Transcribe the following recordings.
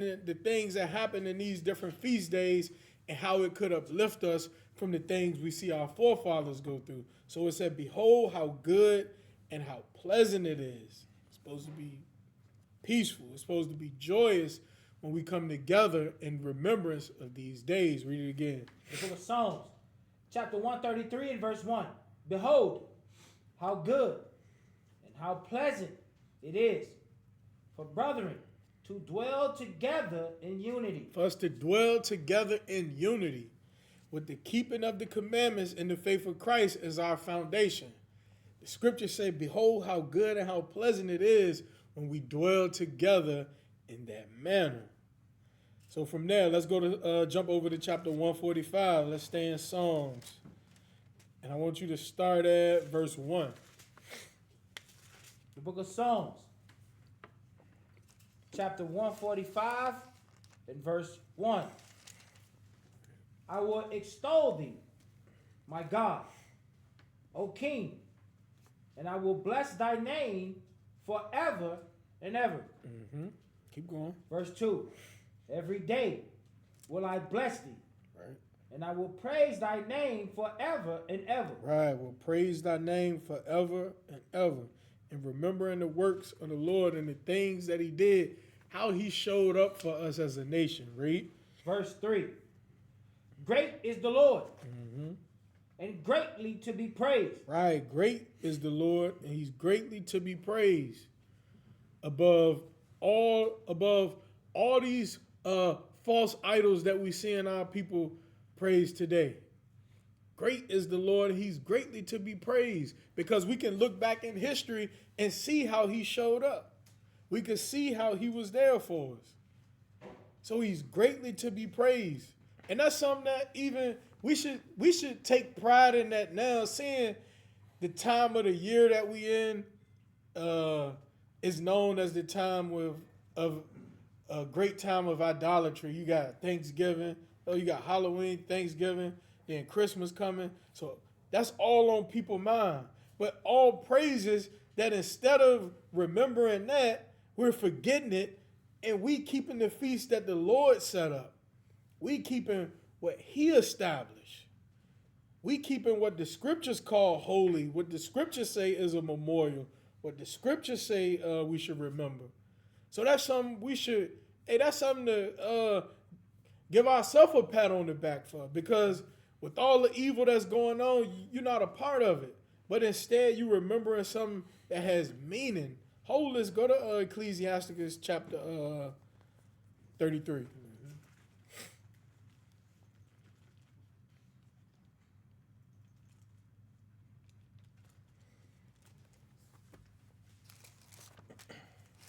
the things that happen in these different feast days and how it could uplift us from the things we see our forefathers go through. So it said, behold how good and how pleasant it is. It's supposed to be peaceful. It's supposed to be joyous when we come together in remembrance of these days. Read it again. The book of Psalms, chapter 133 and verse 1. Behold, how good and how pleasant it is for brethren to dwell together in unity. For us to dwell together in unity with the keeping of the commandments and the faith of Christ as our foundation. The scriptures say, behold how good and how pleasant it is when we dwell together in that manner. So from there, let's go to jump over to chapter 145. Let's stay in Psalms. And I want you to start at verse 1. The book of Psalms, chapter 145 and verse 1. I will extol thee, my God, O King, and I will bless thy name forever and ever. Keep going. Verse 2. Every day will I bless thee, Right. and I will praise thy name forever and ever. Right. We'll praise thy name forever and ever. And remembering the works of the Lord and the things that he did, how he showed up for us as a nation. Read. Verse 3. Great is the Lord, and greatly to be praised. Right. Great is the Lord, and he's greatly to be praised above all these false idols that we see in our people praise today. Great is the Lord, he's greatly to be praised, because we can look back in history and see how he showed up. We can see how he was there for us. So he's greatly to be praised. And that's something that even we should take pride in that now, seeing the time of the year that we in is known as the time of a great time of idolatry. You got Thanksgiving, you got Halloween, Thanksgiving, then Christmas coming. So that's all on people's mind. But all praises that instead of remembering that, we're forgetting it, and we keeping the feast that the Lord set up. We keeping what he established. We keeping what the scriptures call holy, what the scriptures say is a memorial, what the scriptures say we should remember. So that's something that's something to give ourselves a pat on the back for, because with all the evil that's going on, you're not a part of it. But instead, you remembering something that has meaning. Let's go to Ecclesiasticus chapter 33.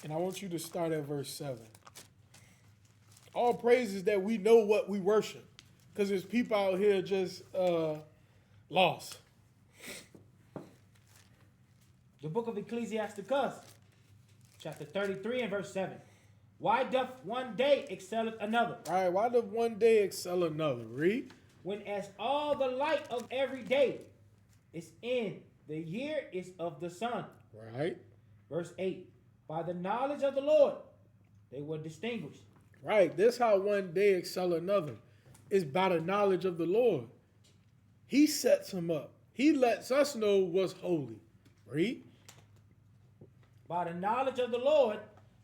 And I want you to start at verse 7. All praises that we know what we worship, because there's people out here just lost. The book of Ecclesiasticus, chapter 33 and verse 7. Why doth one day excel another? All right, why doth one day excel another? Read. When as all the light of every day is in, the year is of the sun. Right. Verse 8. By the knowledge of the Lord, they were distinguished. Right. This how one day excel another. It's by the knowledge of the Lord. He sets him up. He lets us know what's holy. Read. By the knowledge of the Lord,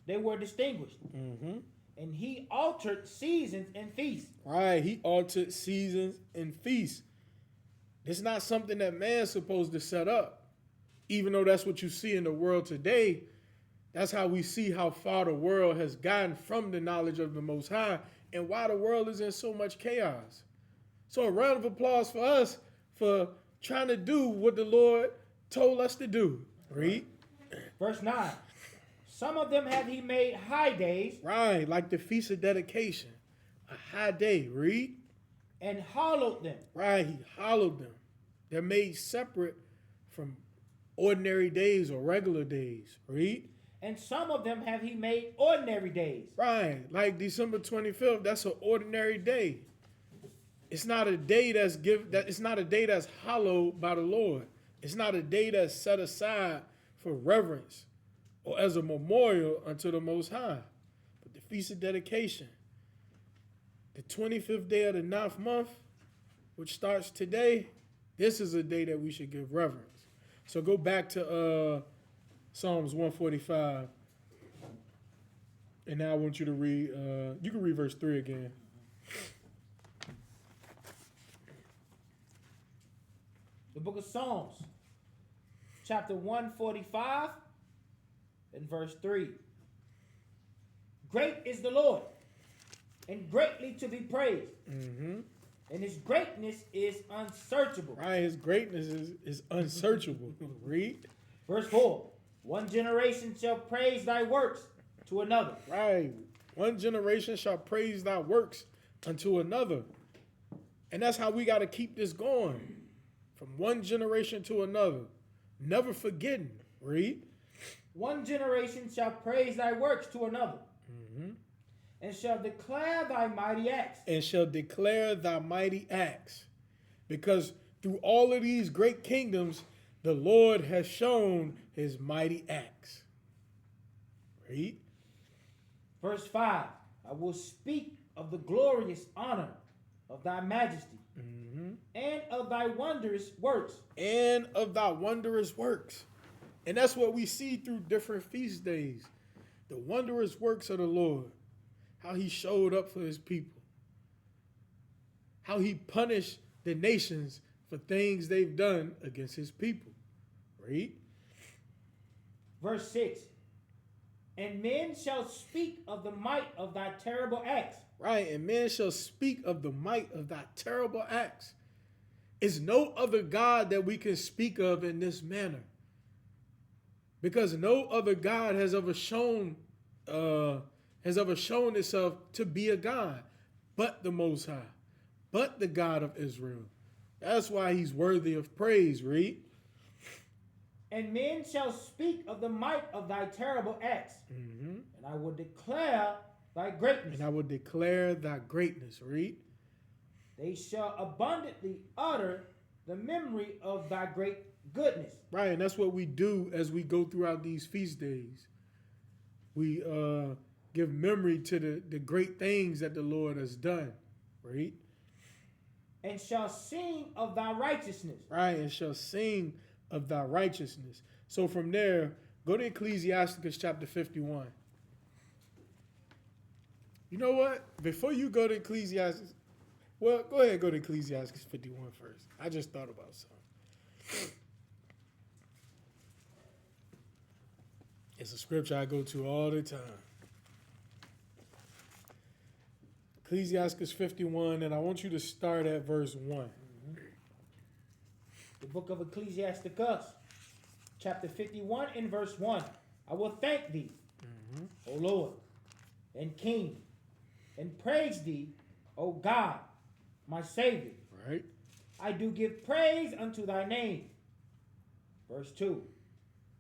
they were distinguished. And he altered seasons and feasts. Right. He altered seasons and feasts. It's not something that man's supposed to set up. Even though that's what you see in the world today, that's how we see how far the world has gotten from the knowledge of the Most High and why the world is in so much chaos. So a round of applause for us for trying to do what the Lord told us to do. Read. Verse 9. Some of them have he made high days. Right, like the Feast of Dedication. A high day. Read. And hallowed them. Right, he hallowed them. They're made separate from ordinary days or regular days. Read. And some of them have he made ordinary days. Right, like December 25th, that's an ordinary day. It's not a day it's not a day that's hallowed by the Lord. It's not a day that's set aside for reverence or as a memorial unto the Most High. But the Feast of Dedication. The 25th day of the 9th month, which starts today, this is a day that we should give reverence. So go back to Psalms 145. And now I want you to read, you can read verse 3 again. The book of Psalms, chapter 145 and verse 3. Great is the Lord, and greatly to be praised. Mm-hmm. And his greatness is unsearchable. Right, his greatness is unsearchable. Read. Verse 4. One generation shall praise thy works to another. Right. One generation shall praise thy works unto another. And that's how we got to keep this going. From one generation to another. Never forgetting. Read. One generation shall praise thy works to another. Mm-hmm. And shall declare thy mighty acts. And shall declare thy mighty acts. Because through all of these great kingdoms, the Lord has shown his mighty acts. Read. Verse 5. I will speak of the glorious honor of thy majesty. Mm-hmm. And of thy wondrous works. And of thy wondrous works. And that's what we see through different feast days. The wondrous works of the Lord. How he showed up for his people. How he punished the nations for things they've done against his people. Read. Verse 6. And men shall speak of the might of thy terrible acts. Right, and men shall speak of the might of thy terrible acts. Is no other God that we can speak of in this manner. Because no other God has ever shown itself to be a God, but the Most High, but the God of Israel. That's why he's worthy of praise. Read. And men shall speak of the might of thy terrible acts. Mm-hmm. And I will declare thy greatness. And I will declare thy greatness. Read. They shall abundantly utter the memory of thy great goodness. Right, and that's what we do as we go throughout these feast days. We give memory to the great things that the Lord has done. Right? And shall sing of thy righteousness. Right, and shall sing of thy righteousness. So from there, go to Ecclesiasticus chapter 51. You know what? Before you go to Ecclesiastes, well, go ahead and go to Ecclesiastes 51 first. I just thought about something. It's a scripture I go to all the time. Ecclesiastes 51, and I want you to start at verse 1. The book of Ecclesiasticus, chapter 51 and verse 1. I will thank thee, O Lord, and King, and praise thee, O God, my Savior. Right. I do give praise unto thy name. Verse 2.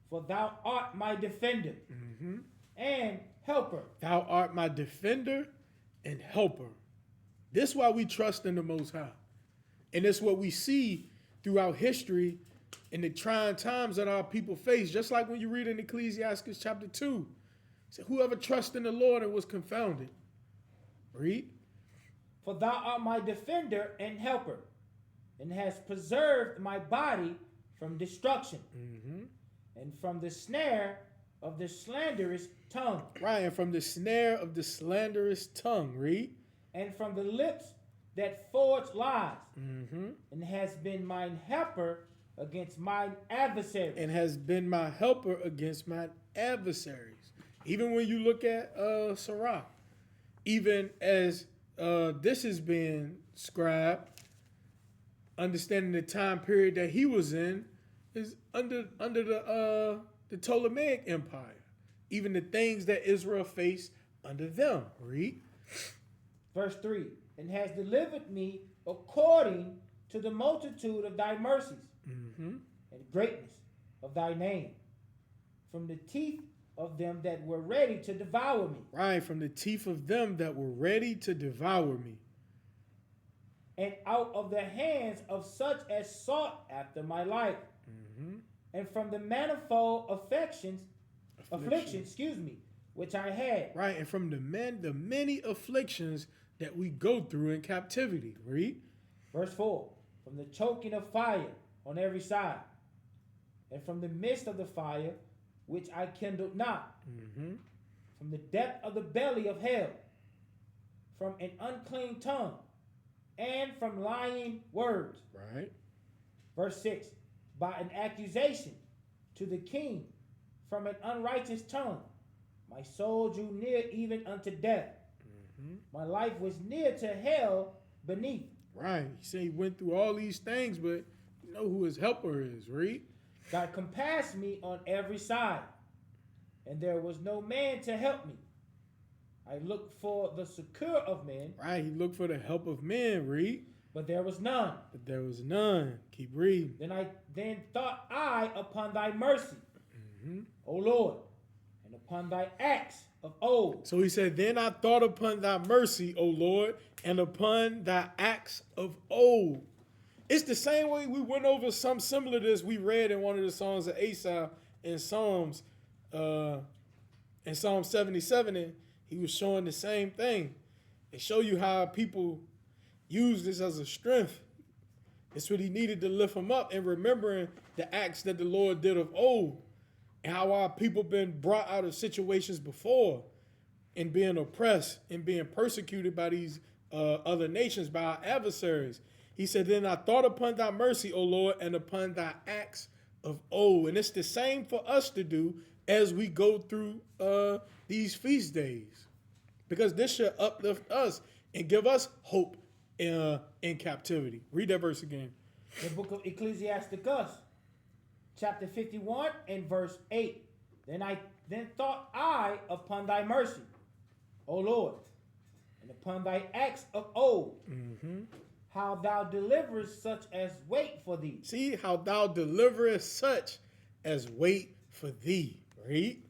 For thou art my defender and helper. Thou art my defender and helper. This is why we trust in the Most High. And it's what we see throughout history in the trying times that our people face. Just like when you read in Ecclesiastes chapter 2. It said, whoever trusts in the Lord and was confounded. Read. For thou art my defender and helper, and hast preserved my body from destruction, and from the snare of the slanderous tongue. Right, and from the snare of the slanderous tongue. Read. And from the lips that forge lies, and has been mine helper against mine adversaries. And has been my helper against my adversaries. Even when you look at Sirach, even as this is being scribed, understanding the time period that he was in, is under the Ptolemaic Empire. Even the things that Israel faced under them. Read. Verse 3. And has delivered me according to the multitude of thy mercies and greatness of thy name, from the teeth of them that were ready to devour me. Right, from the teeth of them that were ready to devour me. And out of the hands of such as sought after my life. And from the manifold afflictions, which I had. Right, and from the many afflictions that we go through in captivity. Read. Verse 4. From the choking of fire on every side, and from the midst of the fire, which I kindled not, from the depth of the belly of hell, from an unclean tongue, and from lying words. Right. Verse 6. By an accusation to the king from an unrighteous tongue, my soul drew near even unto death. My life was near to hell beneath. Right. He said he went through all these things, but you know who his helper is, read. God compassed me on every side, and there was no man to help me. I looked for the succor of men. Right. He looked for the help of men, read. But there was none. But there was none. Keep reading. Then thought I upon thy mercy, O Lord, and upon thy acts of old. So he said, then I thought upon thy mercy, O Lord, and upon thy acts of old. It's the same way we went over some similar to this we read in one of the songs of Asaph in Psalm 77. And he was showing the same thing. They show you how people use this as a strength. It's what he needed to lift him up and remembering the acts that the Lord did of old and how our people been brought out of situations before and being oppressed and being persecuted by these other nations, by our adversaries. He said, then I thought upon thy mercy, O Lord, and upon thy acts of old. And it's the same for us to do as we go through these feast days, because this should uplift us and give us hope in captivity. Read that verse again. The book of Ecclesiasticus, chapter 51 and verse 8. Then thought I upon thy mercy, O Lord, and upon thy acts of old, how thou deliverest such as wait for thee. See how thou deliverest such as wait for thee. Read.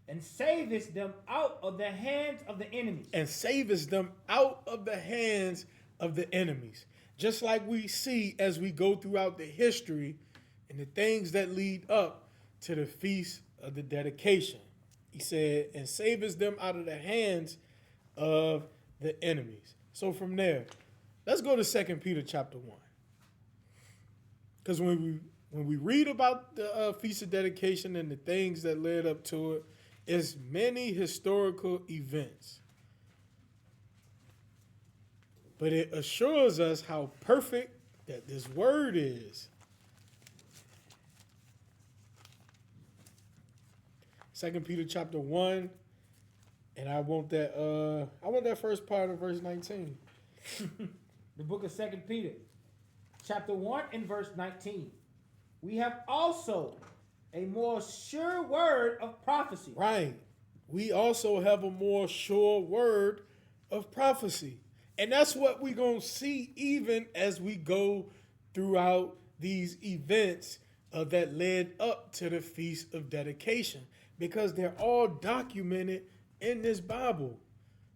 And savest them out of the hands of the enemies. And savest them out of the hands of the enemies. Just like we see as we go throughout the history and the things that lead up to the feast of the dedication. He said, and savest them out of the hands of the enemies. So from there, let's go to 2 Peter chapter 1. Because when we read about the Feast of Dedication and the things that led up to it, it's many historical events. But it assures us how perfect that this word is. 2 Peter chapter 1, and I want that first part of verse 19. The book of 2 Peter, chapter 1 and verse 19. We have also a more sure word of prophecy. Right. We also have a more sure word of prophecy. And that's what we're going to see even as we go throughout these events that led up to the Feast of Dedication, because they're all documented in this Bible.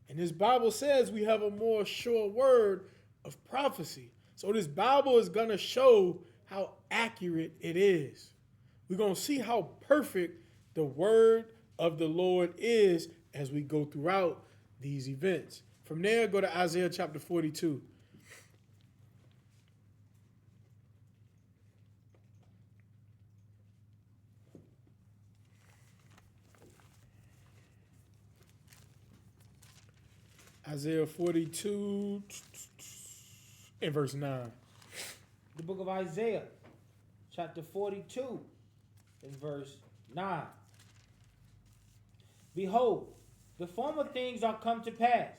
And this Bible says we have a more sure word of prophecy. So this Bible is going to show how accurate it is. We're going to see how perfect the word of the Lord is as we go throughout these events. From there, go to Isaiah chapter 42. Isaiah 42 and verse 9. The book of Isaiah, chapter 42 and verse 9. Behold, the former things are come to pass,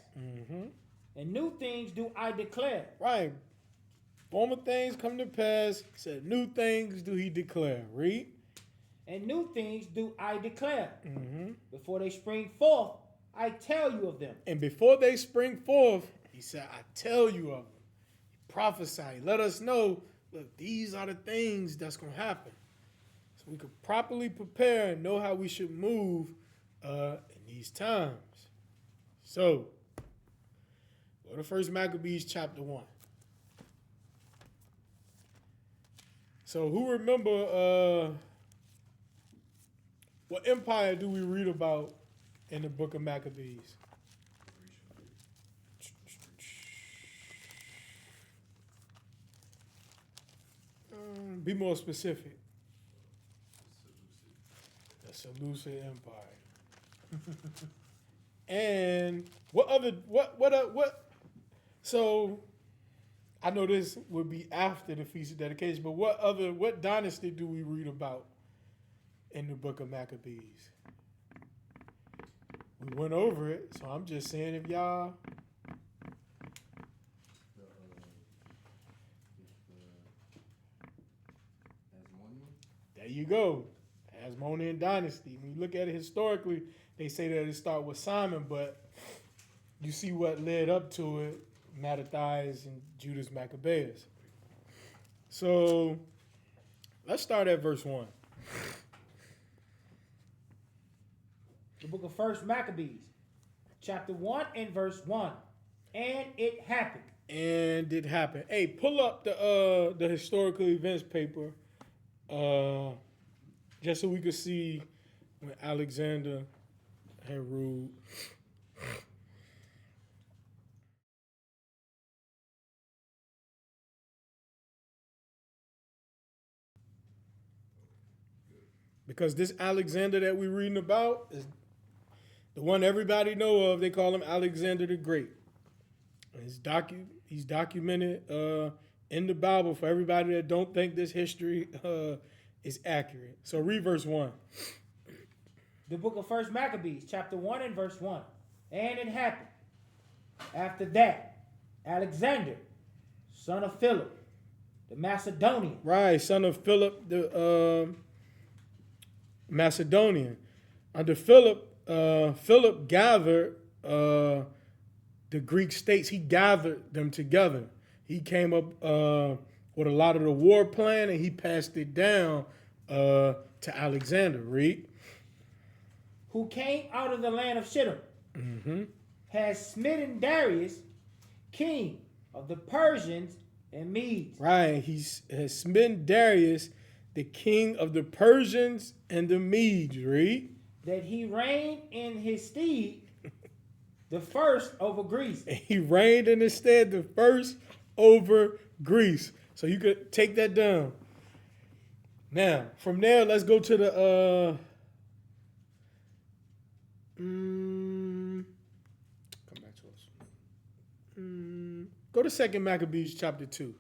and new things do I declare. Right. Former things come to pass, said new things do he declare. Read. And new things do I declare. Before they spring forth, I tell you of them. And before they spring forth, he said, I tell you of them. He prophesied. Let us know, look, these are the things that's going to happen. So we could properly prepare and know how we should move in these times. So, go to 1 Maccabees chapter 1. So who remember what empire do we read about in the book of Maccabees? Be more specific. The Seleucid Empire. And what? So I know this would be after the Feast of Dedication, but what dynasty do we read about in the book of Maccabees? We went over it, so I'm just saying if y'all. There you go. Hasmonean dynasty. When you look at it historically, they say that it started with Simon, but you see what led up to it, Mattathias and Judas Maccabeus. So let's start at verse 1. The book of 1 Maccabees, chapter 1 and verse 1. And it happened. And it happened. Hey, pull up the historical events paper, just so we could see when Alexander had ruled. Because this Alexander that we're reading about is the one everybody know of. They call him Alexander the Great. He's documented in the Bible for everybody that don't think this history is accurate. So read verse 1. The book of 1 Maccabees, chapter 1 and verse 1. And it happened after that, Alexander, son of Philip, the Macedonian. Right, son of Philip the Macedonian. Under Philip, Philip gathered the Greek states. He gathered them together. He came up with a lot of the war plan, and he passed it down to Alexander. Read. Who came out of the land of Shittim, has smitten Darius, king of the Persians and Medes. Right, he has smitten Darius, the king of the Persians and the Medes. Read. That he reigned in his stead the first over Greece. And he reigned in his stead the first over Greece. So you could take that down. Now, from there, let's go to the come back to us. Go to 2 Maccabees chapter 2.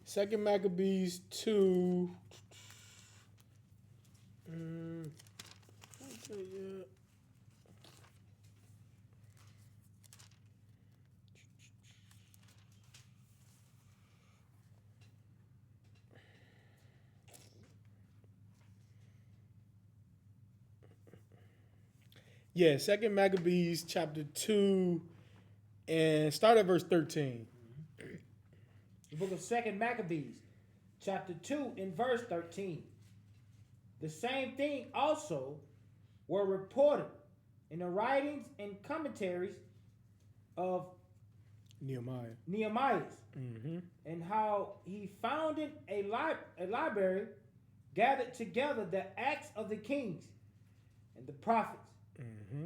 Second Maccabees 2. Yeah, Second Maccabees chapter 2 and start at verse 13. The book of 2 Maccabees, chapter 2 and verse 13. The same thing also were reported in the writings and commentaries of Nehemiah, and how he founded a library, gathered together the acts of the kings and the prophets,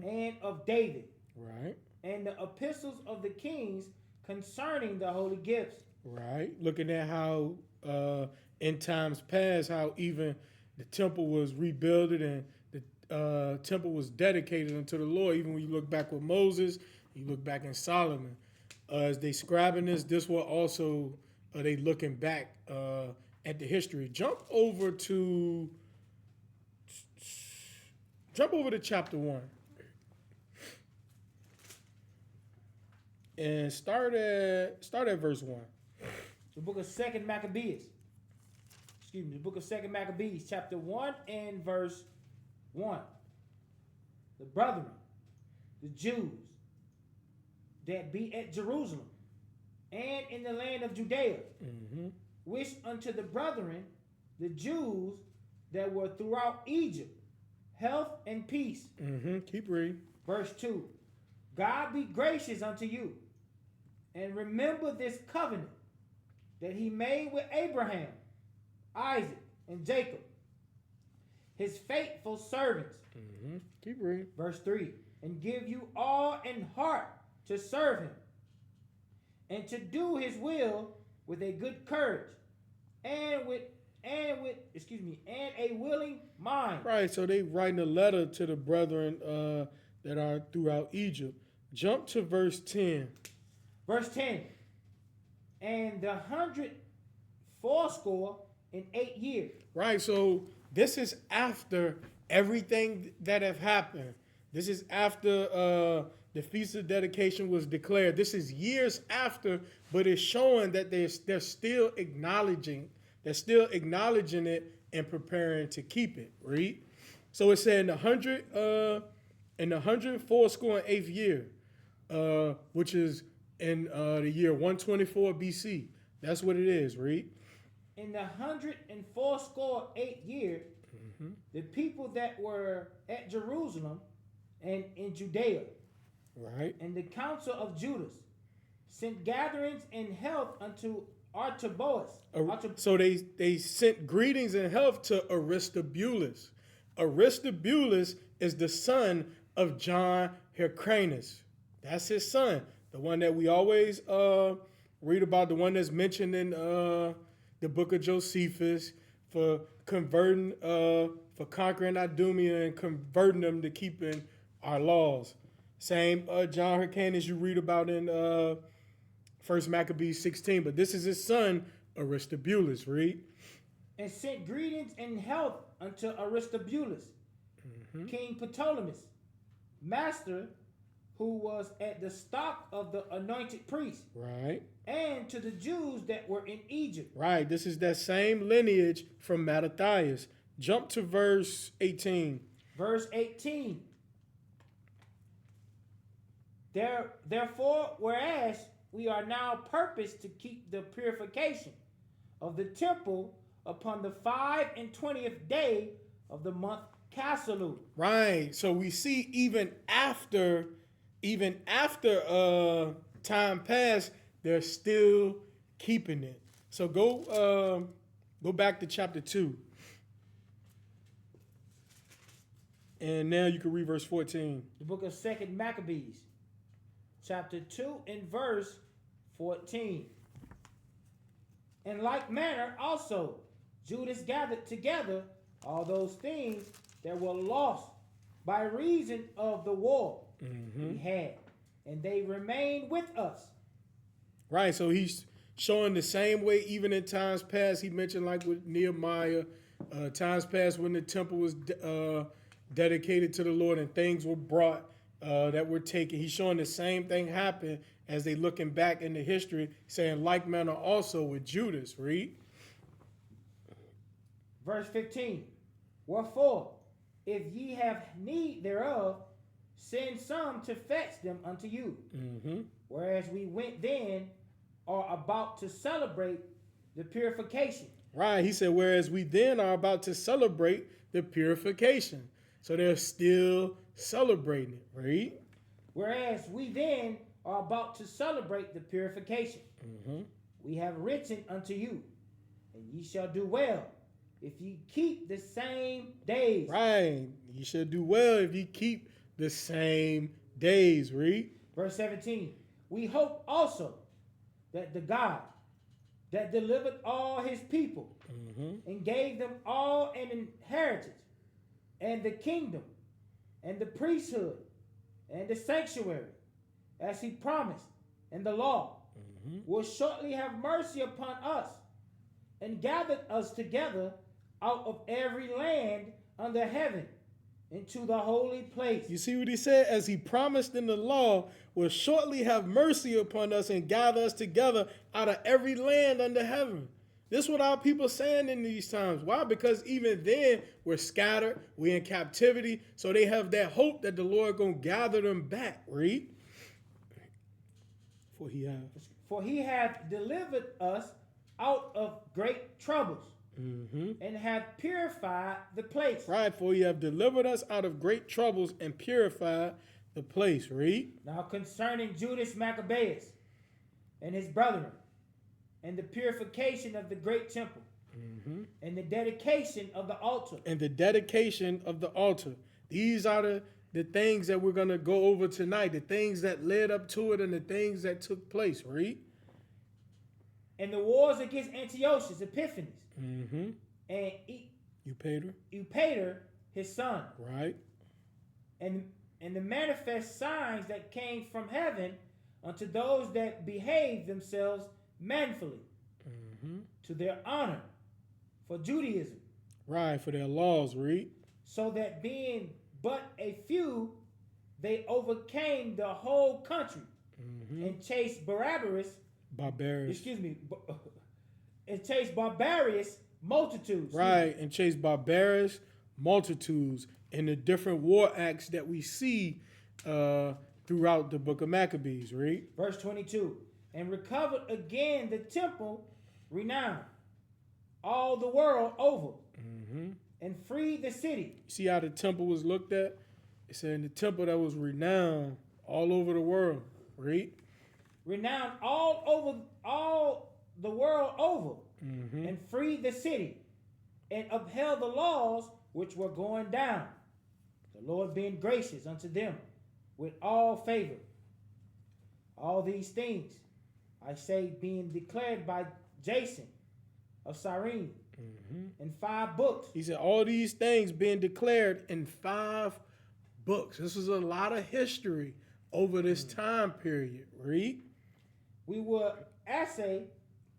and of David, right, and the epistles of the kings concerning the holy gifts. Right, looking at how in times past, how even the temple was rebuilt and the temple was dedicated unto the Lord. Even when you look back with Moses, you look back in Solomon. As they scribing this will also they looking back at the history. Jump over to chapter 1 and start at verse 1. The book of 2 Maccabees. The book of 2 Maccabees, chapter 1 and verse 1. The brethren, the Jews that be at Jerusalem and in the land of Judea, wish unto the brethren, the Jews that were throughout Egypt, health and peace. Keep reading. Verse 2. God be gracious unto you, and remember this covenant that he made with Abraham, Isaac, and Jacob, his faithful servants. Keep reading. Verse 3, and give you all an heart to serve him, and to do his will with a good courage, and a willing mind. Right, so they writing a letter to the brethren that are throughout Egypt. Jump to verse 10. Verse 10, and 180 years. Right, so this is after everything that have happened. This is after the Feast of Dedication was declared. This is years after, but it's showing that they're still acknowledging it and preparing to keep it. Read. So it said in the 184th year, which is in the year 124 BC. That's what it is. Read. In the 184th year, the people that were at Jerusalem and in Judea, right, and the council of Judas sent gatherings in health unto Artaboas. So they sent greetings and health to Aristobulus. Aristobulus is the son of John Hyrcanus. That's his son, the one that we always read about, the one that's mentioned in the book of Josephus for conquering Idumea and converting them to keeping our laws. Same John Hyrcanus you read about in 1 Maccabees 16, but this is his son Aristobulus. Read. And sent greetings and health unto Aristobulus, King Ptolemy, master, who was at the stock of the anointed priests. Right. And to the Jews that were in Egypt. Right. This is that same lineage from Mattathias. Jump to verse 18. Verse 18. Therefore, whereas we are now purposed to keep the purification of the temple upon the 25th day of the month Caslu. Right. So we see even after time passed, they're still keeping it. So go back to chapter 2. And now you can read verse 14. The book of 2nd Maccabees, chapter 2 and verse 14. In like manner also, Judas gathered together all those things that were lost by reason of the war he had, and they remain with us. Right, so he's showing the same way even in times past. He mentioned like with Nehemiah, times past when the temple was dedicated to the Lord and things were brought that were taken. He's showing the same thing happen as they looking back into history, saying like manner also with Judas. Read. Verse 15. Wherefore, if ye have need thereof, send some to fetch them unto you. Whereas we went then are about to celebrate the purification. Right. He said, whereas we then are about to celebrate the purification. So they're still celebrating it. Right. Whereas we then are about to celebrate the purification. We have written unto you, and ye shall do well if ye keep the same days. Right. You should do well if you keep the same days. Read. Verse 17. We hope also that the God that delivered all his people and gave them all an inheritance and the kingdom and the priesthood and the sanctuary, as he promised in the law, will shortly have mercy upon us and gathered us together out of every land under heaven into the holy place. You see what he said? As he promised in the law, will shortly have mercy upon us and gather us together out of every land under heaven. This is what our people saying in these times. Why? Because even then we're scattered, we're in captivity, so they have that hope that the Lord gonna gather them back. Read. For he hath delivered us out of great troubles. And have purified the place. Right, for you have delivered us out of great troubles and purified the place. Read. Now concerning Judas Maccabeus and his brethren, and the purification of the great temple, and the dedication of the altar. And the dedication of the altar. These are the things that we're going to go over tonight, the things that led up to it and the things that took place. Read. And the wars against Antiochus Epiphanes, and Eupator his son. Right. And the manifest signs that came from heaven unto those that behaved themselves manfully, to their honor for Judaism. Right, for their laws. Read. So that being but a few, they overcame the whole country, and chased barbarous multitudes. Right, and chased barbarous multitudes in the different war acts that we see throughout the book of Maccabees. Read. Verse 22. And recovered again the temple renowned all the world over, and freed the city. See how the temple was looked at? It said in the temple that was renowned all over the world. Read. Renowned all the world over, and freed the city, and upheld the laws which were going down, the Lord being gracious unto them with all favor. All these things, I say, being declared by Jason of Cyrene in 5 books. He said all these things being declared in 5 books. This was a lot of history over this time period. Read. We will essay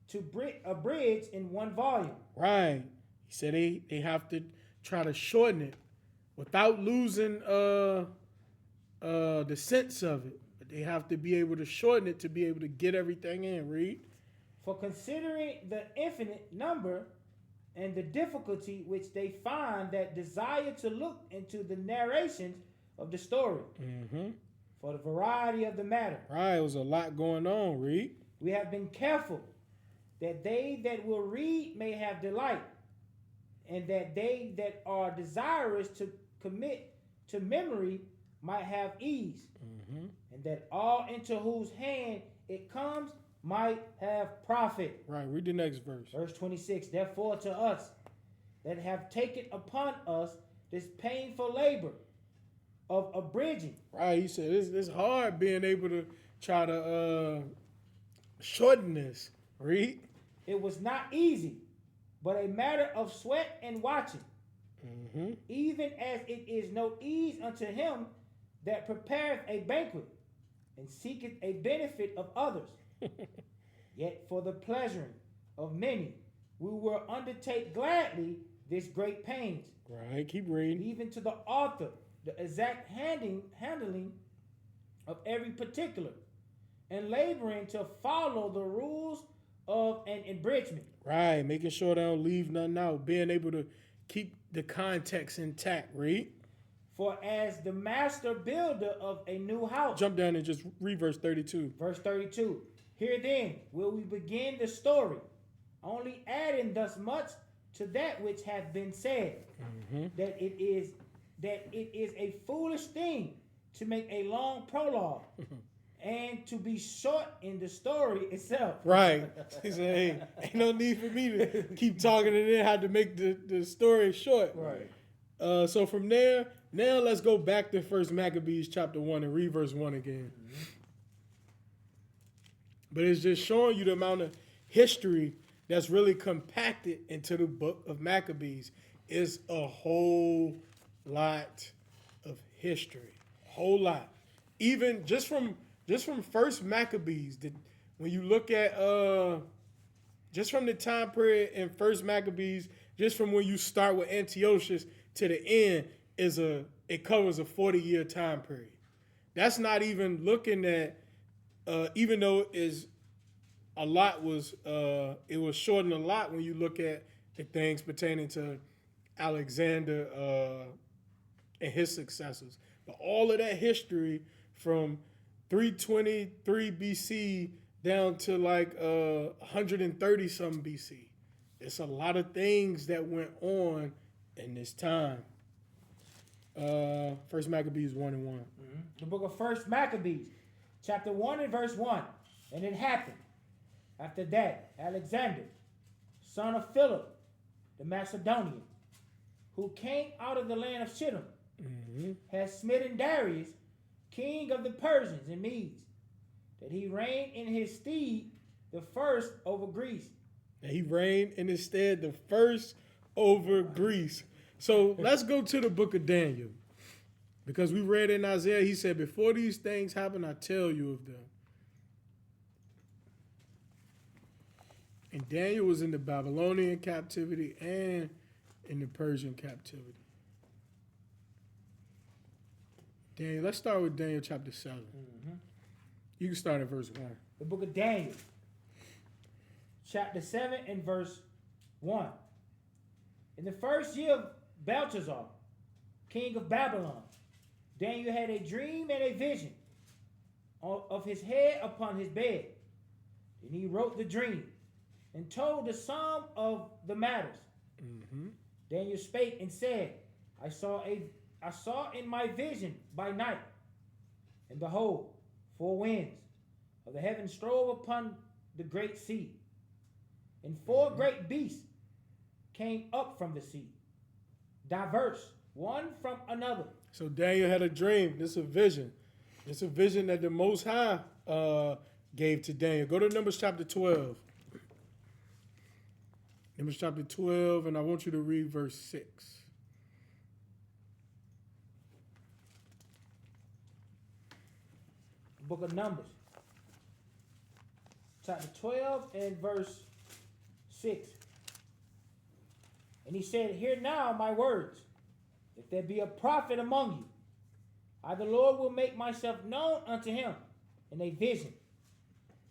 to abridge in 1 volume. Right. He said they have to try to shorten it without losing the sense of it. But they have to be able to shorten it to be able to get everything in. Read. For considering the infinite number and the difficulty which they find that desire to look into the narrations of the story, for the variety of the matter. Right, it was a lot going on. Read. We have been careful that they that will read may have delight, and that they that are desirous to commit to memory might have ease, and that all into whose hand it comes might have profit. Right, read the next verse. Verse 26, therefore to us that have taken upon us this painful labor of abridging. Right, he said it's hard being able to try to shorten this. Read. It was not easy, but a matter of sweat and watching, even as it is no ease unto him that prepareth a banquet and seeketh a benefit of others. Yet for the pleasuring of many, we will undertake gladly this great pains. Right, keep reading. Even to the author, the exact handling of every particular, and laboring to follow the rules of an abridgment. Right, making sure they don't leave nothing out, being able to keep the context intact. Read. For as the master builder of a new house. Jump down and just read verse 32. Verse 32. Here then will we begin the story, only adding thus much to that which hath been said, that it is a foolish thing to make a long prologue, and to be short in the story itself. Right. He said, hey, ain't no need for me to keep talking and then have to make the story short. Right. So from there, now let's go back to 1 Maccabees chapter 1 and read verse 1 again. But it's just showing you the amount of history that's really compacted into the book of Maccabees. It's a whole lot of history. A whole lot. Even just from 1 Maccabees, when you look at just from the time period in 1 Maccabees, just from when you start with Antiochus to the end, it covers a 40-year time period. That's not even looking at even though it was shortened a lot when you look at the things pertaining to Alexander and his successors. But all of that history from 323 BC down to like 130 something BC. It's a lot of things that went on in this time. First Maccabees 1:1. The book of First Maccabees, chapter 1 and verse 1. And it happened after that, Alexander, son of Philip, the Macedonian, who came out of the land of Shittim, had smitten Darius, king of the Persians and Medes, that he reigned in his stead the first over Greece. And he reigned in his stead the first over Greece. So let's go to the book of Daniel. Because we read in Isaiah, he said, before these things happen, I tell you of them. And Daniel was in the Babylonian captivity and in the Persian captivity. Daniel, let's start with Daniel chapter 7. You can start at verse 1. The book of Daniel, chapter 7 and verse 1. In the first year of Belshazzar, king of Babylon, Daniel had a dream and a vision of his head upon his bed. And he wrote the dream and told the sum of the matters. Daniel spake and said, I saw in my vision by night, and behold, 4 winds of the heaven strove upon the great sea, and 4 great beasts came up from the sea, diverse one from another. So Daniel had a dream. This is a vision. It's a vision that the Most High gave to Daniel. Go to Numbers chapter 12. Numbers chapter 12, and I want you to read verse 6. Book of Numbers, chapter 12 and verse 6. And he said, hear now my words. If there be a prophet among you, I the Lord will make myself known unto him in a vision,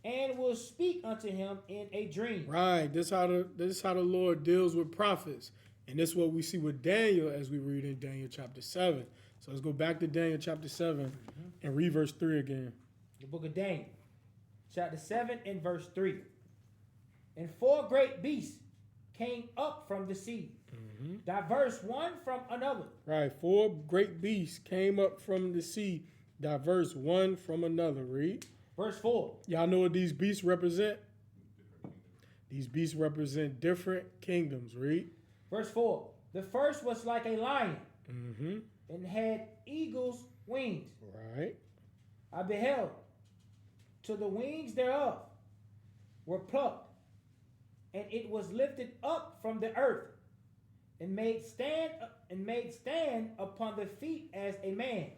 and will speak unto him in a dream. Right. This is how the Lord deals with prophets. And this is what we see with Daniel as we read in Daniel chapter 7. So let's go back to Daniel chapter 7 and read verse 3 again. The book of Daniel, chapter 7 and verse 3. And 4 great beasts came up from the sea, diverse one from another. Right. 4 great beasts came up from the sea, diverse one from another. Read. Verse 4. Y'all know what these beasts represent? These beasts represent different kingdoms. Read. Verse 4. The first was like a lion, and had eagle's wings. Right. I beheld, till the wings thereof were plucked, and it was lifted up from the earth, and made stand upon the feet as a man,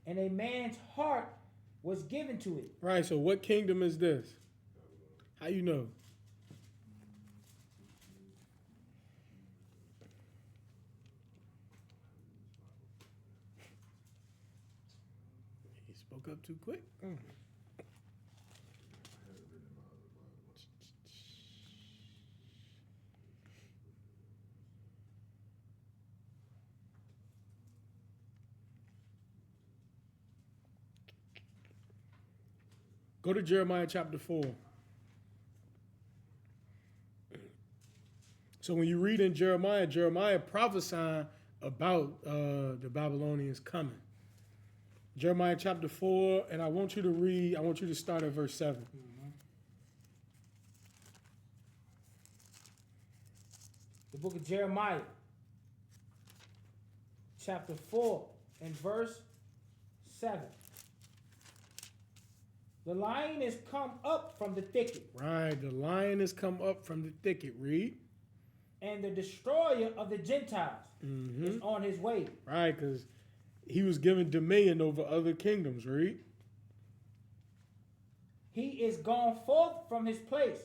and a man's heart was given to it. Right. So what kingdom is this? How you know? He spoke up too quick. Go to Jeremiah chapter 4. So when you read in Jeremiah prophesying about the Babylonians coming. Jeremiah chapter 4, and I want you to start at verse 7. The book of Jeremiah, chapter 4 and verse 7. The lion is come up from the thicket. Right, the lion has come up from the thicket. Read. And the destroyer of the Gentiles is on his way. Right, because he was given dominion over other kingdoms. Read. He is gone forth from his place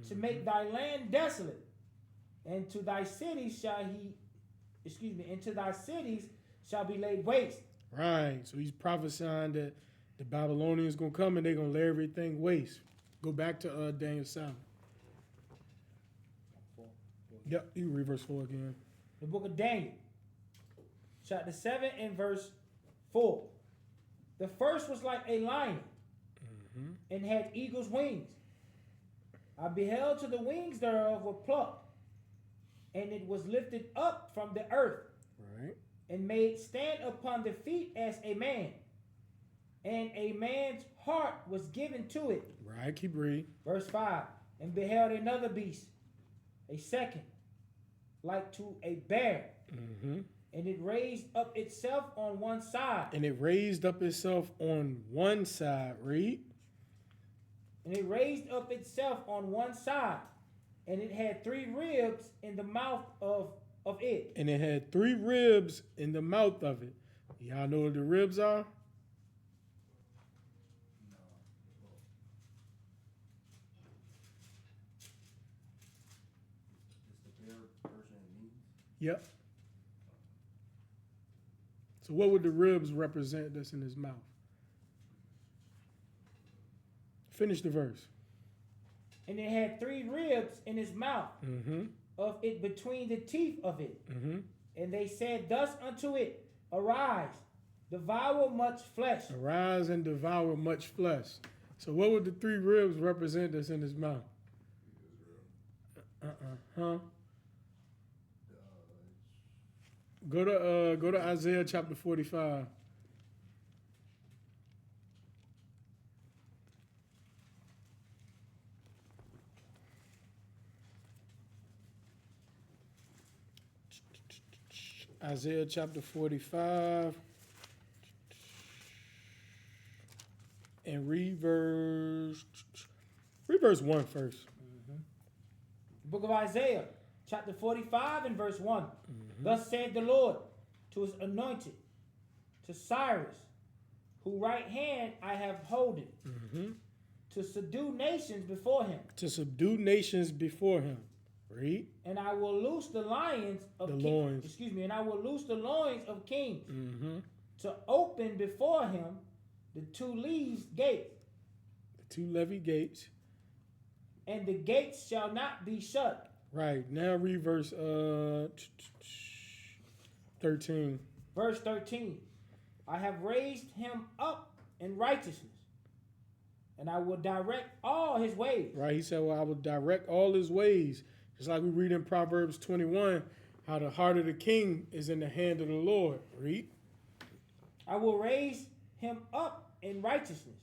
to make thy land desolate, and to thy cities shall be laid waste. Right, so he's prophesying that the Babylonians going to come and they're going to lay everything waste. Go back to Daniel 7. Yep, you read verse 4 again. The book of Daniel, chapter 7 and verse 4. The first was like a lion and had eagle's wings. I beheld till the wings thereof were plucked, and it was lifted up from the earth. Right. and made stand upon the feet as a man, and a man's heart was given to it. Right, keep reading. Verse 5, and beheld another beast, a second, like to a bear, Mm-hmm. and it raised up itself on one side. And it raised up itself on one side. Read. And it raised up itself on one side, and it had 3 ribs in the mouth of it. And it had 3 ribs in the mouth of it. Y'all know what the ribs are? Yep. So what would the ribs represent that's in his mouth? Finish the verse. And it had 3 ribs in his mouth Mm-hmm. of it between the teeth of it. Mm-hmm. And they said thus unto it, Arise, devour much flesh. Arise and devour much flesh. So what would the 3 ribs represent that's in his mouth? Huh? Go to Isaiah chapter 45. Isaiah chapter 45. And read verse 1 first. The book of Isaiah, chapter 45 and verse 1. Thus said the Lord to his anointed, to Cyrus, whose right hand I have holden, to subdue nations before him. To subdue nations before him. Read. And I will loose the lions of loins. and I will loose the loins of kings, Mm-hmm. to open before him the 2 leaves gate, The 2 levy gates. and the gates shall not be shut. Right. Now read verse 13. Verse 13, I have raised him up in righteousness, and I will direct all his ways. Right. He said, well, I will direct all his ways. Just like we read in Proverbs 21, how the heart of the king is in the hand of the Lord. Read. I will raise him up in righteousness,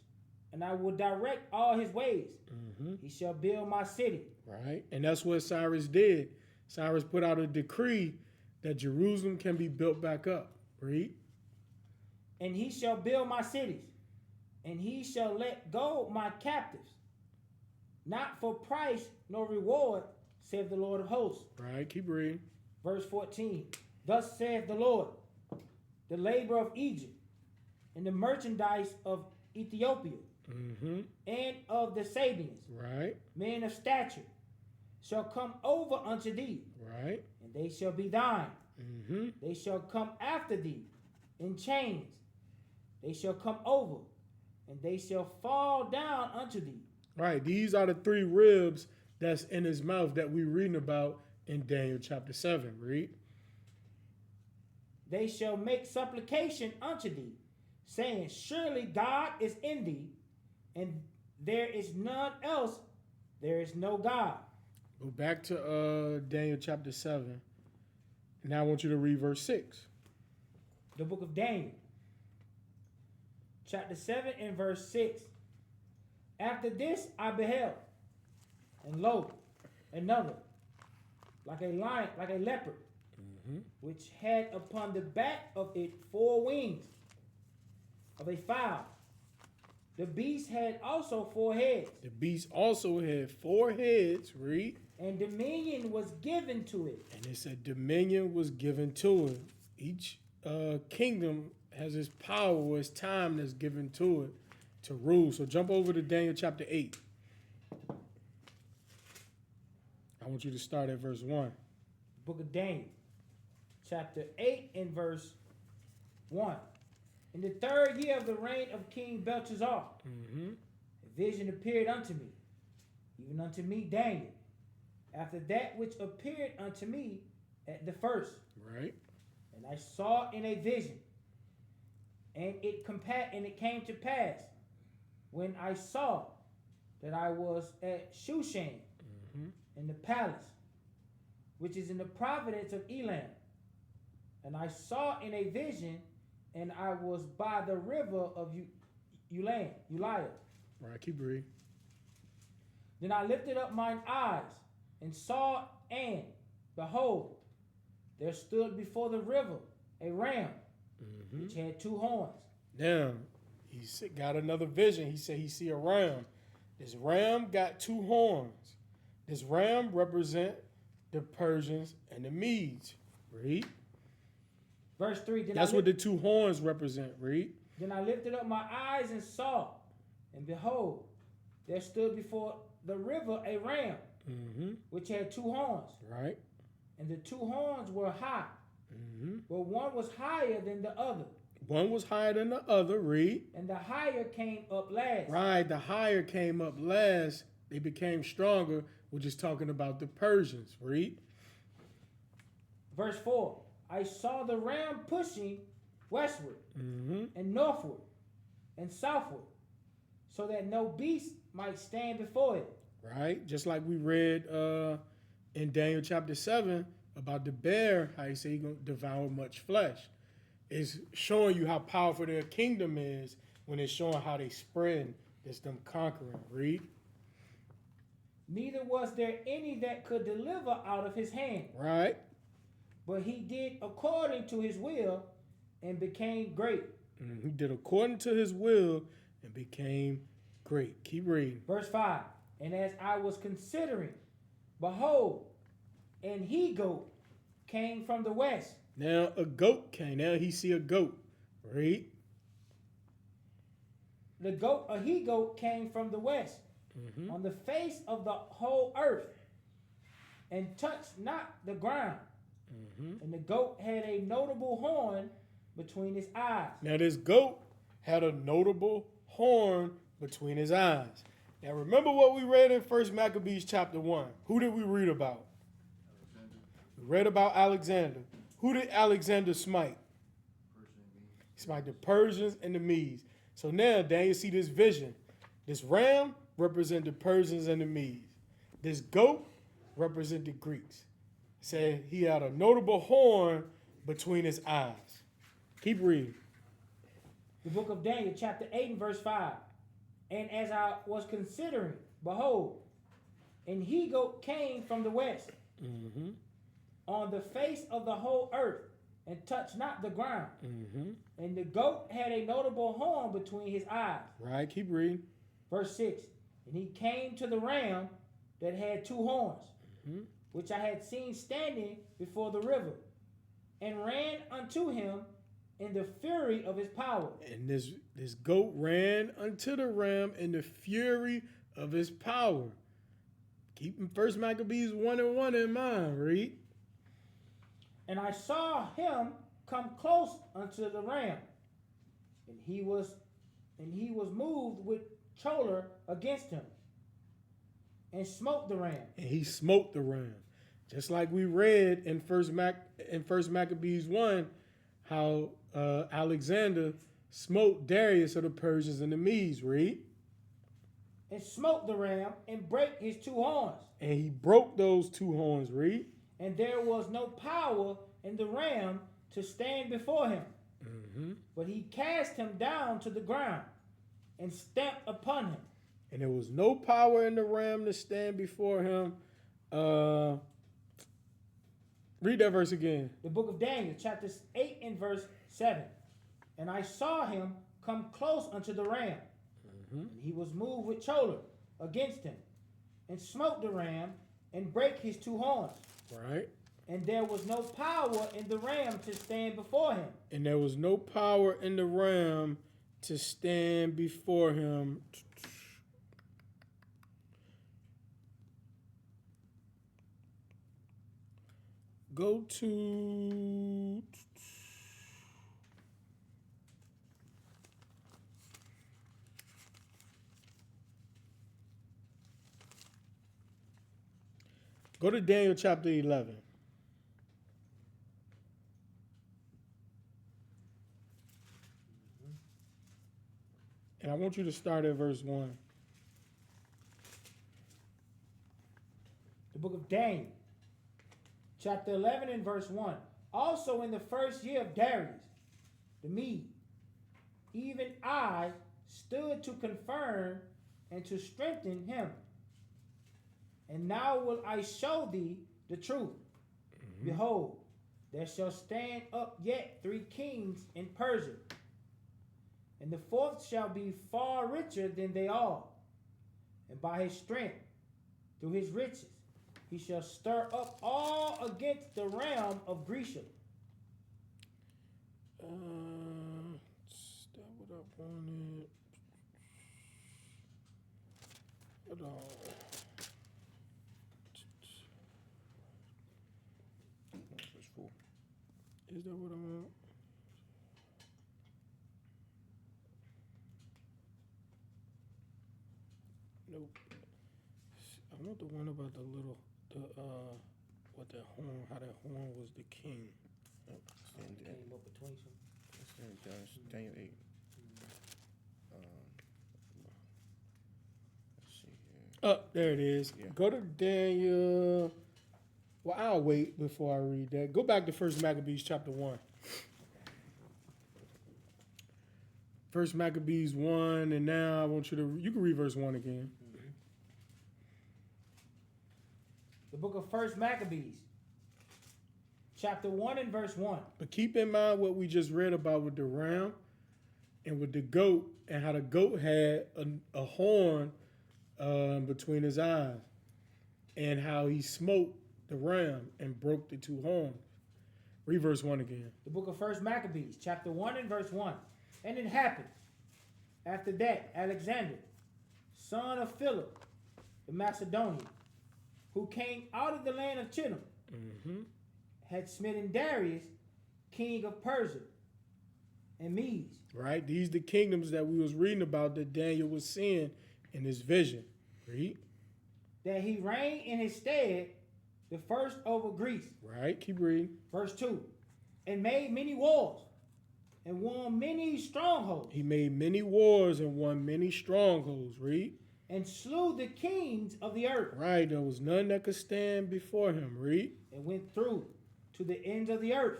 and I will direct all his ways. Mm-hmm. He shall build my city. Right. And that's what Cyrus did. Cyrus put out a decree that Jerusalem can be built back up. Read. And he shall build my cities, and he shall let go my captives, not for price nor reward, saith the Lord of hosts. Right. Keep reading. Verse 14, thus saith the Lord, the labor of Egypt, and the merchandise of Ethiopia, Mm-hmm. and of the Sabians, Right. men of stature, shall come over unto thee, Right. and they shall be thine. Mm-hmm. They shall come after thee in chains. They shall come over, and they shall fall down unto thee. Right. These are the 3 ribs that's in his mouth that we're reading about in Daniel chapter 7. Read. They shall make supplication unto thee, saying, Surely God is in thee, and there is none else, there is no God. Go back to Daniel chapter 7. Now I want you to read verse 6. The book of Daniel, chapter 7 and verse 6. After this I beheld, and lo, another, like a lion, like a leopard, which had upon the back of it 4 wings of a fowl. The beast had also 4 heads, The beast also had 4 heads. Read. and dominion was given to it. And it said dominion was given to it. Each kingdom has its power or its time that's given to it to rule. So jump over to Daniel chapter 8. I want you to start at verse 1. Book of Daniel, chapter 8 and verse 1. In the 3rd year of the reign of King Belshazzar, Mm-hmm. a vision appeared unto me, even unto me Daniel, after that which appeared unto me at the first. Right. And I saw in a vision, and it came to pass, when I saw that I was at Shushan, in the palace, which is in the province of Elam, And I saw in a vision, and I was by the river of Uliah. Right, keep reading. Then I lifted up mine eyes and saw, and behold, there stood before the river a ram which had two horns. Now, he got another vision. He said he see a ram. This ram got two horns. This ram represent the Persians and the Medes. Read. Verse 3. That's what the two horns represent. Read. Then I lifted up my eyes and saw, and behold, there stood before the river a ram, which had two horns. Right. And the two horns were high, but one was higher than the other. One was higher than the other. Read. And the higher came up last. Right. The higher came up last. They became stronger, which is talking about the Persians. Read. Verse 4. I saw the ram pushing westward and northward and southward, so that no beast might stand before it. Right. Just like we read in Daniel chapter 7 about the bear, how he said he's going to devour much flesh. It's showing you how powerful their kingdom is when it's showing how they spread. It's them conquering. Read. Neither was there any that could deliver out of his hand. Right. But he did according to his will and became great. He did according to his will and became great. Keep reading. Verse 5. And as I was considering, behold, an he-goat came from the west. Now a goat came. Now he see a goat. Read. A he-goat came from the west on the face of the whole earth and touched not the ground. And the goat had a notable horn between his eyes. Now this goat had a notable horn between his eyes. Now remember what we read in 1 Maccabees chapter 1. Who did we read about? Alexander. We read about Alexander. Who did Alexander smite? He smite the Persians and the Medes. So now Daniel see this vision. This ram represent the Persians and the Medes. This goat represent the Greeks. Said he had a notable horn between his eyes. Keep reading. The book of Daniel, chapter 8 and verse 5. And as I was considering, behold, an he-goat came from the west on the face of the whole earth and touched not the ground. And the goat had a notable horn between his eyes. Right, keep reading. Verse 6. And he came to the ram that had two horns, which I had seen standing before the river, and ran unto him in the fury of his power. And this goat ran unto the ram in the fury of his power. Keeping 1 Maccabees 1:1 in mind. Read. And I saw him come close unto the ram, and he was moved with choler against him, and smote the ram. And he smote the ram. Just like we read in 1 Maccabees 1, how Alexander smote Darius of the Persians and the Medes. Read. And smote the ram and brake his two horns. And he broke those two horns. Read. And there was no power in the ram to stand before him. But he cast him down to the ground and stamped upon him. And there was no power in the ram to stand before him. Read that verse again. The book of Daniel, chapter 8 and verse 7. And I saw him come close unto the ram, and he was moved with choler against him, and smote the ram, and brake his two horns. Right. And there was no power in the ram to stand before him. And there was no power in the ram to stand before him. Go to Daniel chapter 11. And I want you to start at verse 1. The book of Daniel, chapter 11 and verse 1. Also in the first year of Darius, the Mede, even I stood to confirm and to strengthen him. And now will I show thee the truth. Behold, there shall stand up yet 3 kings in Persia, and the fourth shall be far richer than they all. And by his strength, through his riches, he shall stir up all against the realm of Grecia. Start what up on it. Hold on. Verse 4. Is that what I want? Nope. I want the one about what that horn, how that horn was the king. Came up between some. Daniel 8. Let's see here. Oh, there it is. Yeah. Go to Daniel. Well, I'll wait before I read that. Go back to 1 Maccabees chapter 1. 1 Maccabees 1, and now I want you can read verse 1 again. The book of 1 Maccabees, chapter 1 and verse 1. But keep in mind what we just read about with the ram and with the goat, and how the goat had a horn between his eyes, and how he smote the ram and broke the 2 horns. Read verse 1 again. The book of 1 Maccabees, chapter 1 and verse 1. And it happened, after that, Alexander, son of Philip, the Macedonian, who came out of the land of Chittim, had smitten Darius, king of Persia, and Medes. Right? These the kingdoms that we was reading about that Daniel was seeing in his vision. Read. That he reigned in his stead, the first over Greece. Right? Keep reading. Verse 2. And made many wars, and won many strongholds, He made many wars and won many strongholds. Read. and slew the kings of the earth, Right? There was none that could stand before him. Read. and went through to the ends of the earth,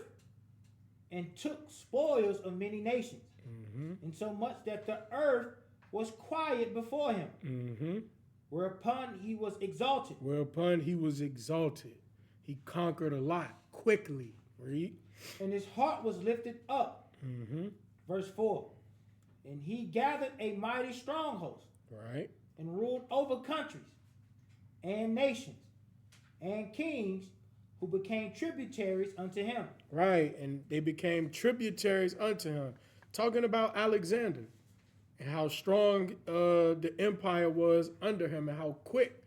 and took spoils of many nations, insomuch that the earth was quiet before him. Whereupon he was exalted, Whereupon he was exalted. He conquered a lot quickly. Read. and his heart was lifted up. Verse 4. And he gathered a mighty strong host, Right? and ruled over countries, and nations, and kings, who became tributaries unto him. Right. And they became tributaries unto him. Talking about Alexander and how strong the empire was under him and how quick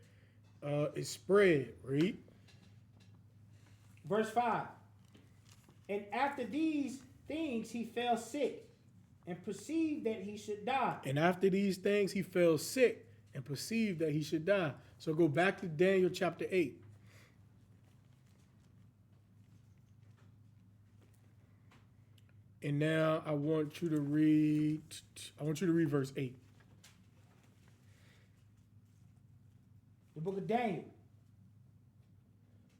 it spread. Read. Verse 5. And after these things he fell sick, and perceived that he should die. And after these things, he fell sick and perceived that he should die. So go back to Daniel chapter 8. And now I want you to read verse 8. The book of Daniel,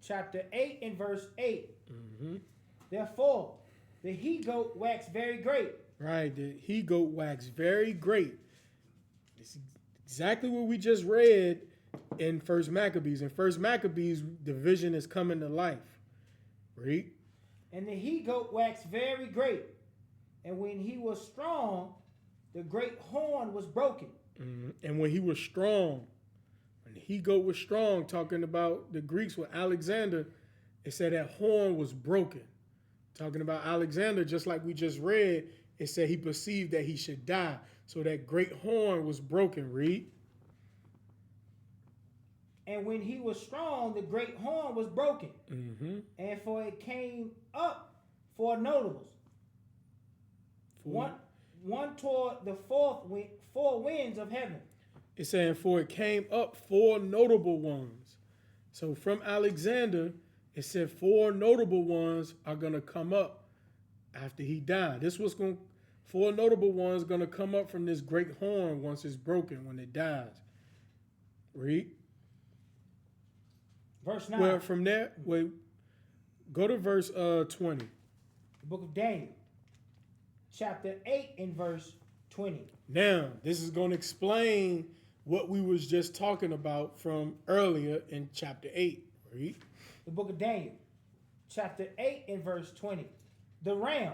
chapter 8 and verse 8. Therefore, the he-goat waxed very great, Right, the he-goat waxed very great. This is exactly what we just read in 1 Maccabees. In 1 Maccabees, the vision is coming to life. Read. and the he-goat waxed very great. And when he was strong, the great horn was broken. And when he was strong, when the he-goat was strong, talking about the Greeks with Alexander, it said that horn was broken. Talking about Alexander, just like we just read, it said he perceived that he should die. So that great horn was broken. Read. And when he was strong, the great horn was broken. And for it came up 4 notables. One toward the 4 winds of heaven. It's saying, for it came up 4 notable ones. So from Alexander, it said 4 notable ones are going to come up after he died. 4 notable ones going to come up from this great horn once it's broken, when it dies. Read. Verse 9. Well, from there, Go to verse 20. The book of Daniel, chapter 8 and verse 20. Now, this is going to explain what we was just talking about from earlier in chapter 8. Read. The book of Daniel, chapter 8 and verse 20. The ram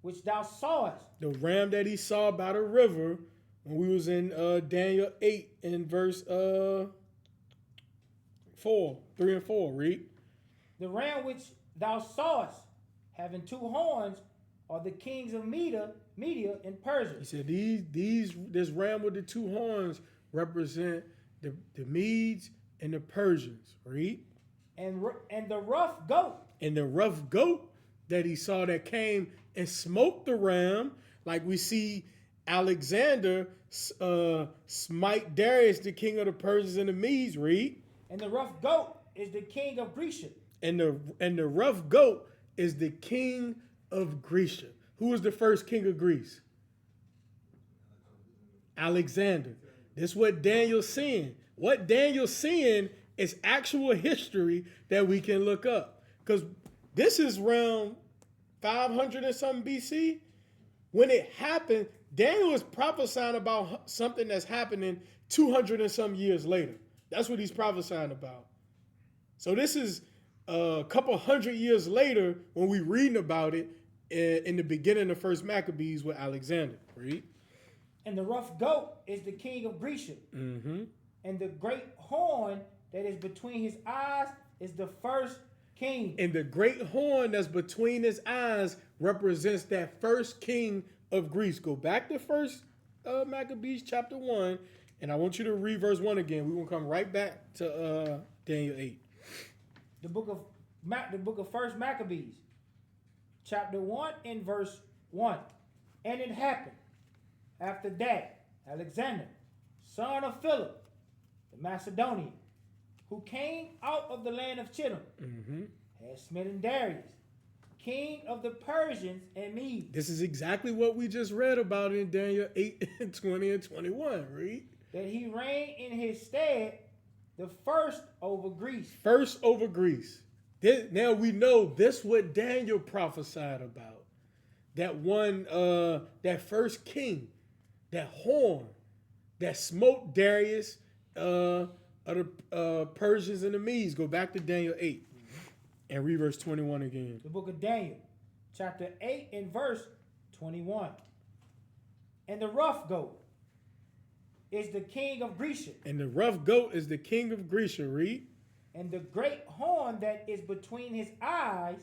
which thou sawest, The ram that he saw by the river when we was in Daniel 8 in verse 3 and 4. Read. the ram which thou sawest, having two horns, are the kings of Media and Persia. He said this ram with the two horns represent the Medes and the Persians. Read. And the rough goat, And the rough goat that he saw that came and smoked the ram, like we see Alexander smite Darius, the king of the Persians and the Medes. Read. and the rough goat is the king of Grecia. And the rough goat is the king of Grecia. Who was the first king of Greece? Alexander. This is what Daniel's seeing. What Daniel's seeing is actual history that we can look up. Because this is around 500 and something BC. When it happened, Daniel is prophesying about something that's happening 200 and some years later. That's what he's prophesying about. So this is a couple hundred years later when we reading about it in the beginning of First Maccabees with Alexander. Read. And the rough goat is the king of Grecia. Mm-hmm. And the great horn that is between his eyes is the first king. And the great horn that's between his eyes represents that first king of Greece. Go back to First Maccabees chapter 1, and I want you to read verse 1 again. We're going to come right back to Daniel 8. The book of First Maccabees, chapter 1 and verse 1. And it happened after that, Alexander, son of Philip, the Macedonian, who came out of the land of Chittim, had smitten Darius, king of the Persians and Medes. This is exactly what we just read about in Daniel 8 and 20 and 21. Read. That he reigned in his stead the first over Greece. First over Greece. Now we know this what Daniel prophesied about. That one, that first king, that horn, that smote Darius of the Persians and the Medes. Go back to Daniel 8 and read verse 21 again. The book of Daniel, chapter 8 and verse 21. And the rough goat is the king of Grecia. And the rough goat is the king of Grecia. Read. And the great horn that is between his eyes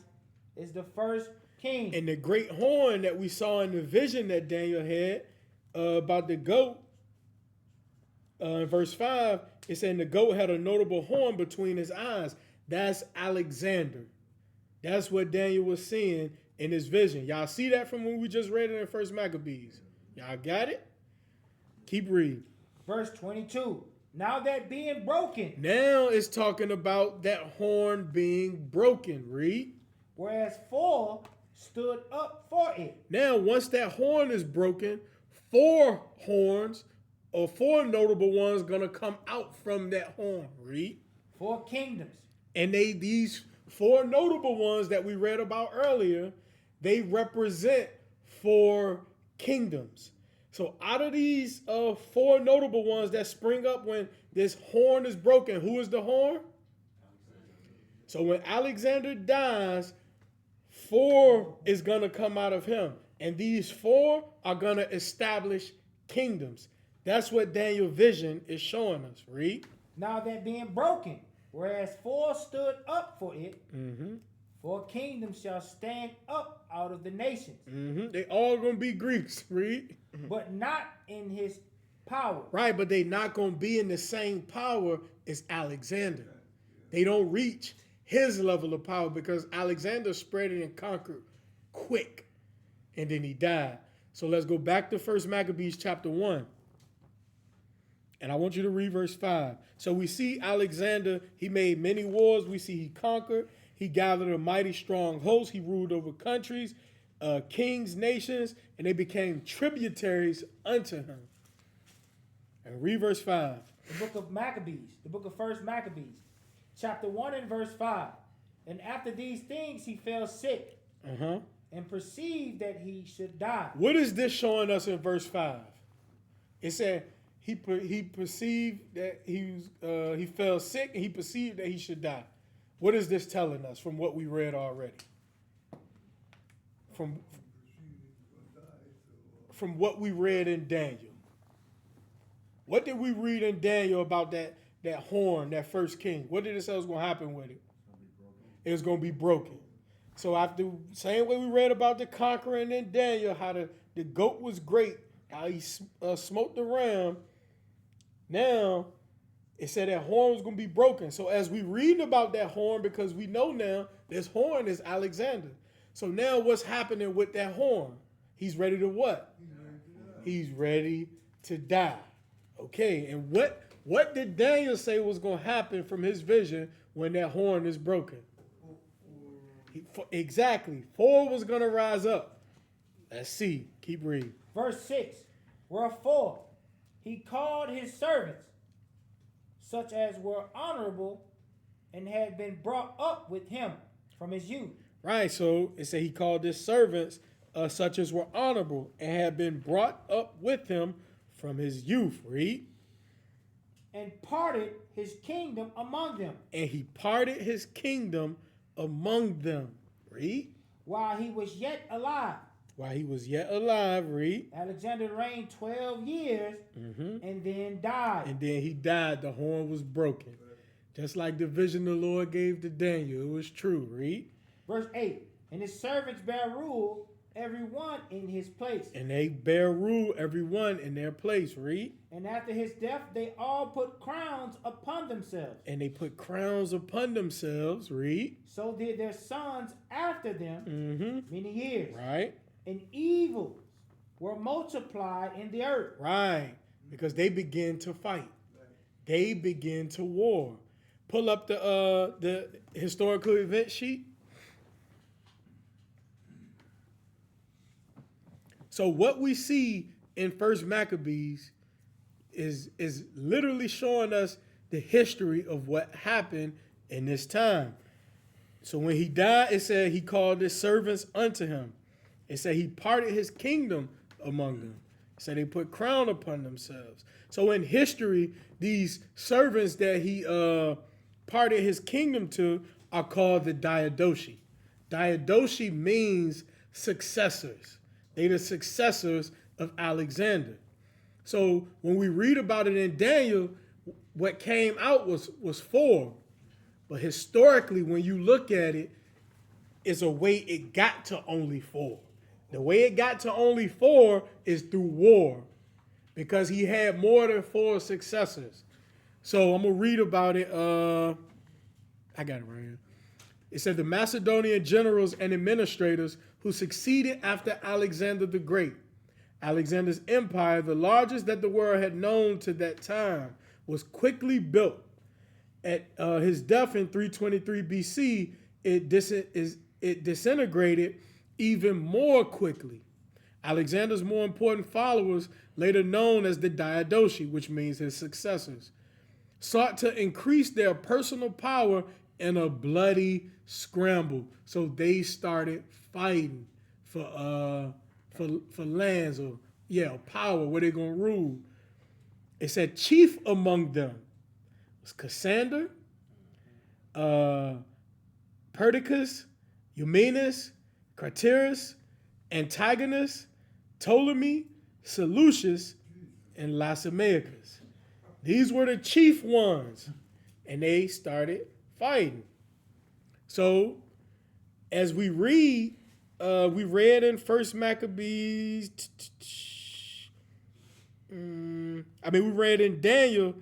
is the first king. And the great horn that we saw in the vision that Daniel had about the goat, in verse 5, it said the goat had a notable horn between his eyes. That's Alexander. That's what Daniel was seeing in his vision. Y'all see that from when we just read it in First Maccabees? Y'all got it? Keep reading. Verse 22. Now that being broken, Now it's talking about that horn being broken. Read. whereas four stood up for it. Now, once that horn is broken, four horns or four notable ones gonna come out from that horn. Read. 4 kingdoms. And these four notable ones that we read about earlier, they represent 4 kingdoms. So out of these 4 notable ones that spring up when this horn is broken, who is the horn? So when Alexander dies, 4 is going to come out of him. And these 4 are going to establish kingdoms. That's what Daniel's vision is showing us. Read. Now that being broken, whereas 4 stood up for it, 4 kingdoms shall stand up out of the nations, They all going to be Greeks. Read. but not in his power. Right, but they not going to be in the same power as Alexander. They don't reach his level of power because Alexander spread it and conquered quick. And then he died. So let's go back to 1 Maccabees chapter 1. And I want you to read verse 5. So we see Alexander, he made many wars. We see he conquered. He gathered a mighty strong host. He ruled over countries, kings, nations, and they became tributaries unto him. And read verse 5. The book of Maccabees, the book of 1 Maccabees, chapter 1 and verse 5. And after these things he fell sick and perceived that he should die. What is this showing us in verse 5? It said he perceived that he fell sick and he perceived that he should die. What is this telling us from what we read already? From what we read in Daniel. What did we read in Daniel about that horn, that first king? What did it say was going to happen with it? It was going to be broken. So after same way we read about the conquering in Daniel, how the goat was great, how he smote the ram. Now it said that horn was going to be broken. So as we read about that horn, because we know now this horn is Alexander. So now what's happening with that horn? He's ready to what? He's ready to die. Okay, and what did Daniel say was going to happen from his vision when that horn is broken? Exactly. 4 was going to rise up. Let's see. Keep reading. Verse 6. Wherefore he called his servants, such as were honorable and had been brought up with him from his youth. Right, so it said he called his servants such as were honorable and had been brought up with him from his youth. Read. And parted his kingdom among them. And he parted his kingdom among them. Read. While he was yet alive. While he was yet alive. Read. Alexander reigned 12 years and then died. And then he died. The horn was broken. Just like the vision the Lord gave to Daniel. It was true. Read. Verse 8. And his servants bear rule, every one in his place. And they bear rule, every one in their place. Read. And after his death, they all put crowns upon themselves. And they put crowns upon themselves. Read. So did their sons after them many years. Right. And evils were multiplied in the earth. Right. Because they begin to fight. They begin to war. Pull up the historical event sheet. So what we see in First Maccabees is literally showing us the history of what happened in this time. So when he died, it said he called his servants unto him. It said he parted his kingdom among them. It said they put crown upon themselves. So in history, these servants that he parted his kingdom to are called the Diadochi. Diadochi means successors. They're the successors of Alexander. So when we read about it in Daniel, what came out was 4. But historically, when you look at it, it's a way it got to only 4. The way it got to only 4 is through war, because he had more than 4 successors. So I'm going to read about it. I got it right here. It said the Macedonian generals and administrators who succeeded after Alexander the Great. Alexander's empire, the largest that the world had known to that time, was quickly built. At his death in 323 BC, it disintegrated even more quickly. Alexander's more important followers, later known as the Diadochi, which means his successors, sought to increase their personal power in a bloody scramble. So they started fighting for lands or power, where they're gonna rule. It said chief among them was Cassander, Perdiccas, Eumenes, Craterus, Antigonus, Ptolemy, Seleucus, and Lysimachus. These were the chief ones, and they started fighting. So, as we read in First Maccabees. We read in Daniel.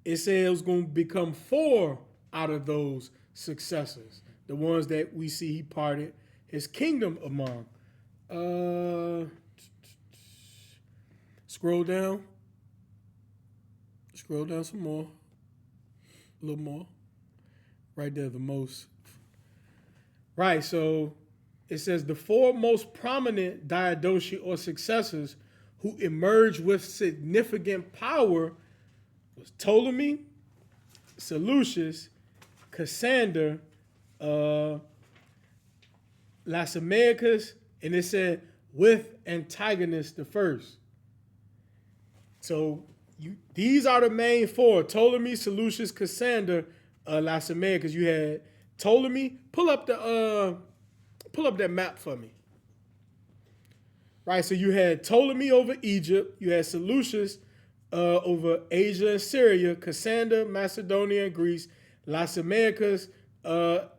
It said it was going to become 4 out of those successors, the ones that we see he parted his kingdom among. Scroll down some more, a little more. Right there, the most. Right, so it says the 4 most prominent Diadochi or successors who emerged with significant power was Ptolemy, Seleucus, Cassander, Lasameacus, and it said with Antigonus the first. So these are the main four: Ptolemy, Seleucus, Cassander, Lasameacus. You had Ptolemy. Pull up that map for me. Right, so you had Ptolemy over Egypt, you had Seleucus over Asia and Syria, Cassander, Macedonia and Greece, Lasameacus,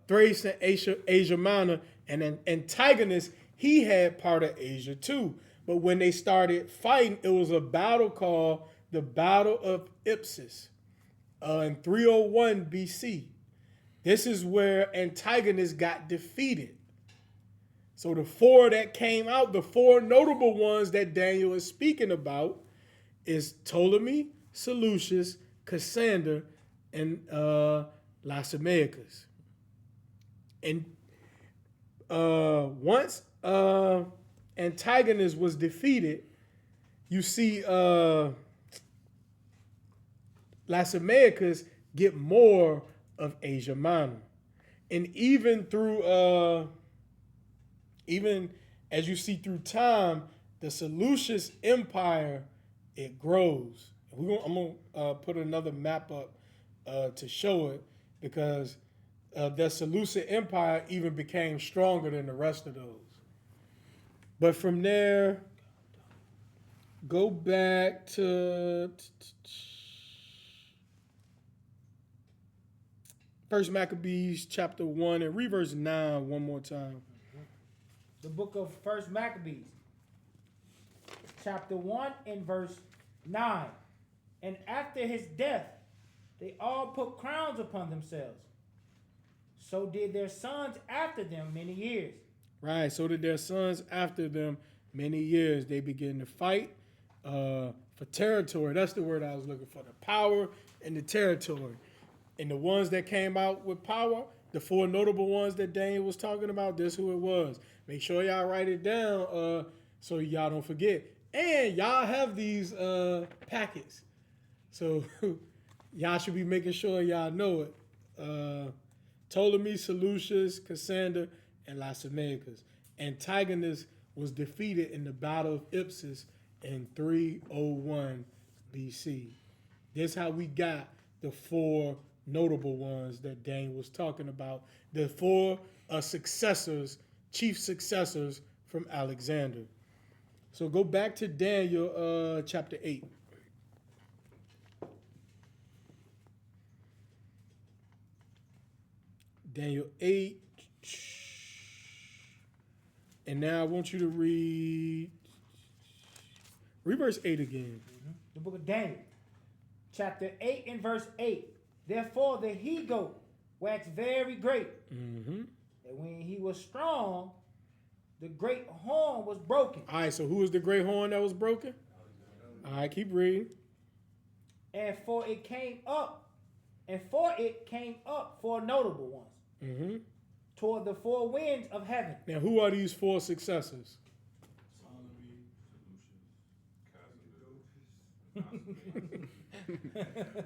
Thrace and Asia Minor, and then Antigonus, he had part of Asia too. But when they started fighting, it was a battle called the Battle of Ipsus in 301 BC. This is where Antigonus got defeated. So the four that came out, the four notable ones that Daniel is speaking about is Ptolemy, Seleucus, Cassander, and Lasameacus. And once Antigonus was defeated, you see Lasameacus get more of Asia Minor. And even through even as you see through time, the Seleucus Empire, it grows. I'm going to put another map up to show it, because the Seleucid Empire even became stronger than the rest of those. But from there, go back to First Maccabees chapter 1 and read verse 9 one more time. The book of First Maccabees, chapter 1 and verse 9. And after his death, they all put crowns upon themselves. So did their sons after them many years. Right, so did their sons after them many years. They began to fight for territory. That's the word I was looking for, the power and the territory. And the ones that came out with power, the four notable ones that Daniel was talking about, this who it was. Make sure y'all write it down so y'all don't forget. And y'all have these packets. So y'all should be making sure y'all know it. Ptolemy, Seleucus, Cassander, and Lasameacus. Antigonus was defeated in the Battle of Ipsus in 301 BC. This is how we got the four notable ones that Daniel was talking about. The four successors, chief successors from Alexander. So go back to Daniel chapter 8. Daniel 8. And now I want you to read verse 8 again. The book of Daniel, chapter 8 and verse 8. Therefore the he-goat waxed very great. And when he was strong, the great horn was broken. All right, so who was the great horn that was broken? All right, keep reading. And for it came up four notable ones toward the four winds of heaven. Now, who are these four successors?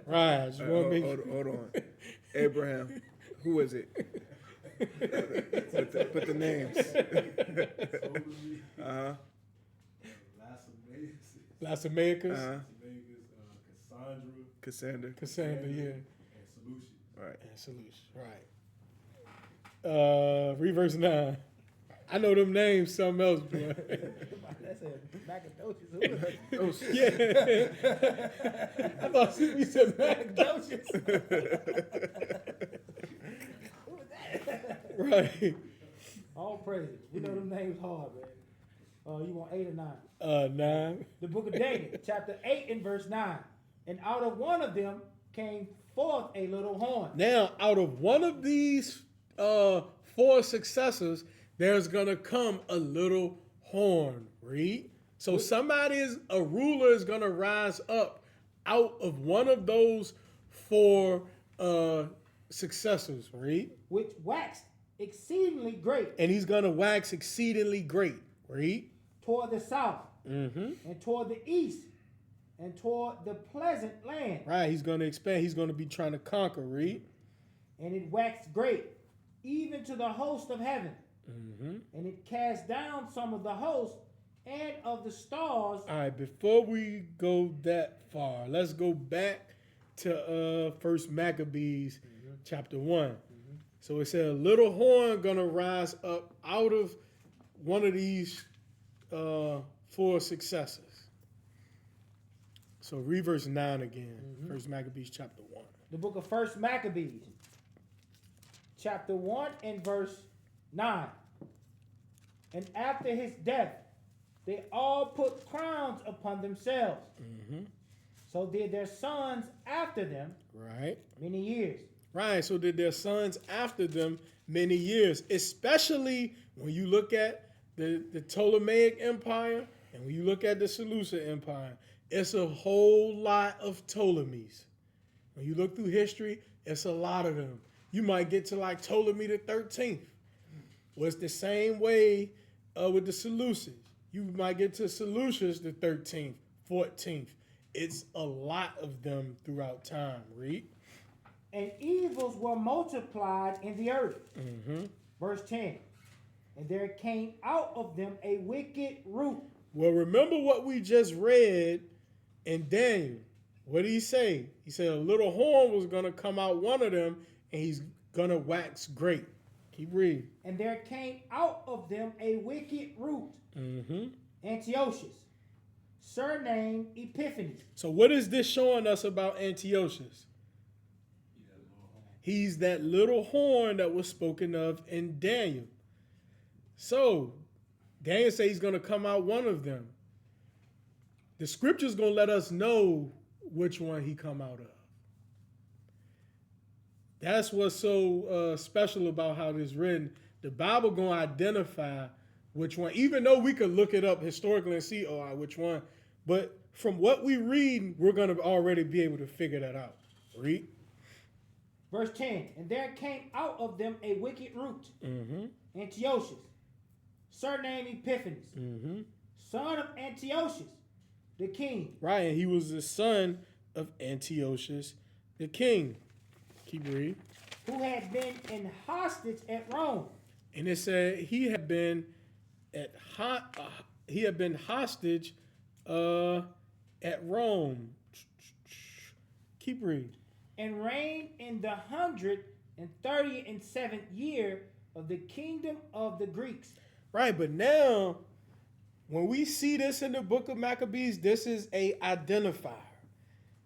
Right, I just want to make Hold on. Abraham. Who is it? put the names. Lasameacus, Cassander. Cassandra, yeah. Right. And Seleucus, right. Read verse 9. I know them names, something else, boy. That's a Yeah. I thought you said Macadocious. Who was that? Right. All praises. We know them names hard, man. You want 8 or 9? 9. The book of Daniel, chapter 8 and verse 9. And out of one of them came forth a little horn. Now, out of one of these four successors, there's going to come a little horn. Read. So a ruler is going to rise up out of one of those four successors. Read. Which waxed exceedingly great. And he's going to wax exceedingly great. Read. Toward the south. And toward the east. And toward the pleasant land. Right. He's going to expand. He's going to be trying to conquer. Read. And it waxed great. even to the host of heaven. And it cast down some of the host and of the stars. All right, before we go that far, let's go back to First Maccabees chapter 1. So it said a little horn gonna rise up out of one of these four successors. So read verse 9 again. First Maccabees chapter 1. The book of First Maccabees, chapter 1 and verse 9. And after his death, they all put crowns upon themselves. So did their sons after them Right. many years. Right. So did their sons after them many years, especially when you look at the Ptolemaic Empire and when you look at the Seleucid Empire. It's a whole lot of Ptolemies. When you look through history, it's a lot of them. You might get to like Ptolemy the 13th. Well, it's the same way with the Seleucids. You might get to Seleucus the 13th, 14th. It's a lot of them throughout time. Read. And evils were multiplied in the earth. Verse 10. And there came out of them a wicked root. Well, remember what we just read in Daniel. What did he say? He said a little horn was going to come out one of them, and he's going to wax great. Keep reading. And there came out of them a wicked root, Antiochus, surnamed Epiphanes. So what is this showing us about Antiochus? He's that little horn that was spoken of in Daniel. So Daniel says he's going to come out one of them. The scripture's going to let us know which one he come out of. That's what's so special about how this is written. The Bible going to identify which one, even though we could look it up historically and see, which one. But from what we read, we're going to already be able to figure that out. Read. Verse 10. And there came out of them a wicked root, Antiochus, surnamed Epiphanes, son of Antiochus, the king. Right, and he was the son of Antiochus, the king. Keep reading. Who had been in hostage at Rome. And it said he had been hostage at Rome. Keep reading. And reigned in the 137th year of the kingdom of the Greeks. Right, but now when we see this in the book of Maccabees, this is a identifier.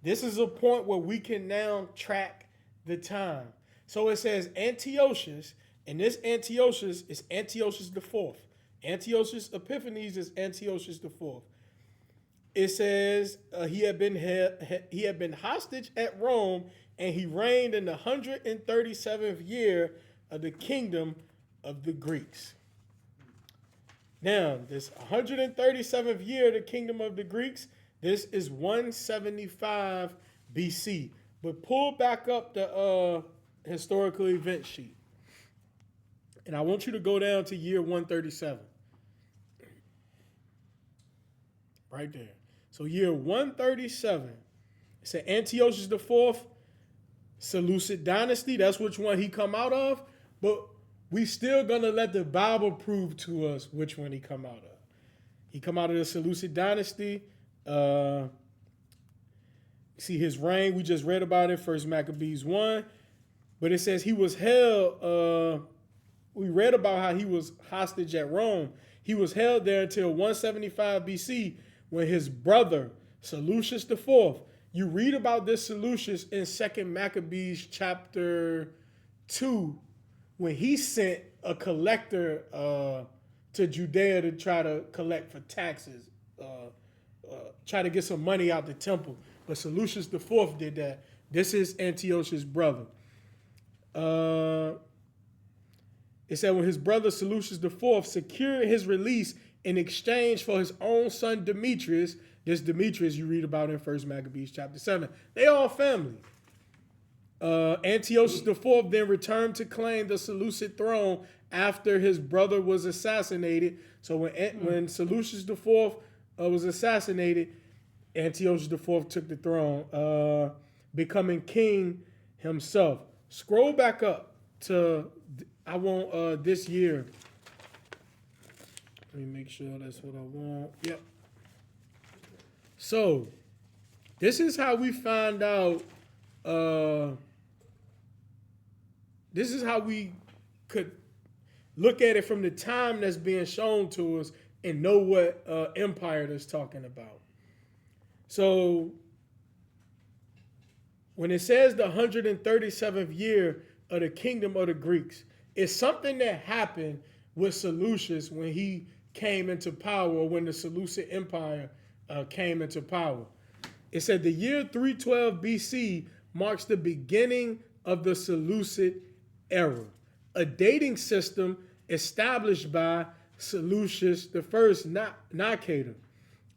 This is a point where we can now track the time. So it says Antiochus, and this Antiochus is Antiochus the fourth. Antiochus Epiphanes is Antiochus the fourth. It says he had been hostage at Rome, and he reigned in the 137th year of the kingdom of the Greeks. Now, this 137th year of the kingdom of the Greeks, this is 175 BC. But pull back up the historical event sheet. And I want you to go down to year 137. Right there. So year 137. It said Antiochus the fourth, Seleucid dynasty. That's which one he come out of. But we still gonna let the Bible prove to us which one he come out of. He come out of the Seleucid dynasty. See his reign. We just read about it, First Maccabees 1. But it says he was held. We read about how he was hostage at Rome. He was held there until 175 BC when his brother, Seleucus IV, you read about this Seleucus in 2 Maccabees chapter 2, when he sent a collector to Judea to try to collect for taxes, try to get some money out the temple. But Seleucus IV did that. This is Antiochus' brother. It said when his brother Seleucus IV secured his release in exchange for his own son Demetrius, this Demetrius you read about in 1 Maccabees chapter 7. They all family. Antiochus IV then returned to claim the Seleucid throne after his brother was assassinated. So when Seleucus IV was assassinated, Antiochus IV took the throne, becoming king himself. Scroll back up to I want this year. Let me make sure that's what I want. Yep. So, this is how we find out. This is how we could look at it from the time that's being shown to us and know what empire that's talking about. So, when it says the 137th year of the kingdom of the Greeks, it's something that happened with Seleucus when he came into power, or when the Seleucid Empire came into power. It said the year 312 BC marks the beginning of the Seleucid era, a dating system established by Seleucus I Nicator,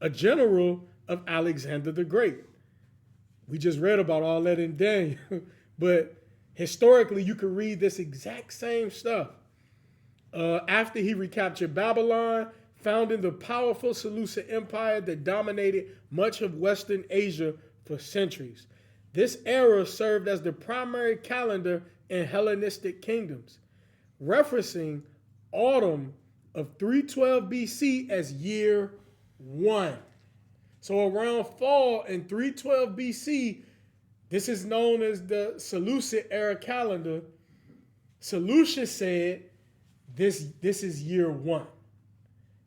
a general of Alexander the Great. We just read about all that in Daniel, but historically you could read this exact same stuff. After he recaptured Babylon, founding the powerful Seleucid Empire that dominated much of Western Asia for centuries. This era served as the primary calendar in Hellenistic kingdoms, referencing autumn of 312 BC as year 1. So around fall in 312 BC, this is known as the Seleucid era calendar. Seleucus said, this is year 1.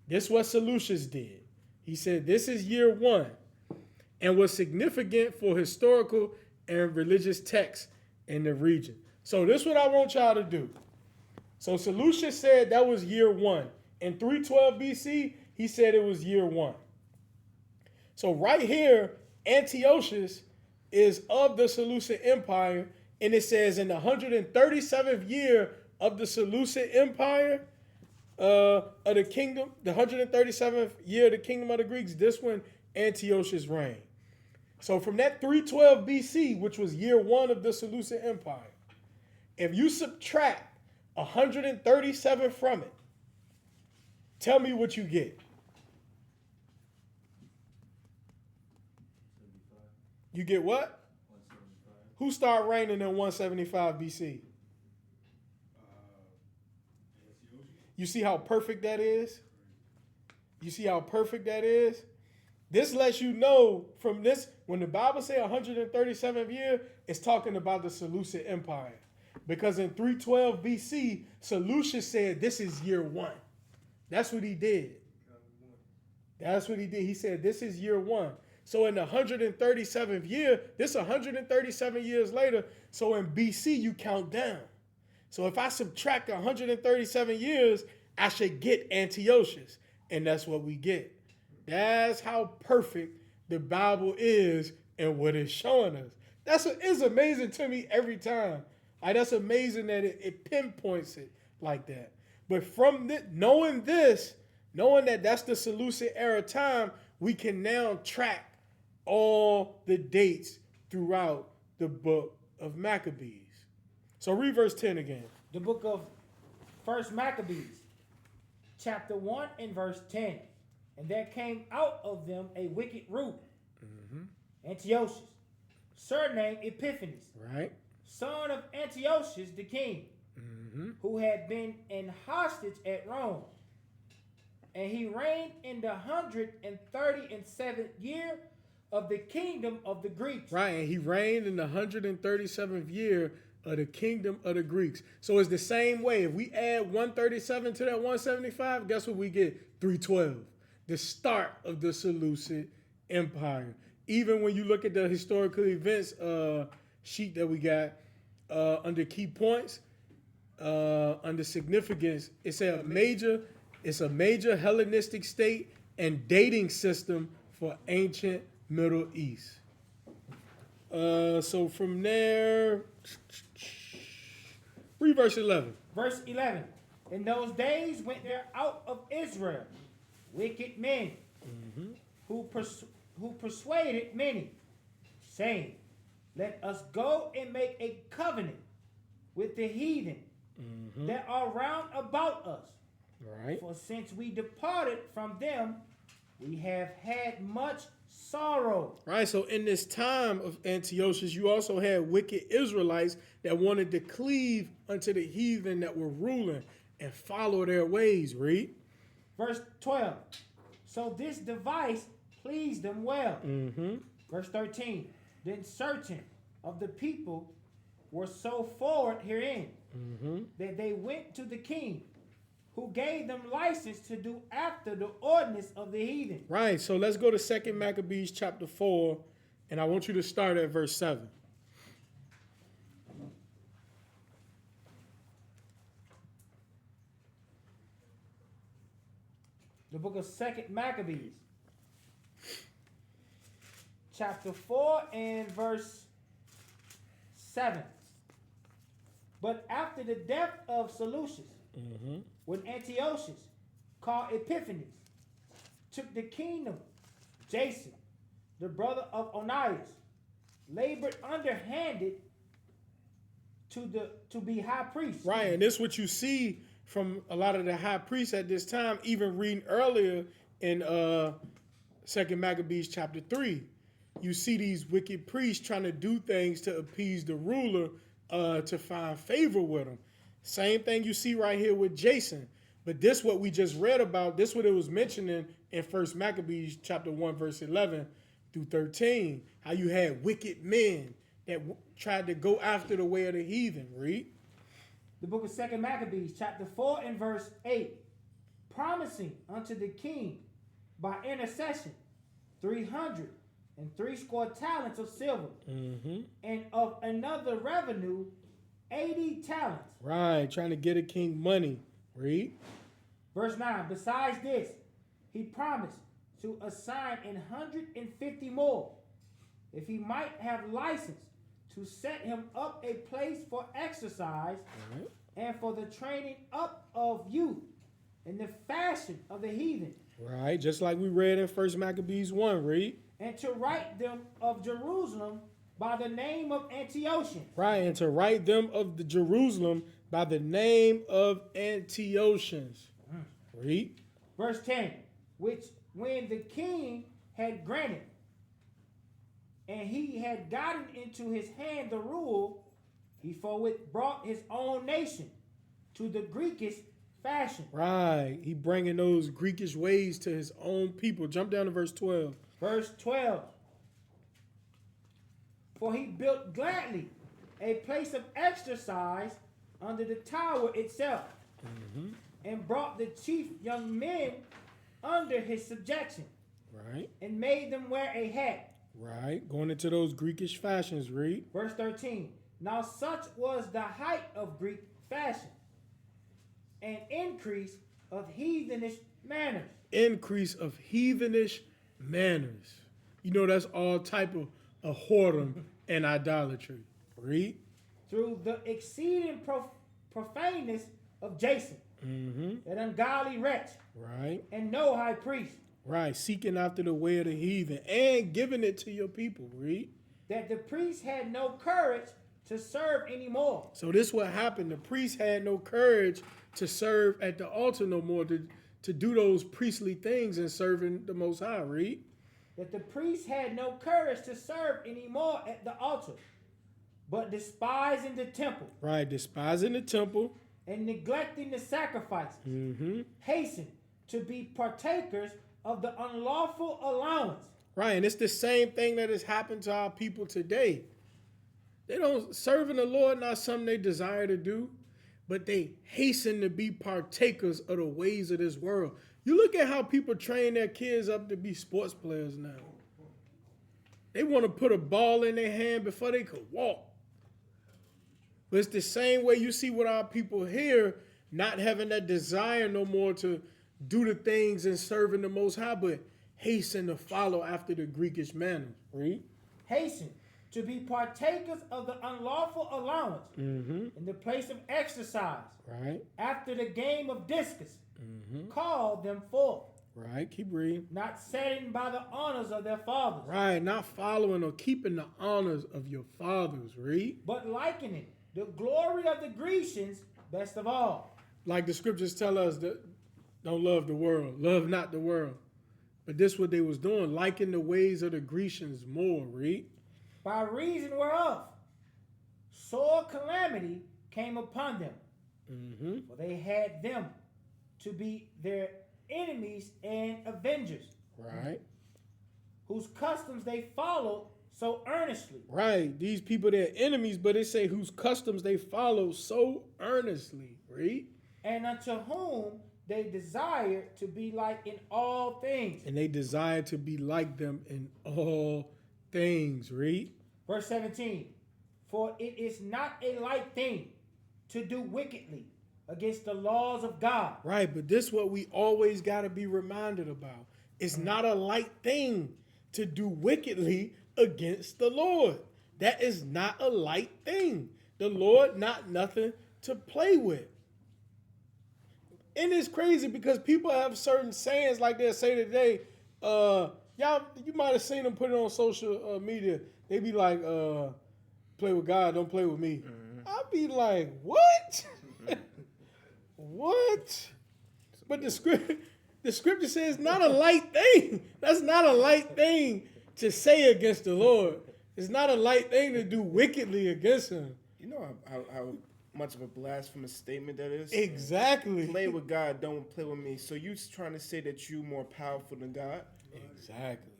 This is what Seleucus did. He said, this is year 1, and was significant for historical and religious texts in the region. So this is what I want y'all to do. So Seleucus said that was year 1. In 312 BC, he said it was year 1. So right here, Antiochus is of the Seleucid Empire, and it says in the 137th year of the Seleucid Empire, of the kingdom, the 137th year of the kingdom of the Greeks, this one, Antiochus reigned. So from that 312 BC, which was year 1 of the Seleucid Empire, if you subtract 137 from it, tell me what you get. You get what? 175. Who started reigning in 175 BC? You see how perfect that is? You see how perfect that is? This lets you know from this, when the Bible says 137th year, it's talking about the Seleucid Empire. Because in 312 BC, Seleucus said this is year 1. That's what he did. That's what he did. He said this is year 1. So in the 137th year, this 137 years later, so in BC you count down. So if I subtract 137 years, I should get Antiochus. And that's what we get. That's how perfect the Bible is and what it's showing us. It's amazing to me every time. That's amazing that it pinpoints it like that. But from knowing that that's the Seleucid era time, we can now track all the dates throughout the book of Maccabees. So read verse 10 again. The book of 1 Maccabees, chapter 1 and verse 10. And there came out of them a wicked root, Antiochus, surnamed Epiphanes, right, son of Antiochus the king, who had been in hostage at Rome. And he reigned in the 137th year of the kingdom of the Greeks. Right, and he reigned in the 137th year of the kingdom of the Greeks. So it's the same way. If we add 137 to that 175, guess what we get? 312. The start of the Seleucid Empire. Even when you look at the historical events sheet that we got under key points, under significance, it's a major Hellenistic state and dating system for ancient Middle East. So from there, read verse 11. Verse 11. In those days went there out of Israel wicked men who persuaded many, saying, let us go and make a covenant with the heathen that are round about us. Right. For since we departed from them, we have had much sorrow. Right, so in this time of Antiochus, you also had wicked Israelites that wanted to cleave unto the heathen that were ruling and follow their ways. Read. Verse 12. So this device pleased them well. Verse 13. Then certain of the people were so forward herein that they went to the king, who gave them license to do after the ordinance of the heathen. Right, so let's go to 2 Maccabees chapter 4, and I want you to start at verse 7. The book of 2 Maccabees, chapter 4 and verse 7. But after the death of Seleucus, when Antiochus, called Epiphanes, took the kingdom, Jason, the brother of Onias, labored underhanded to be high priest. Right, and this is what you see from a lot of the high priests at this time, even reading earlier in 2 Maccabees chapter 3. You see these wicked priests trying to do things to appease the ruler to find favor with him. Same thing you see right here with Jason. But this what we just read about, this what it was mentioning in 1 Maccabees chapter 1, verse 11 through 13. How you had wicked men that tried to go after the way of the heathen. Read. The book of 2 Maccabees, chapter 4 and verse 8. Promising unto the king by intercession 360 talents of silver, and of another revenue 80 talents. Right, trying to get a king money. Read. Verse 9. Besides this, he promised to assign 150 more, if he might have license to set him up a place for exercise and for the training up of youth in the fashion of the heathen. Right, just like we read in 1 Maccabees 1. Read. And to write them of Jerusalem by the name of Antiochus. Right, and to write them of the Jerusalem by the name of Antiochus. Read. Verse 10. Which when the king had granted, and he had gotten into his hand the rule, he forthwith brought his own nation to the Greekish fashion. Right, he bringing those Greekish ways to his own people. Jump down to verse 12. Verse 12. For he built gladly a place of exercise under the tower itself, and brought the chief young men under his subjection, Right, and made them wear a hat. right, going into those Greekish fashions. Read. Verse 13. Now such was the height of Greek fashion, an increase of heathenish manners. Increase of heathenish manners. You know that's all type of whoredom and idolatry. Read. Through the exceeding profaneness of Jason, that ungodly wretch, Right, and no high priest, right, seeking after the way of the heathen and giving it to your people. Read. that the priest had no courage to serve anymore. So this what happened. The priests had no courage to serve at the altar no more, to do those priestly things and serving the Most High. Read. That the priest had no courage to serve anymore at the altar, but despising the temple Right, despising the temple. and neglecting the sacrifices, hasten to be partakers of the unlawful allowance. Right, and it's the same thing that has happened to our people today. They don't serving the Lord, not something they desire to do, but they hasten to be partakers of the ways of this world. You look at how people train their kids up to be sports players now. They want to put a ball in their hand before they could walk. But it's the same way you see with our people here, not having that desire no more to do the things and serving the Most High, but hasten to follow after the Greekish manner. Read. Hasten to be partakers of the unlawful allowance in the place of exercise, Right, after the game of discus, call them forth, right. Keep reading. not setting by the honors of their fathers, Right, not following or keeping the honors of your fathers. Read. but likening the glory of the Grecians best of all. Like the scriptures tell us that don't love the world. Love not the world. But this what they was doing, liking the ways of the Grecians more, read. By reason whereof sore calamity came upon them. Mm-hmm. For they had them to be their enemies and avengers, Right. whose customs they followed so earnestly. Right. These people, they're enemies, but they say whose customs they follow so earnestly, read. And unto whom they desired to be like in all things. And they desire to be like them in all things, read. Verse 17. For it is not a light thing to do wickedly against the laws of God. Right, but this is what we always got to be reminded about. It's not a light thing to do wickedly against the Lord. That is not a light thing. The Lord not nothing to play with. And it's crazy because people have certain sayings like they say today. Y'all, you might have seen them put it on social media. They be like, play with God, don't play with me. I'll be like, what? What? But the scripture says not a light thing. That's not a light thing to say against the Lord. It's not a light thing to do wickedly against him. You know how much of a blasphemous statement that is? Exactly. Play with God, don't play with me. So you trying to say that you more powerful than God? Exactly.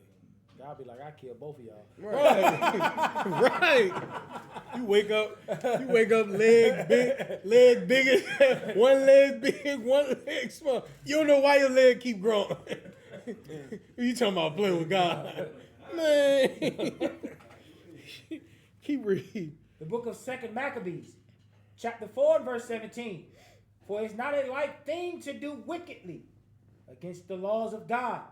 God be like, I kill both of y'all. Right. Right. You wake up leg big, one leg big, one leg small. You don't know why your leg keep growing. You talking about playing with God. Man. Keep reading. The book of 2 Maccabees, chapter 4 and verse 17. For it's not a light thing to do wickedly against the laws of God,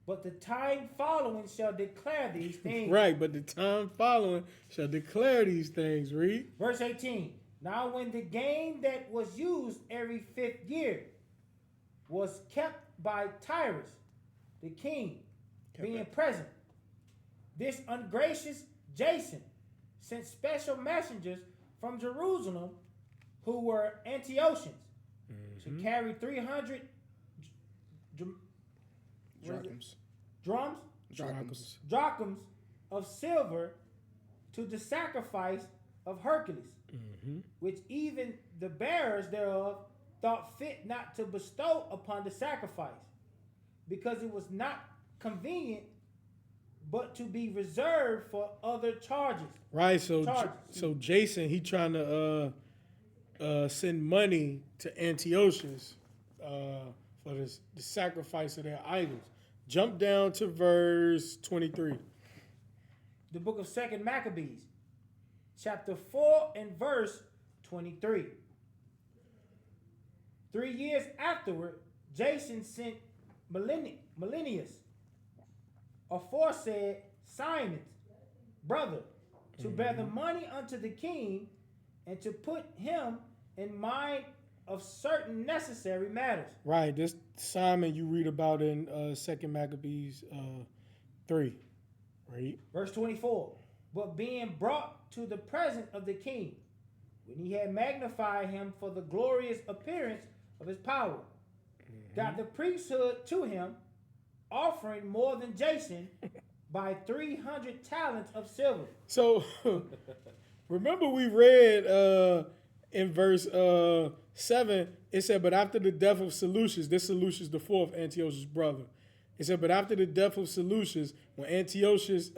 but the time following shall declare these things. Right, but the time following shall declare these things, read. Verse 18. Now when the game that was used every 5th year was kept by Tyrus, the king, being present, this ungracious Jason sent special messengers from Jerusalem who were Antiochians to carry 300 drachms of silver to the sacrifice of Hercules, which even the bearers thereof thought fit not to bestow upon the sacrifice, because it was not convenient, but to be reserved for other charges. Right, so Jason, he trying to send money to Antiochus for the sacrifice of their idols. Jump down to verse 23. The book of 2 Maccabees, chapter 4 and verse 23. 3 years afterward, Jason sent Melinius, aforesaid Simon's brother, to bear the money unto the king and to put him in mind of certain necessary matters. Right, this Simon you read about in 2 Maccabees 3. Right. Verse 24. But being brought to the presence of the king, when he had magnified him for the glorious appearance of his power, got the priesthood to him, offering more than Jason by 300 talents of silver. So remember we read in verse 7, it said, but after the death of Seleucus, this Seleucus the fourth, Antiochus' brother. It said, but after the death of Seleucus, when Antiochus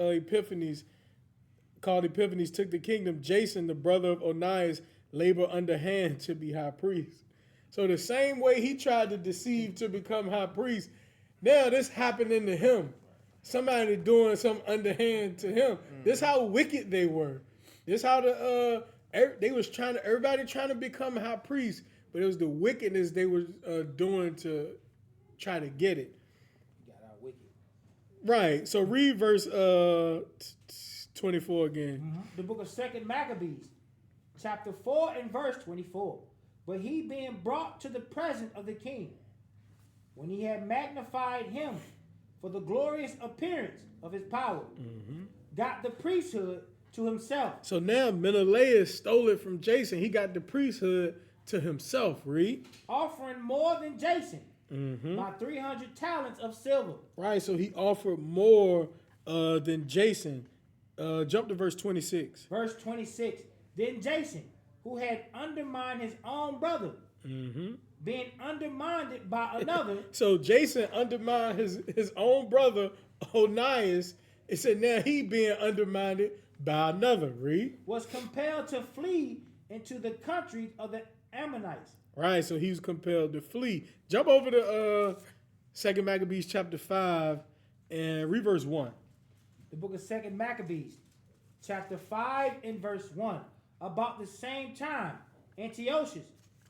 called Epiphanes, took the kingdom, Jason, the brother of Onias, labored underhand to be high priest. So the same way he tried to deceive to become high priest, now this happening to him. Somebody doing some underhand to him. This how wicked they were. This how they was everybody trying to become high priest, but it was the wickedness they were doing to try to get it. Got out wicked. Right. So read verse 24 again. The book of 2 Maccabees, chapter 4 and verse 24. But he being brought to the presence of the king, when he had magnified him for the glorious appearance of his power, got the priesthood to himself. So now Menelaus stole it from Jason. He got the priesthood to himself, read. Offering more than Jason by 300 talents of silver. Right, so he offered more than Jason. Jump to verse 26. Verse 26. Then Jason, who had undermined his own brother, being undermined by another, So Jason undermined his own brother, Onias. It said now he being undermined by another. Read. was compelled to flee into the country of the Ammonites. Right, so he was compelled to flee. Jump over to 2 Maccabees chapter 5 and read verse 1. The book of 2 Maccabees, chapter 5 and verse 1. About the same time, Antiochus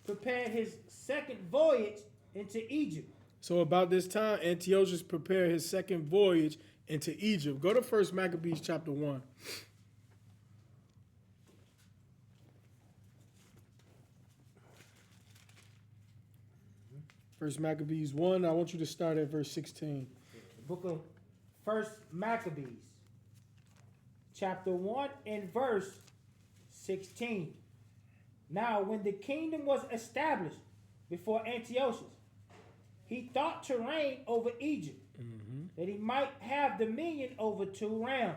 prepared his second voyage into Egypt. So about this time, Antiochus prepared his second voyage into Egypt. Go to 1 Maccabees chapter 1. First Maccabees 1, I want you to start at verse 16. The book of 1 Maccabees, chapter 1 and verse 16. Now, when the kingdom was established before Antiochus, he thought to reign over Egypt, that he might have dominion over 2 realms.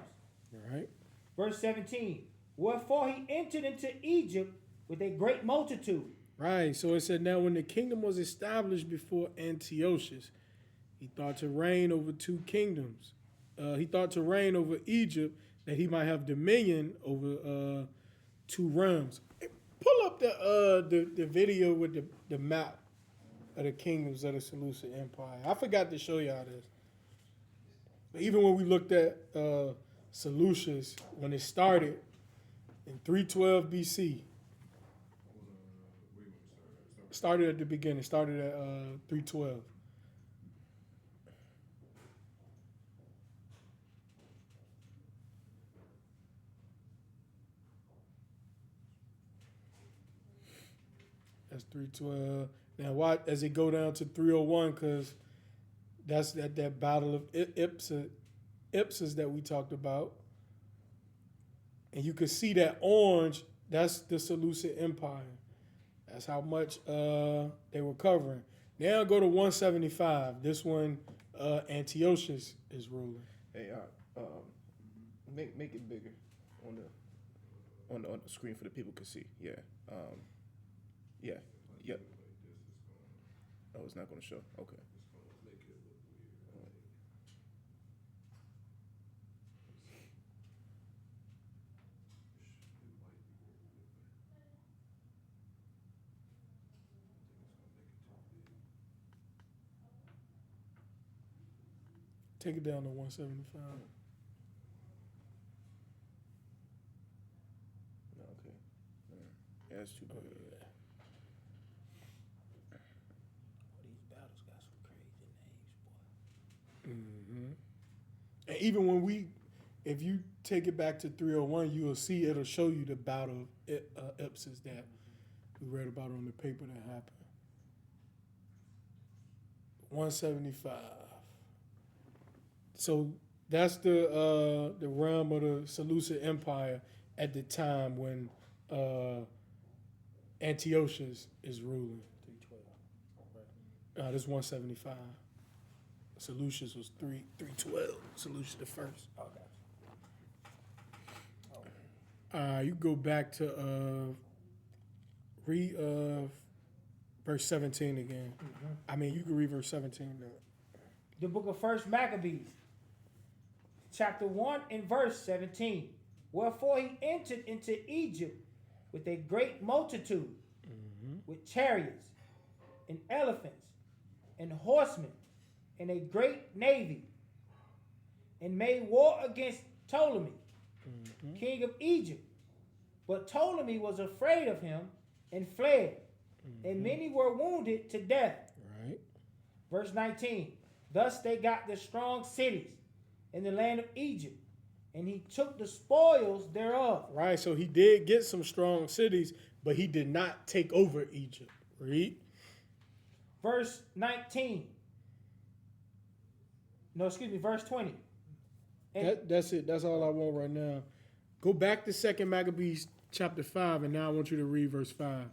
All right. Verse 17. Wherefore he entered into Egypt with a great multitude. Right, so it said, now when the kingdom was established before Antiochus, he thought to reign over 2 kingdoms. He thought to reign over Egypt, that he might have dominion over 2 realms. Hey, pull up the video with the map of the kingdoms of the Seleucid Empire. I forgot to show y'all this. But even when we looked at Seleucus, when it started in 312 BC, started at the beginning, started at 312. That's 312. Now watch as it go down to 301, because that's that battle of Ipsus that we talked about. And you can see that orange, that's the Seleucid Empire. That's how much they were covering. Now go to 175. This one, Antiochus is ruling. Hey, make it bigger on the screen for the people to see. Yeah. Yep. Oh, it's not going to show. Okay. Take it down to 175. Okay. Yeah, that's too big. These battles got some crazy names, boy. And even if you take it back to 301, you will see it'll show you the battle of Ipsus that we read about on the paper that happened. 175. So that's the realm of the Seleucid Empire at the time when Antiochus is ruling. 312. This 175. Seleucus was 312. Seleucus the first. Okay. You go back to read verse 17 again. I mean, you can read verse 17 though. The book of 1 Maccabees, chapter 1 and verse 17. Wherefore he entered into Egypt with a great multitude, with chariots and elephants and horsemen and a great navy, and made war against Ptolemy, king of Egypt. But Ptolemy was afraid of him and fled, and many were wounded to death. Right. Verse 19. Thus they got the strong cities in the land of Egypt, and he took the spoils thereof. Right. So he did get some strong cities, but he did not take over Egypt. Read. Verse 19. No, excuse me, verse 20. And That's it. That's all I want right now. Go back to 2 Maccabees chapter 5, and now I want you to read verse 5.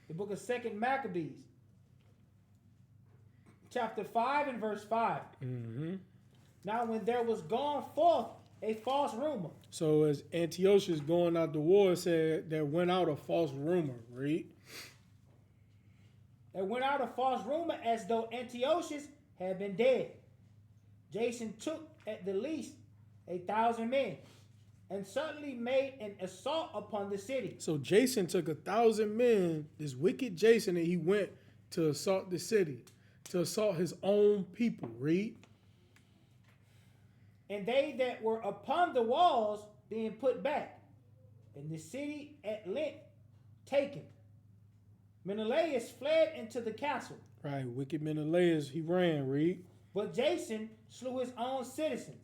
The book of 2nd Maccabees, chapter 5 and verse 5. Mm-hmm. Now when there was gone forth a false rumor. So as Antiochus going out the war, it said there went out a false rumor. Read. There went out a false rumor as though Antiochus had been dead. Jason took at the least 1,000 men and suddenly made an assault upon the city. So Jason took 1,000 men, this wicked Jason, and he went to assault the city, to assault his own people. Read. And they that were upon the walls being put back, and the city at length taken. Menelaus fled into the castle, Right, wicked Menelaus, he ran. Read. but Jason slew his own citizens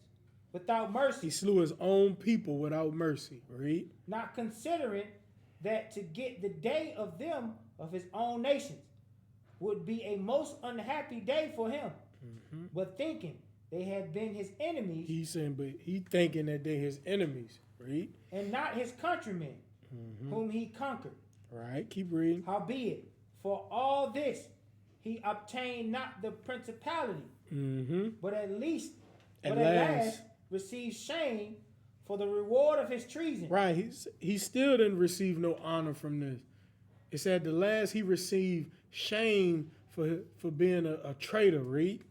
without mercy, He slew his own people without mercy. Read. not considering that to get the day of them of his own nations would be a most unhappy day for him, but thinking they had been his enemies He saying, but he thinking that they his enemies. Read. and not his countrymen, whom he conquered. Right, keep reading. Howbeit, for all this he obtained not the principality, Mm-hmm. but at At last last. received shame for the reward of his treason. Right, he still didn't receive no honor from this. It said the last he received shame for being a traitor. Read.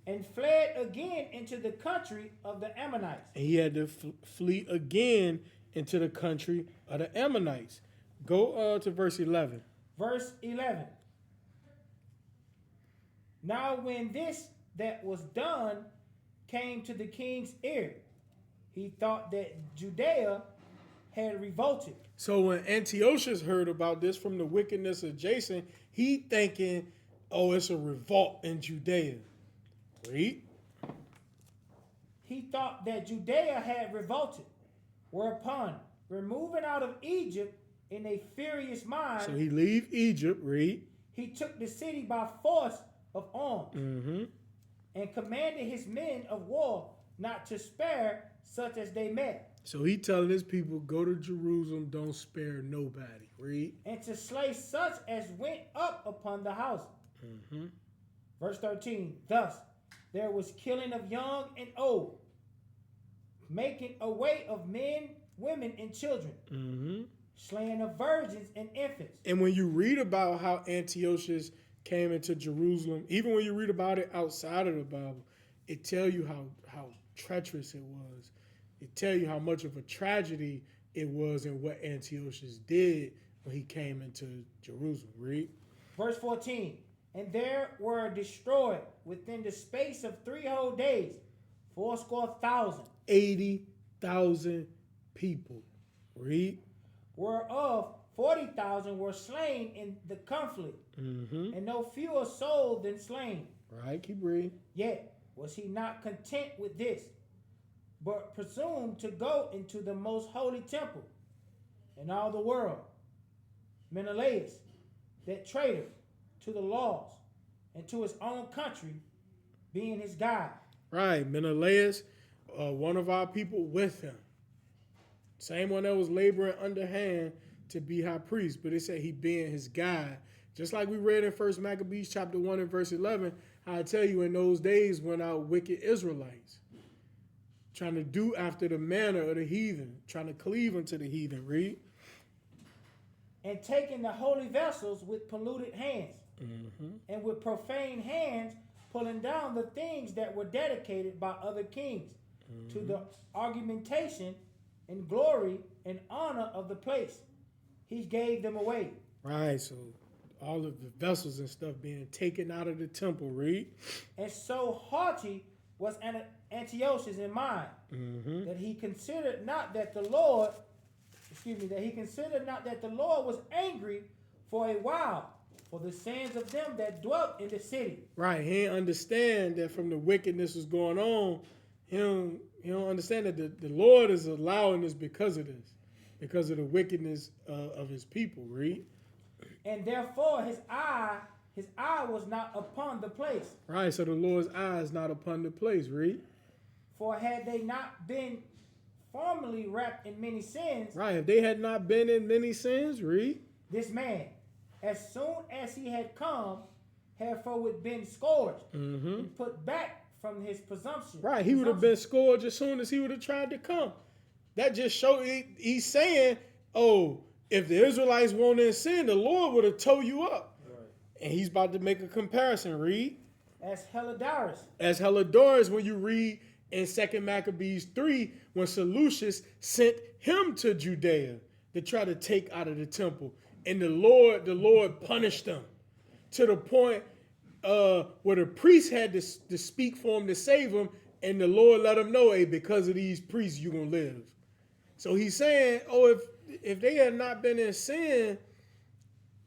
And fled again into the country of the Ammonites. And he had to flee again into the country of the Ammonites. Go to verse 11. Verse 11. Now when this that was done came to the king's ear, he thought that Judea had revolted. So when Antiochus heard about this from the wickedness of Jason, he thinking, oh, it's a revolt in Judea. Read. He thought that Judea had revolted, whereupon, removing out of Egypt in a furious mind, So he leave Egypt. Read. he took the city by force of arms, Mm-hmm. and commanded his men of war not to spare such as they met, So he telling his people, go to Jerusalem, don't spare nobody. Read. and to slay such as went up upon the house. Mm-hmm. Verse 13. Thus there was killing of young and old, making away of men, women, and children, Mm-hmm. slaying of virgins and infants. And when you read about how Antiochus came into Jerusalem, even when you read about it outside of the Bible, it tell you how treacherous it was. It tell you how much of a tragedy it was and what Antiochus did when he came into Jerusalem. Read. Verse 14. And there were destroyed within the space of 3 whole days 80,000, 80,000 people. Read. whereof 40,000 were slain in the conflict, Mm-hmm. and no fewer sold than slain. Right, keep reading. Yet was he not content with this, but presumed to go into the most holy temple in all the world. Menelaus, that traitor to the laws and to his own country, being his guide. Right, Menelaus, one of our people with him. Same one that was laboring underhand to be high priest, but it said he being his guide. Just like we read in 1 Maccabees chapter 1 and verse 11, how I tell you in those days went out wicked Israelites, trying to do after the manner of the heathen, trying to cleave unto the heathen. Read. And taking the holy vessels with polluted hands, Mm-hmm. and with profane hands pulling down the things that were dedicated by other kings, to the argumentation and glory and honor of the place. He gave them away. Right, so all of the vessels and stuff being taken out of the temple. Read. And so haughty was Antiochus in mind, Mm-hmm. that he considered not that the Lord, was angry for a while for the sins of them that dwelt in the city. Right, he didn't understand that from the wickedness was going on. He don't understand that the Lord is allowing this because of this, because of the wickedness of his people. Read. And therefore his eye was not upon the place. Right, so the Lord's eye is not upon the place. Read. For had they not been formerly wrapped in many sins, Right, if they had not been in many sins, read. this man, as soon as he had come, had forward been scourged and put back from his presumption. Right, he would have been scourged as soon as he would have tried to come. That just showed he's saying, oh, if the Israelites weren't in sin, the Lord would have towed you up. Right. And he's about to make a comparison. Read. As Helidorus. As Helidorus, when you read in 2 Maccabees 3, when Seleucus sent him to Judea to try to take out of the temple. And the Lord punished them to the point where the priest had to speak for him to save him. And the Lord let him know, hey, because of these priests, you're going to live. So he's saying, oh, if they had not been in sin,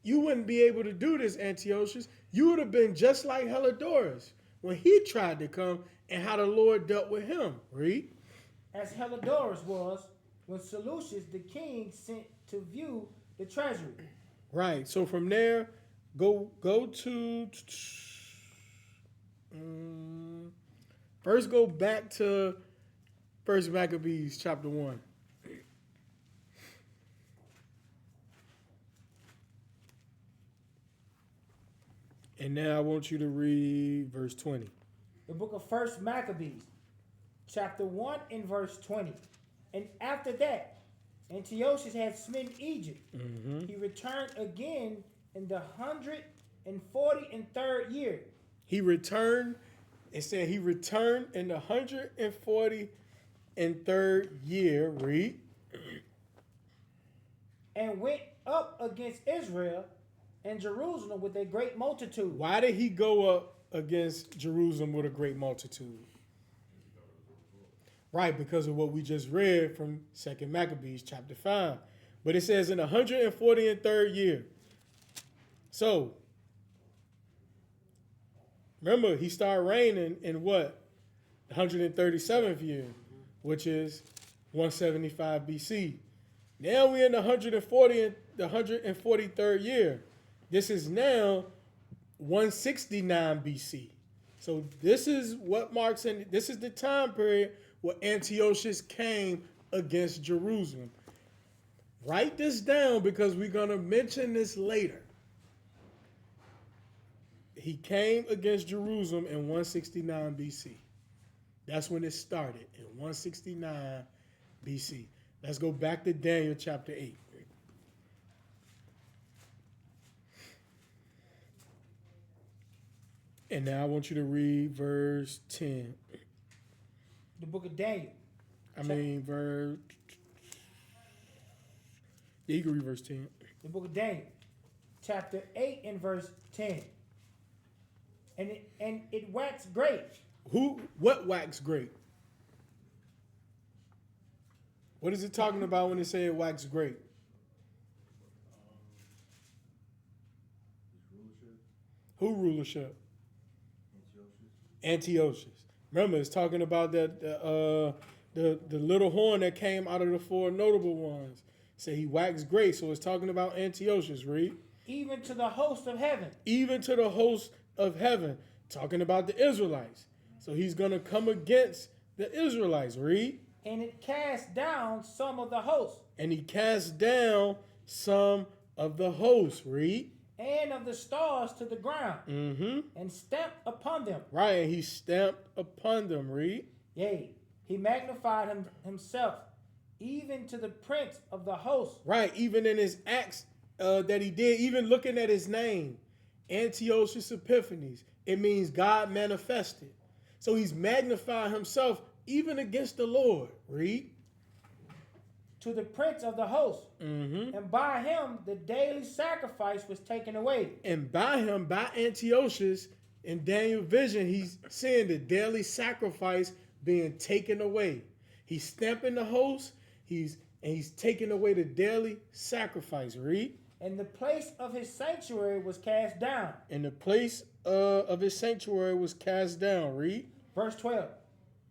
you wouldn't be able to do this, Antiochus. You would have been just like Helidorus when he tried to come and how the Lord dealt with him. Read. As Helidorus was when Seleucus the king sent to view the treasury. Right. So from there, go to first go back to 1 Maccabees chapter 1. And now I want you to read verse 20. The book of 1 Maccabees, chapter 1 and verse 20. And after that, Antiochus had smitten Egypt. He returned again in the 143rd year. He returned, it said he returned in the 143rd year. Read. And went up against Israel and Jerusalem with a great multitude. Why did he go up against Jerusalem with a great multitude? Right, because of what we just read from 2 Maccabees chapter 5. But it says in the 143rd year. So, remember, he started reigning in what? The 137th year, which is 175 BC. Now we're in the 143rd year. This is now 169 BC. So this is what marks, and this is the time period where Antiochus came against Jerusalem. Write this down because we're going to mention this later. He came against Jerusalem in 169 BC. That's when it started, in 169 BC. Let's go back to Daniel chapter 8. And now I want you to read verse 10. The book of Daniel. Verse... Yeah, you can read verse 10. The book of Daniel, chapter 8 and verse 10. And it waxed great. What waxed great? What is it talking about when it say it waxed great? Who rulership? Antiochus. Remember, it's talking about that the little horn that came out of the four notable ones. Say he waxed great, so it's talking about Antiochus. Read. Even to the host of heaven. Even to the host of heaven. Talking about the Israelites. So he's going to come against the Israelites. Read. And it cast down some of the hosts. And he cast down some of the hosts. Read. And of the stars to the ground. And stamped upon them. Right, and he stamped upon them. Read. Yea, he magnified himself, even to the prince of the host. Right, even in his acts that he did, even looking at his name, Antiochus Epiphanes, it means God manifested. So he's magnified himself even against the Lord. Read. To the prince of the host. And by him the daily sacrifice was taken away. And by him, by Antiochus, in Daniel's vision, he's seeing the daily sacrifice being taken away. He's stamping the host, he's taking away the daily sacrifice. Read. And the place of his sanctuary was cast down. And the place of his sanctuary was cast down. Read. Verse 12.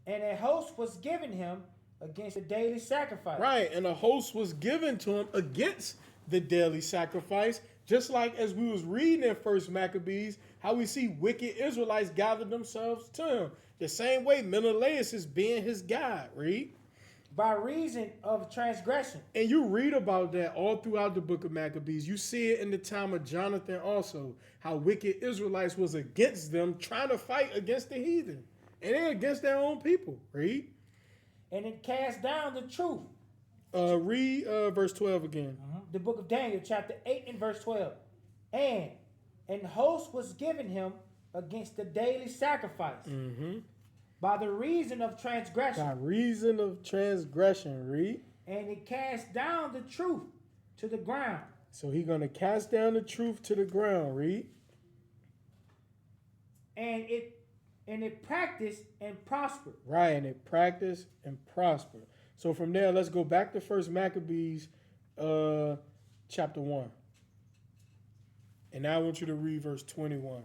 And a host was given him against the daily sacrifice. Right, and a host was given to him against the daily sacrifice, just like as we was reading in 1 Maccabees, how we see wicked Israelites gather themselves to him. The same way Menelaus is being his guide. Read. by reason of transgression. And you read about that all throughout the book of Maccabees. You see it in the time of Jonathan also, how wicked Israelites was against them, trying to fight against the heathen. And they're against their own people. Read. And it cast down the truth. Read verse 12 again. The book of Daniel, chapter 8 and verse 12. And an host was given him against the daily sacrifice by the reason of transgression. By reason of transgression, read. And it cast down the truth to the ground. So he's going to cast down the truth to the ground, read. And it practiced and prospered. Right, and it practiced and prospered. So from there, let's go back to 1 Maccabees chapter 1. And now I want you to read verse 21.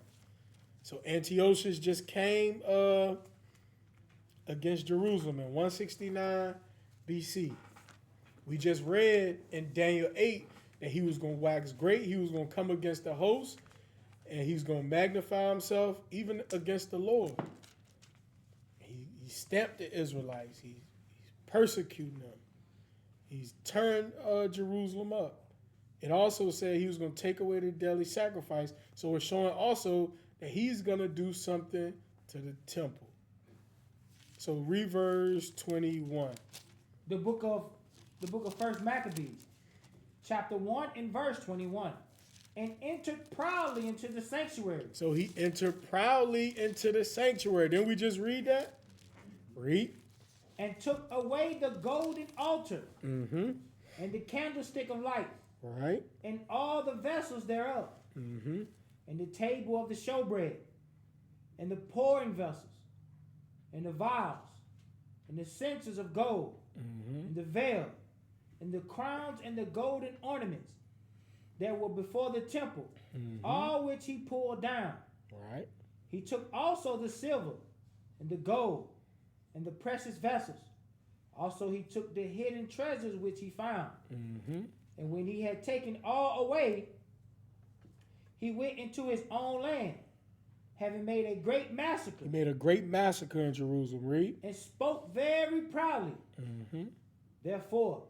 So Antiochus just came against Jerusalem in 169 BC. We just read in Daniel 8 that he was going to wax great. He was going to come against the host, and he's going to magnify himself even against the Lord. He stamped the Israelites. He's persecuting them. He's turned Jerusalem up. It also said he was going to take away the daily sacrifice. So it's showing also that he's going to do something to the temple. So read verse 21. The book of 1 Maccabees, chapter 1 and verse 21. And entered proudly into the sanctuary. So he entered proudly into the sanctuary. Didn't we just read that? Read. And took away the golden altar Mm-hmm. and the candlestick of light Right. and all the vessels thereof Mm-hmm. and the table of the showbread and the pouring vessels and the vials and the censers of gold and the veil and the crowns and the golden ornaments that were before the temple, all which he pulled down. Right. He took also the silver and the gold and the precious vessels. Also he took the hidden treasures which he found. Mm-hmm. And when he had taken all away, he went into his own land, having made a great massacre, He made a great massacre in Jerusalem. Read. and spoke very proudly. Mm-hmm. Therefore,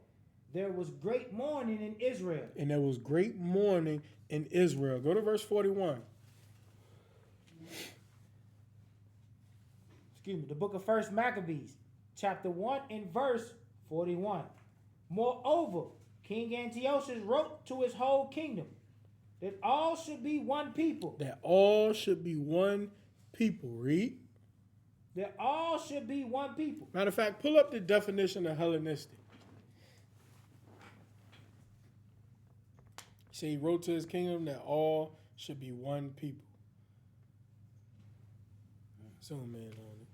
there was great mourning in Israel. And there was great mourning in Israel. Go to verse 41. The book of 1 Maccabees, chapter 1 and verse 41. Moreover, King Antiochus wrote to his whole kingdom that all should be one people. That all should be one people. Read. That all should be one people. Matter of fact, pull up the definition of Hellenistic. See, he wrote to his kingdom that all should be one people. Zoom in on it.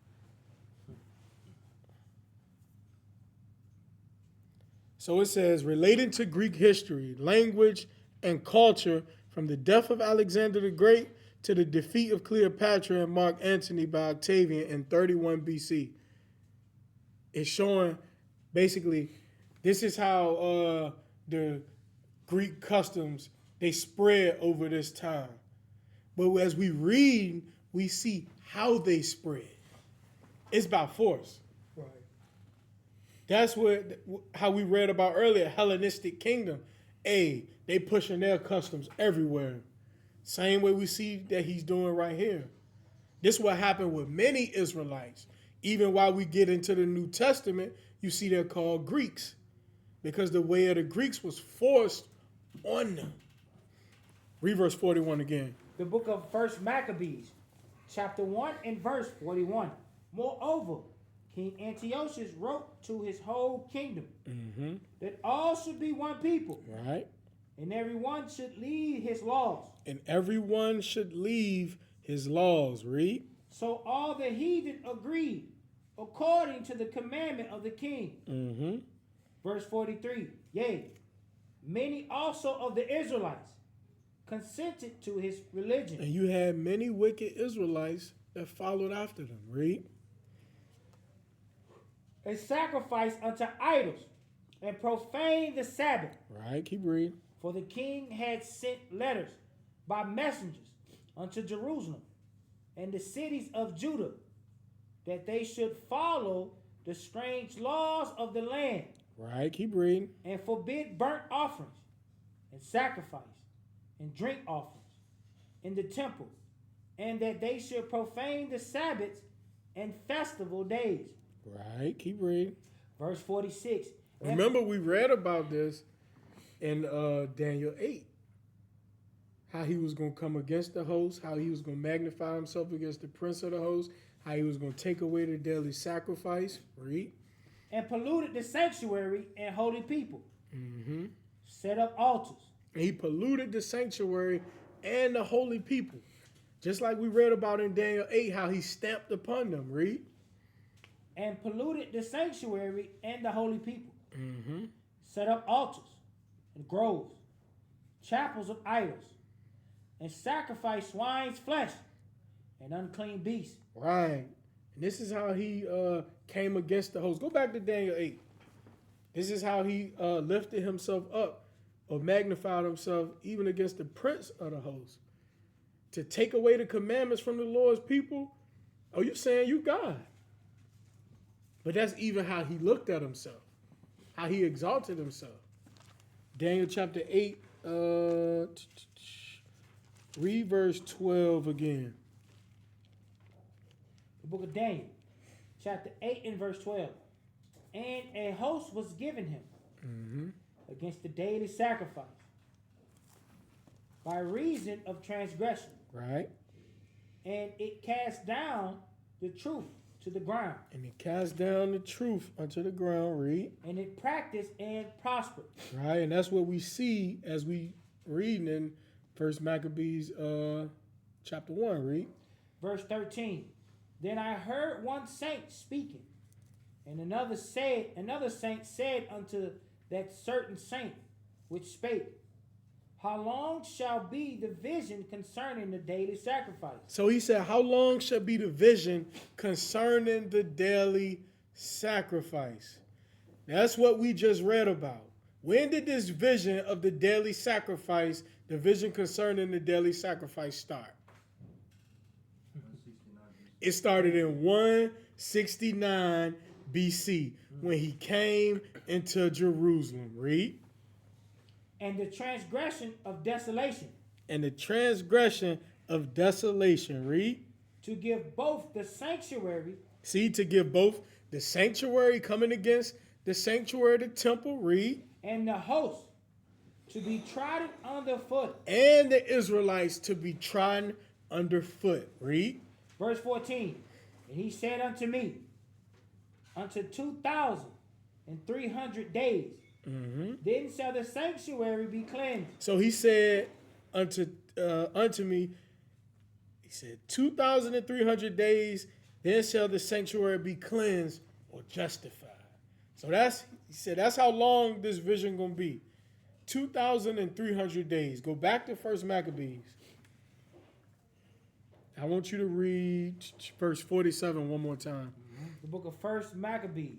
So it says, relating to Greek history, language, and culture from the death of Alexander the Great to the defeat of Cleopatra and Mark Antony by Octavian in 31 BC. It's showing basically this is how the Greek customs, they spread over this time. But as we read, we see how they spread. It's by force. Right. That's how we read about earlier, Hellenistic kingdom. They pushing their customs everywhere. Same way we see that he's doing right here. This is what happened with many Israelites. Even while we get into the New Testament, you see they're called Greeks because the way of the Greeks was forced on them. Read verse 41 again. The book of 1 Maccabees, chapter 1 and verse 41. Moreover, King Antiochus wrote to his whole kingdom that all should be one people, Right. and everyone should lead his laws. And everyone should leave his laws. Read. So all the heathen agreed according to the commandment of the king. Verse 43. Yea, many also of the Israelites consented to his religion. And you had many wicked Israelites that followed after them. Read. A sacrifice unto idols and profaned the Sabbath. Right. Keep reading. For the king had sent letters by messengers unto Jerusalem and the cities of Judah that they should follow the strange laws of the land, Right. Keep reading. and forbid burnt offerings, and sacrifice, and drink offerings in the temple, and that they should profane the Sabbaths and festival days. Right. Keep reading. Verse 46. And Remember, we read about this in Daniel 8. How he was going to come against the host, how he was going to magnify himself against the prince of the host, how he was going to take away the daily sacrifice. Read. and polluted the sanctuary and holy people, Mm-hmm. set up altars, He polluted the sanctuary and the holy people. Just like we read about in Daniel 8, how he stamped upon them. Read. and polluted the sanctuary and the holy people, Mm-hmm. set up altars and groves, chapels of idols, and sacrificed swine's flesh and unclean beasts. Right. And this is how he came against the host. Go back to Daniel 8. This is how he lifted himself up or magnified himself even against the prince of the host. To take away the commandments from the Lord's people. Oh, you saying you God. But that's even how he looked at himself. How he exalted himself. Daniel chapter 8. Read verse 12 again. The book of Daniel, chapter 8 and verse 12. And a host was given him Mm-hmm. against the daily sacrifice by reason of transgression, Right. and it cast down the truth to the ground, And he cast down the truth unto the ground. Read. and it practiced and prospered. Right. And that's what we see as we reading in First Maccabees chapter 1. Read. Verse 13. Then I heard one saint speaking, and another saint said unto that certain saint which spake, How long shall be the vision concerning the daily sacrifice? So he said, how long shall be the vision concerning the daily sacrifice? That's what we just read about. When did this vision of the daily sacrifice, the vision concerning the daily sacrifice start? It started in 169 BC when he came into Jerusalem. Read. And the transgression of desolation, And the transgression of desolation. Read. to give both the sanctuary See, to give both the sanctuary coming against the sanctuary of the temple. Read. and the host to be trodden underfoot. And the Israelites to be trodden underfoot. Read. Verse 14. And he said unto me, Unto 2,300 days, then shall the sanctuary be cleansed. So he said unto me, he said, 2,300 days, then shall the sanctuary be cleansed or justified. So he said, that's how long this vision gonna be. 2,300 days. Go back to First Maccabees. I want you to read verse 47 one more time. The book of First Maccabees,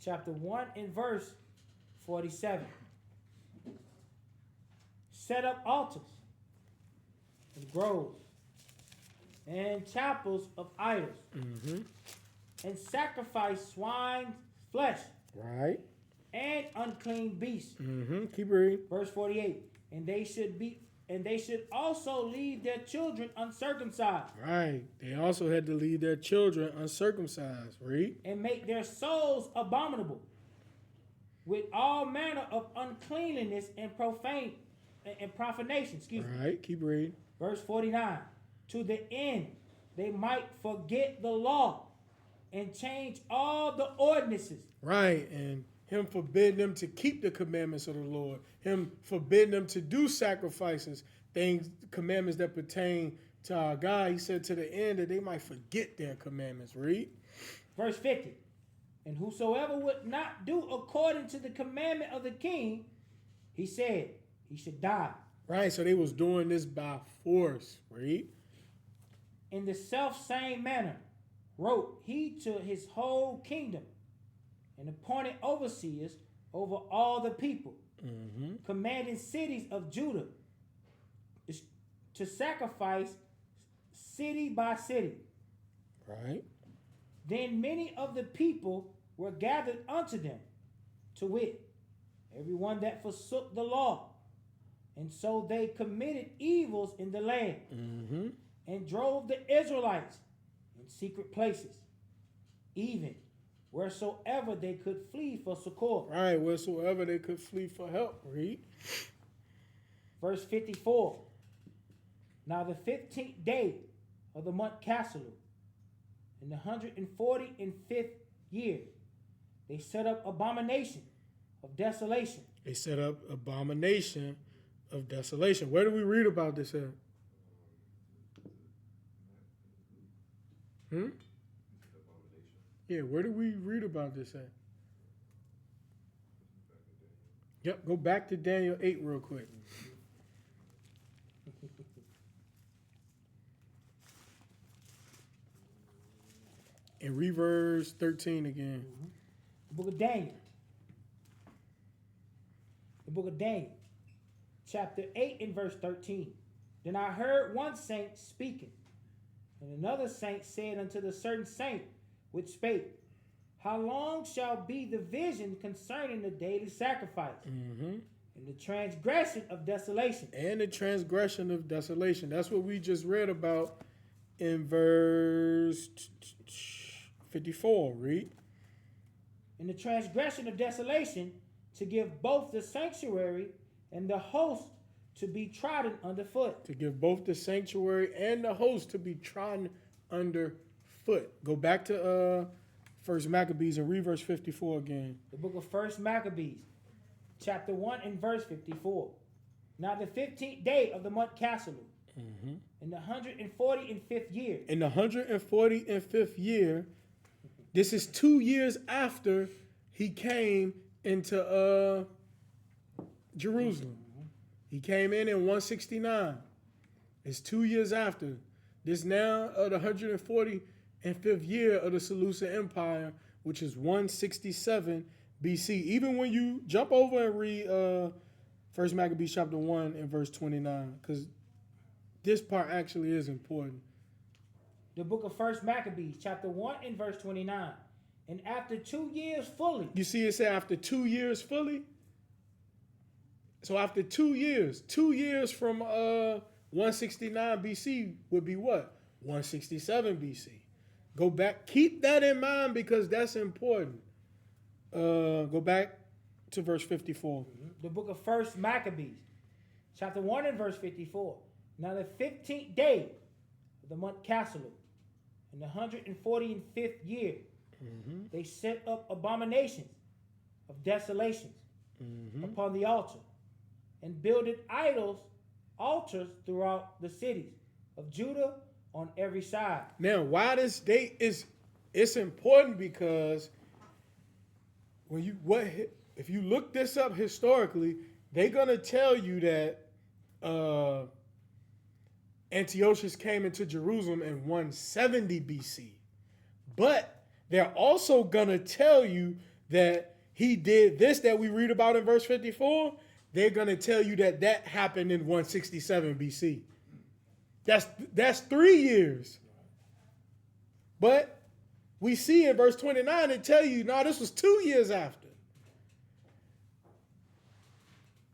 chapter 1 and verse 47. Set up altars and groves and chapels of idols, and sacrifice swine's flesh Right. and unclean beasts. Keep reading. Verse 48. And they should also leave their children uncircumcised, Right. They also had to leave their children uncircumcised. Read. and make their souls abominable with all manner of uncleanliness and profanation. Excuse me. Right. Keep reading. Verse 49. To the end they might forget the law and change all the ordinances. Right. And him forbidding them to keep the commandments of the Lord. Him forbidding them to do sacrifices, things, commandments that pertain to our God. He said to the end that they might forget their commandments. Read. Verse 50. And whosoever would not do according to the commandment of the king, he said, he should die. Right. So they was doing this by force. Read. In the self same manner wrote he to his whole kingdom, and appointed overseers over all the people, commanding cities of Judah to sacrifice city by city. Right. Then many of the people were gathered unto them, to wit, everyone that forsook the law. And so they committed evils in the land, and drove the Israelites in secret places, even wheresoever they could flee for succor. Right, wheresoever they could flee for help. Read. Verse 54. Now the 15th day of the month Caslu, in the 145th year, they set up abomination of desolation. They set up abomination of desolation. Where do we read about this at? Yeah, where do we read about this at? Yep, go back to Daniel 8 real quick. And read verse 13 again. The book of Daniel. The book of Daniel, chapter 8 and verse 13. Then I heard one saint speaking, and another saint said unto the certain saint which spake, How long shall be the vision concerning the daily sacrifice, and the transgression of desolation? And the transgression of desolation. That's what we just read about in verse 54. Read. And the transgression of desolation, to give both the sanctuary and the host to be trodden underfoot. To give both the sanctuary and the host to be trodden underfoot. Go back to First Maccabees and read verse 54 again. The book of First Maccabees, chapter 1 and verse 54. Now the 15th day of the month Caslu, in the 145th year. In the 145th year, this is 2 years after he came into Jerusalem. He came in 169. It's 2 years after. This now the 145th year of the Seleucid Empire, which is 167 BC. Even when you jump over and read First Maccabees chapter 1 and verse 29, because this part actually is important. The book of First Maccabees, chapter 1 and verse 29. And after 2 years fully. You see it say after 2 years fully? So after 2 years from 169 BC would be what? 167 BC. Go back, keep that in mind because that's important. Go back to verse 54. The book of First Maccabees, chapter 1 and verse 54. Now the 15th day of the month Caslu, in the 145th year, they set up abominations of desolations upon the altar, and builded altars throughout the cities of Judah on every side. Now, why this date is it's important because if you look this up historically, they're gonna tell you that Antiochus came into Jerusalem in 170 BC. But they're also going to tell you that he did this that we read about in verse 54. They're going to tell you that that happened in 167 BC. That's 3 years. But we see in verse 29, it tell you, no, this was 2 years after.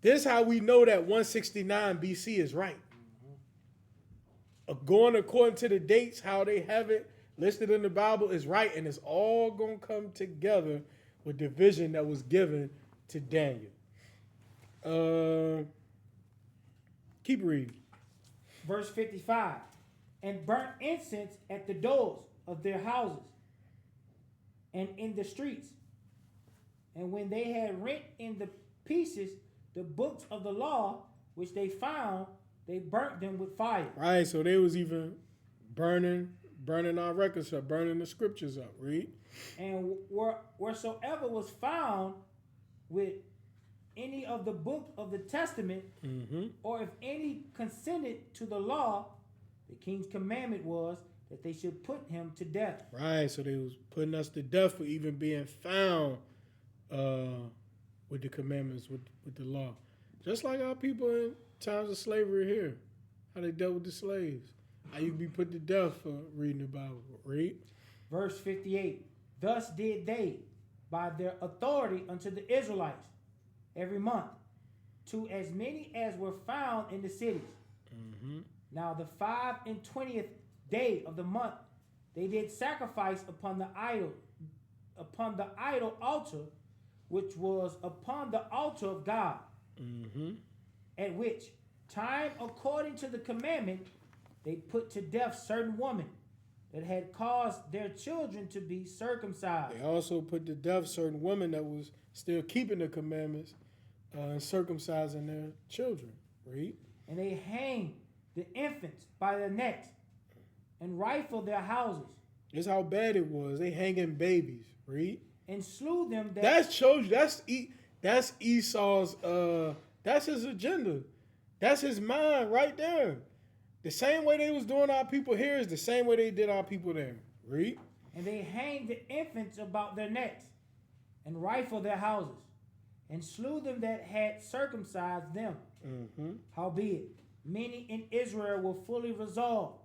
This is how we know that 169 BC is right. Going according to the dates, how they have it listed in the Bible is right, and it's all going to come together with the vision that was given to Daniel. Keep reading. Verse 55. And burnt incense at the doors of their houses and in the streets. And when they had rent in the pieces the books of the law, which they found, they burnt them with fire. Right, so they was even burning our records up, burning the scriptures up. Read. And wheresoever was found with any of the book of the testament, or if any consented to the law, the king's commandment was that they should put him to death. Right, so they was putting us to death for even being found with the commandments, with the law. Just like our people in times of slavery here, how they dealt with the slaves. How you be put to death for reading the Bible. Read. Verse 58. Thus did they, by their authority unto the Israelites, every month, to as many as were found in the cities. Now the 25th day of the month, they did sacrifice upon the idol altar, which was upon the altar of God. At which time, according to the commandment, they put to death certain women that had caused their children to be circumcised. They also put to death certain women that was still keeping the commandments and circumcising their children. Read. And they hanged the infants by their necks and rifled their houses. This is how bad it was. They hanging babies. Read. And slew them. That shows you that's Esau's that's his agenda. That's his mind right there. The same way they was doing our people here is the same way they did our people there. Read. And they hanged the infants about their necks and rifled their houses and slew them that had circumcised them. Howbeit, many in Israel were fully resolved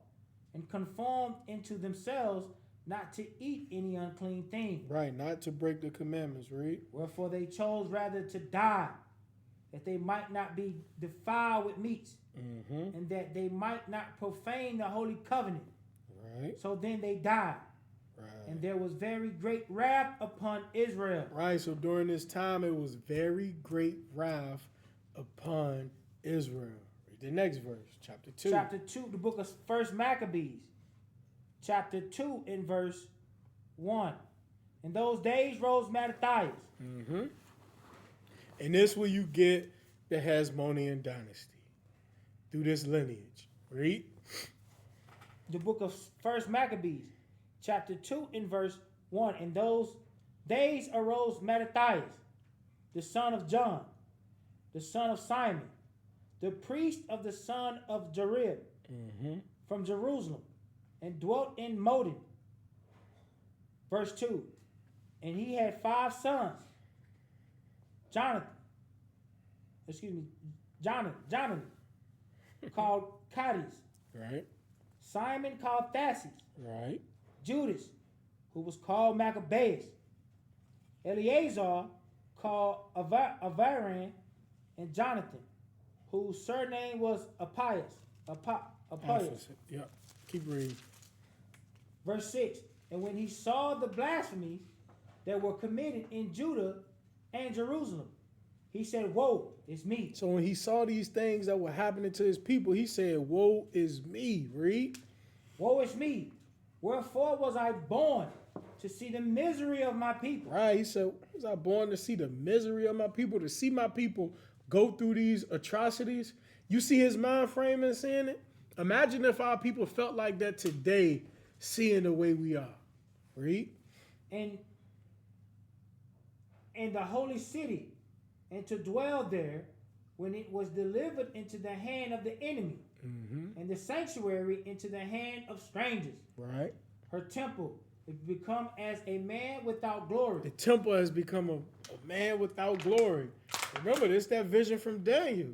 and conformed into themselves not to eat any unclean thing. Right, not to break the commandments. Read. Wherefore they chose rather to die, that they might not be defiled with meats, and that they might not profane the holy covenant. Right. So then they died. Right. And there was very great wrath upon Israel. Right, so during this time it was very great wrath upon Israel. Read the next verse, chapter 2. Chapter 2, the book of 1 Maccabees. Chapter 2 in verse 1. In those days rose Mattathias. And this where you get the Hasmonean dynasty through this lineage. Read. The book of 1 Maccabees, chapter 2 in verse 1. In those days arose Mattathias, the son of John, the son of Simon, the priest of the son of Jerib, from Jerusalem, and dwelt in Modin. Verse 2. And he had 5 sons. Jonathan, called Cades. Right. Simon called Thassis. Right. Judas, who was called Maccabeus. Eleazar called Avaran, and Jonathan, whose surname was Appius. Yeah. Keep reading. Verse 6. And when he saw the blasphemies that were committed in Judah and Jerusalem, he said, woe is me. So when he saw these things that were happening to his people, he said, woe is me. Read. Woe is me. Wherefore was I born to see the misery of my people? Right. He said, was I born to see the misery of my people, to see my people go through these atrocities? You see his mind frame in saying it? Imagine if our people felt like that today, seeing the way we are. Read. And the holy city, and to dwell there when it was delivered into the hand of the enemy, and the sanctuary into the hand of strangers. Right. Her temple is become as a man without glory. The temple has become a man without glory. Remember, this that vision from Daniel.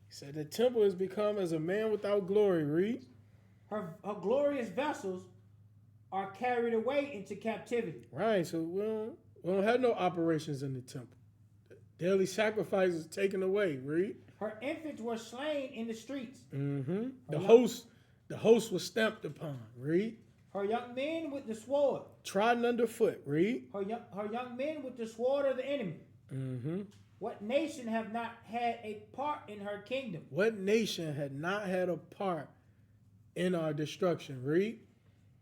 He said the temple has become as a man without glory. Read. Her glorious vessels are carried away into captivity. Right, so we don't have no operations in the temple. The daily sacrifice is taken away. Read. Her infants were slain in the streets. The host was stamped upon. Read. Her young men with the sword. Trodden underfoot. Read. Her young men with the sword of the enemy. What nation have not had a part in her kingdom? What nation had not had a part in our destruction? Read.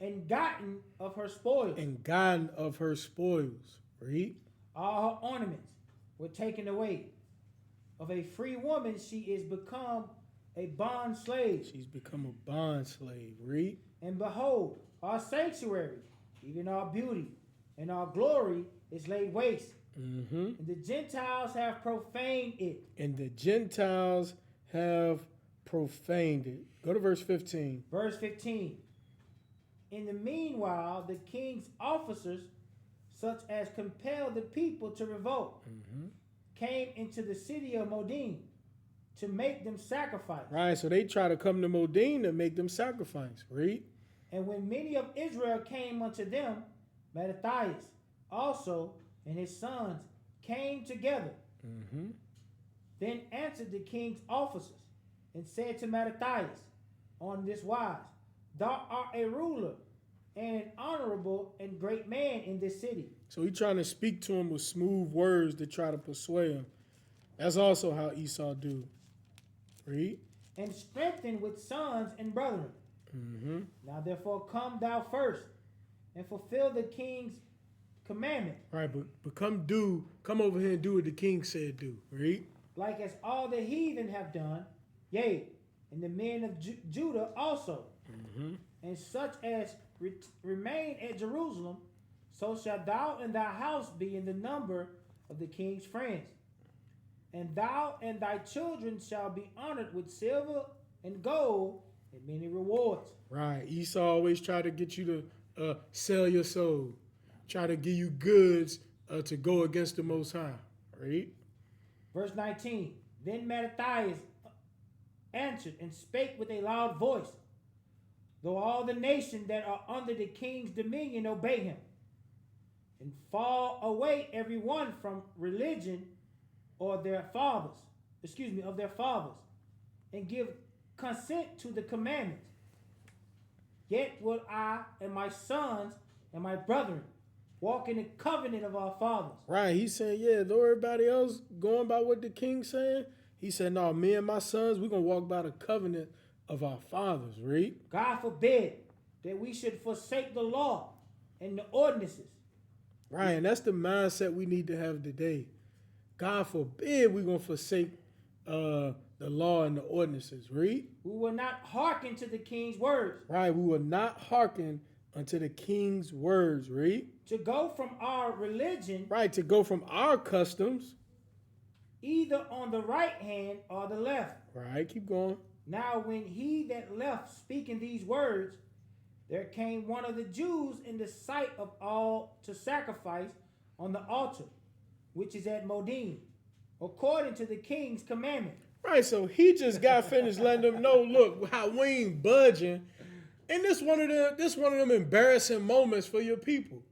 And gotten of her spoils. And gotten of her spoils. Read. All her ornaments were taken away. Of a free woman she is become a bond slave. She's become a bond slave. Read. And behold, our sanctuary, even our beauty and our glory, is laid waste. And the Gentiles have profaned it. And the Gentiles have profaned it. Go to verse 15. Verse 15. In the meanwhile, the king's officers, such as compelled the people to revolt, came into the city of Modin to make them sacrifice. Right, so they try to come to Modin to make them sacrifice. Read. And when many of Israel came unto them, Mattathias also and his sons came together. Then answered the king's officers and said to Mattathias on this wise, Thou art a ruler and an honorable and great man in this city. So he trying to speak to him with smooth words to try to persuade him. That's also how Esau do. Read. And strengthened with sons and brethren. Now therefore come thou first, and fulfill the king's commandment. Right, but come over here and do what the king said do. Read. Like as all the heathen have done, yea, and the men of Judah also, and such as remain at Jerusalem, so shalt thou and thy house be in the number of the king's friends. And thou and thy children shall be honored with silver and gold and many rewards. Right. Esau always try to get you to sell your soul, try to give you goods to go against the Most High. Right. Verse 19. Then Mattathias answered and spake with a loud voice, though all the nations that are under the king's dominion obey him, and fall away every one from religion or their fathers, of their fathers, and give consent to the commandment. Yet will I and my sons and my brethren walk in the covenant of our fathers. Right. He said, yeah, though everybody else going by what the king's saying, he said, no, me and my sons, we're going to walk by the covenant of our fathers. Read. God forbid that we should forsake the law and the ordinances. Right. And that's the mindset we need to have today. God forbid we're going to forsake the law and the ordinances. Read. We will not hearken to the king's words. Right. We will not hearken unto the king's words. Read. To go from our religion. Right. To go from our customs. Either on the right hand or the left. Right. Keep going. Now when he that left speaking these words, there came one of the Jews in the sight of all to sacrifice on the altar, which is at Modin, according to the king's commandment. Right, so he just got finished letting them know, look, how we ain't budging. And this one of them embarrassing moments for your people.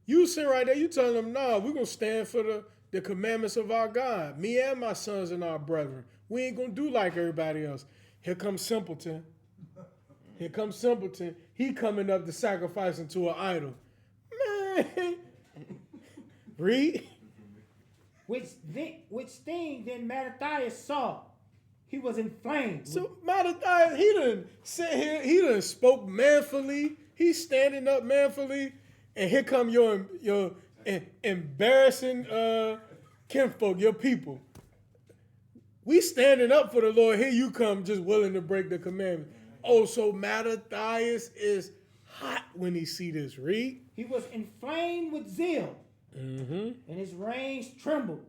You sit right there, you telling them, nah, we're gonna stand for the commandments of our God. Me and my sons and our brethren. We ain't gonna do like everybody else. Here comes simpleton. Here comes simpleton. He coming up to sacrifice unto an idol. Man. Read. Which thing then Mattathias saw. He was inflamed. So Mattathias, he done sit here, he done spoke manfully. He's standing up manfully. And here come your embarrassing kinfolk, your people. We standing up for the Lord. Here you come just willing to break the commandment. Oh, so Mattathias is hot when he see this. Read. He was inflamed with zeal, and his reins trembled.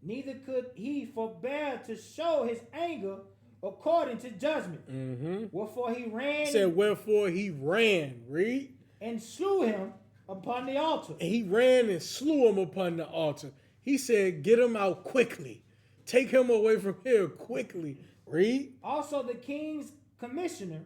Neither could he forbear to show his anger according to judgment. Wherefore he ran. He said, wherefore he ran. Read. And slew him upon the altar. And he ran and slew him upon the altar. He said, get him out quickly. Take him away from here quickly. Read. Also the king's commissioner,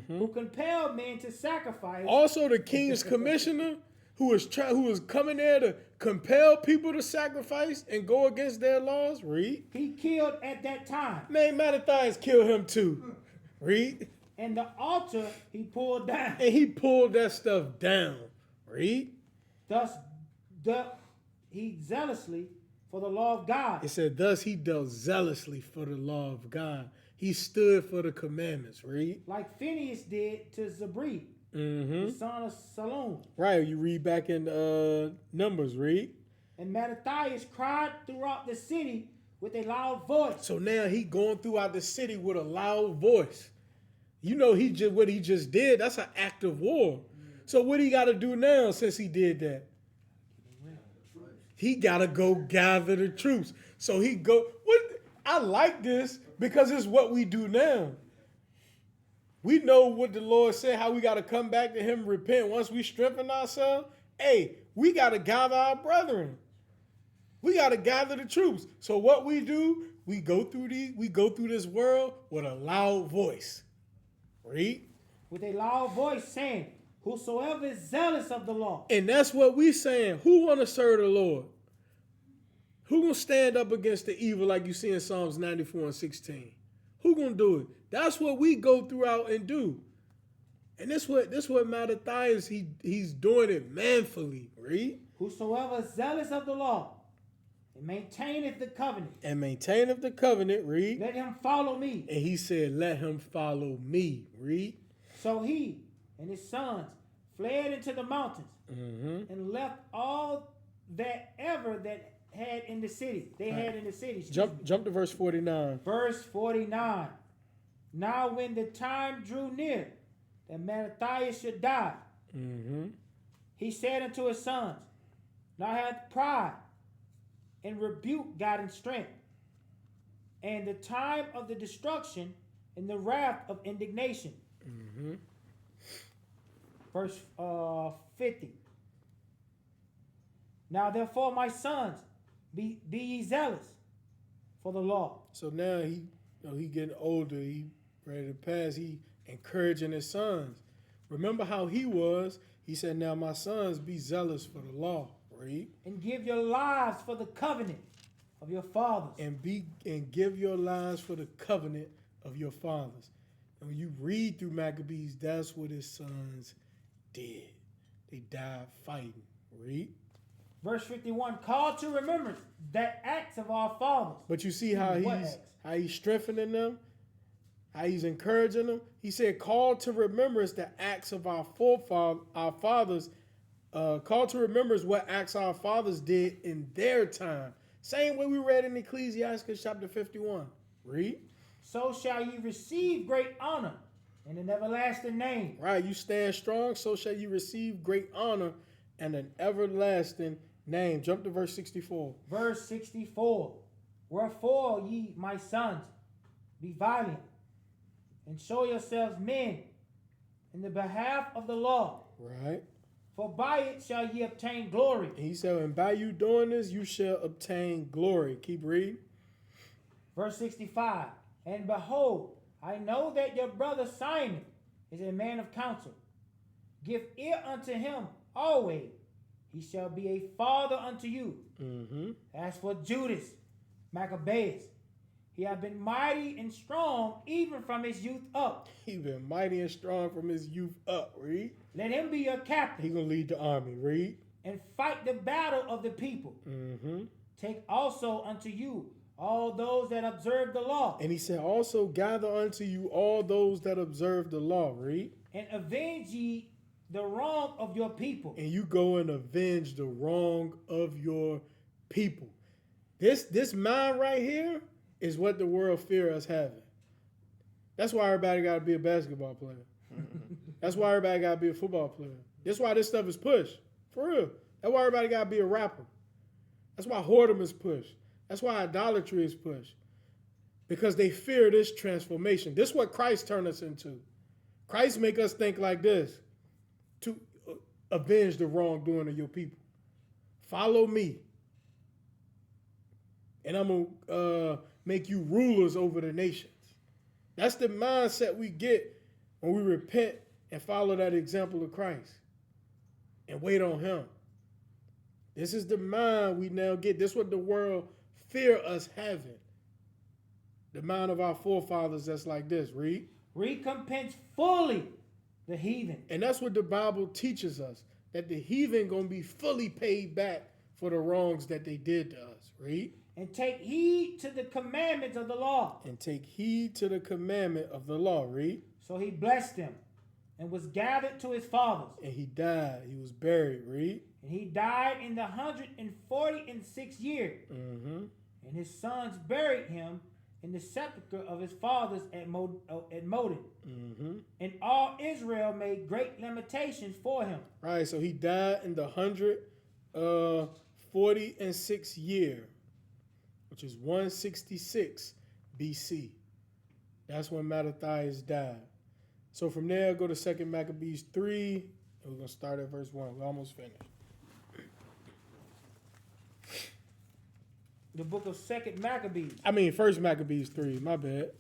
who compelled men to sacrifice. Also the king's commissioner, who was coming there to compel people to sacrifice and go against their laws. Read. He killed at that time. Man, Mattathias killed him too. Read. And the altar he pulled down. And he pulled that stuff down. Read. Thus dealt he zealously for the law of God. It said, thus he dealt zealously for the law of God. He stood for the commandments. Read. Like Phinehas did to Zabri, the son of Salom. Right, you read back in Numbers. Read. And Mattathias cried throughout the city with a loud voice. So now he going throughout the city with a loud voice. You know what he just did, that's an act of war. So what he got to do now since he did that? He got to go gather the troops. So he go, I like this because it's what we do now. We know what the Lord said, how we got to come back to him, repent. Once we strengthen ourselves, hey, we got to gather our brethren. We got to gather the troops. So what we do, we go through this world with a loud voice. Read. with a loud voice, saying, whosoever is zealous of the law. And that's what we saying. Who want to serve the Lord? Who gonna stand up against the evil like you see in Psalms 94 and 16? Who gonna do it? That's what we go throughout and do. And this what Mattathias, he's doing it manfully, read. Whosoever is zealous of the law and maintaineth the covenant, And maintaineth the covenant, read. let him follow me. And he said, let him follow me, read. So he and his sons fled into the mountains and left all that ever that had in the city. They had in the city. Jump to verse 49. Verse 49. Now when the time drew near that Mattathias should die, he said unto his sons, now hath pride and rebuke gotten strength, and the time of the destruction and the wrath of indignation. Verse 50. Now therefore, my sons, be ye zealous for the law. So now he getting older. He ready to pass. He encouraging his sons. Remember how he was. He said, now my sons, be zealous for the law. Read. And give your lives for the covenant of your fathers. And give your lives for the covenant of your fathers. And when you read through Maccabees, that's what his sons did. They died fighting. Read. Verse 51, call to remembrance that acts of our fathers. But you see how he's strengthening them, how he's encouraging them. He said, call to remembrance the acts of our fathers. Call to remembrance what acts our fathers did in their time. Same way we read in Ecclesiastes chapter 51. Read. So shall ye receive great honor and an everlasting name. Right, you stand strong, so shall you receive great honor and an everlasting name. Jump to verse 64. Verse 64. Wherefore ye, my sons, be valiant, and show yourselves men in the behalf of the law. Right. For by it shall ye obtain glory. And he said, and by you doing this, you shall obtain glory. Keep reading. Verse 65. And behold, I know that your brother Simon is a man of counsel. Give ear unto him always. He shall be a father unto you. As for Judas Maccabeus, he hath been mighty and strong even from his youth up. He been mighty and strong from his youth up. Read. Let him be your captain. He gonna lead the army. Read. And fight the battle of the people. Take also unto you all those that observe the law. And he said, also gather unto you all those that observe the law. Read. And avenge ye the wrong of your people. And you go and avenge the wrong of your people. This mind right here is what the world fear us having. That's why everybody got to be a basketball player. That's why everybody got to be a football player. That's why this stuff is pushed. For real. That's why everybody got to be a rapper. That's why whoredom is pushed. That's why idolatry is pushed. Because they fear this transformation. This is what Christ turned us into. Christ make us think like this. To avenge the wrongdoing of your people. Follow me. And I'm going to make you rulers over the nations. That's the mindset we get when we repent and follow that example of Christ. And wait on him. This is the mind we now get. This is what the world fear us having. The mind of our forefathers that's like this. Read. Recompense fully the heathen. And that's what the Bible teaches us. That the heathen going to be fully paid back for the wrongs that they did to us. Read. And take heed to the commandments of the law. And take heed to the commandment of the law. Read. So he blessed him and was gathered to his fathers. And he died. He was buried. Read. And he died in the 146th year. And his sons buried him in the sepulchre of his fathers at Modin. And all Israel made great lamentations for him. Right, so he died in the 146th year, which is 166 BC. That's when Mattathias died. So from there, go to 2 Maccabees 3, and we're going to start at verse 1. We're almost finished. The book of 2 Maccabees. 1 Maccabees 3, my bad.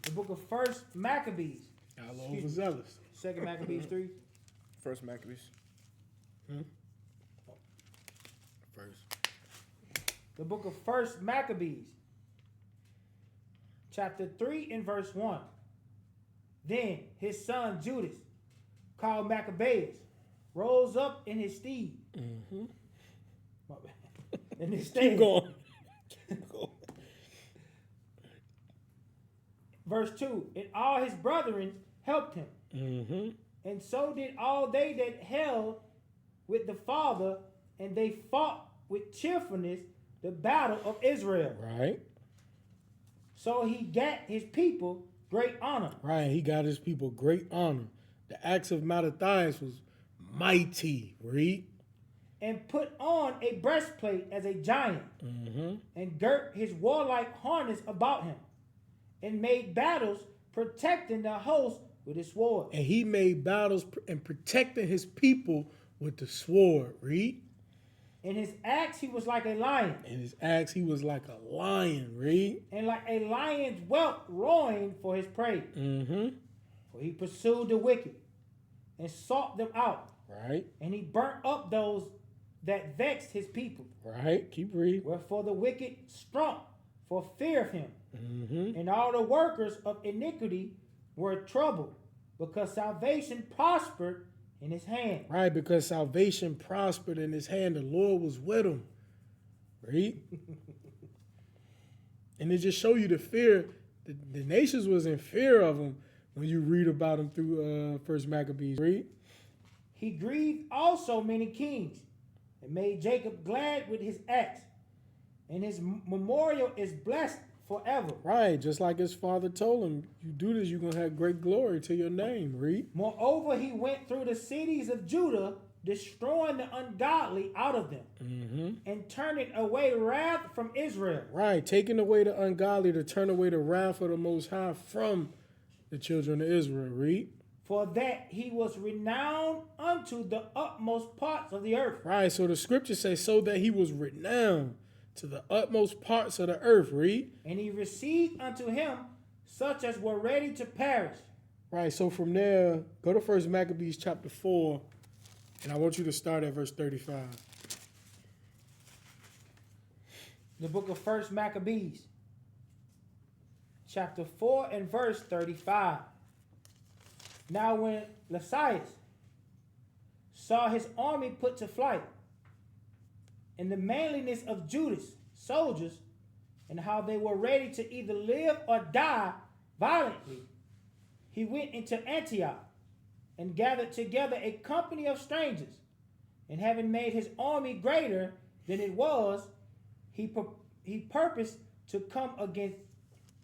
The book of 1 Maccabees. Got a little overzealous. Second Maccabees 3. First Maccabees. First. The book of First Maccabees, chapter 3 and verse 1. Then his son Judas, called Maccabeus, rose up in his stead. My bad. In his stead. Keep going. Verse 2. And all his brethren helped him. And so did all they that held with the father, and they fought with cheerfulness the battle of Israel. Right. So he got his people great honor. Right. He got his people great honor. The acts of Mattathias was mighty. Read. And put on a breastplate as a giant, and girt his warlike harness about him, and made battles, protecting the host with his sword. And he made battles and protecting his people with the sword. Read. In his axe he was like a lion, In his axe, he was like a lion. Read. and like a lion's whelp roaring for his prey. For he pursued the wicked, and sought them out, Right. and he burnt up those that vexed his people. Right. Keep reading. Wherefore the wicked strunk for fear of him, and all the workers of iniquity were troubled, because salvation prospered in his hand. Right. Because salvation prospered in his hand. The Lord was with him. Read. And it just show you the fear. The nations was in fear of him when you read about him through First Maccabees. Read. He grieved also many kings, and made Jacob glad with his axe, and his memorial is blessed forever. Right. Just like his father told him, you do this, you're going to have great glory to your name. Read. Moreover, he went through the cities of Judah, destroying the ungodly out of them, and turning away wrath from Israel. Right. Taking away the ungodly to turn away the wrath of the Most High from the children of Israel. Read. For that he was renowned unto the utmost parts of the earth. Right. So the scriptures say, so that he was renowned to the utmost parts of the earth. Read. And he received unto him such as were ready to perish. Right. So from there, go to First Maccabees chapter 4, and I want you to start at verse 35. The book of First Maccabees, chapter 4 and verse 35. Now when Lysias saw his army put to flight, and the manliness of Judas' soldiers, and how they were ready to either live or die violently, he went into Antioch, and gathered together a company of strangers, and having made his army greater than it was, he purposed to come against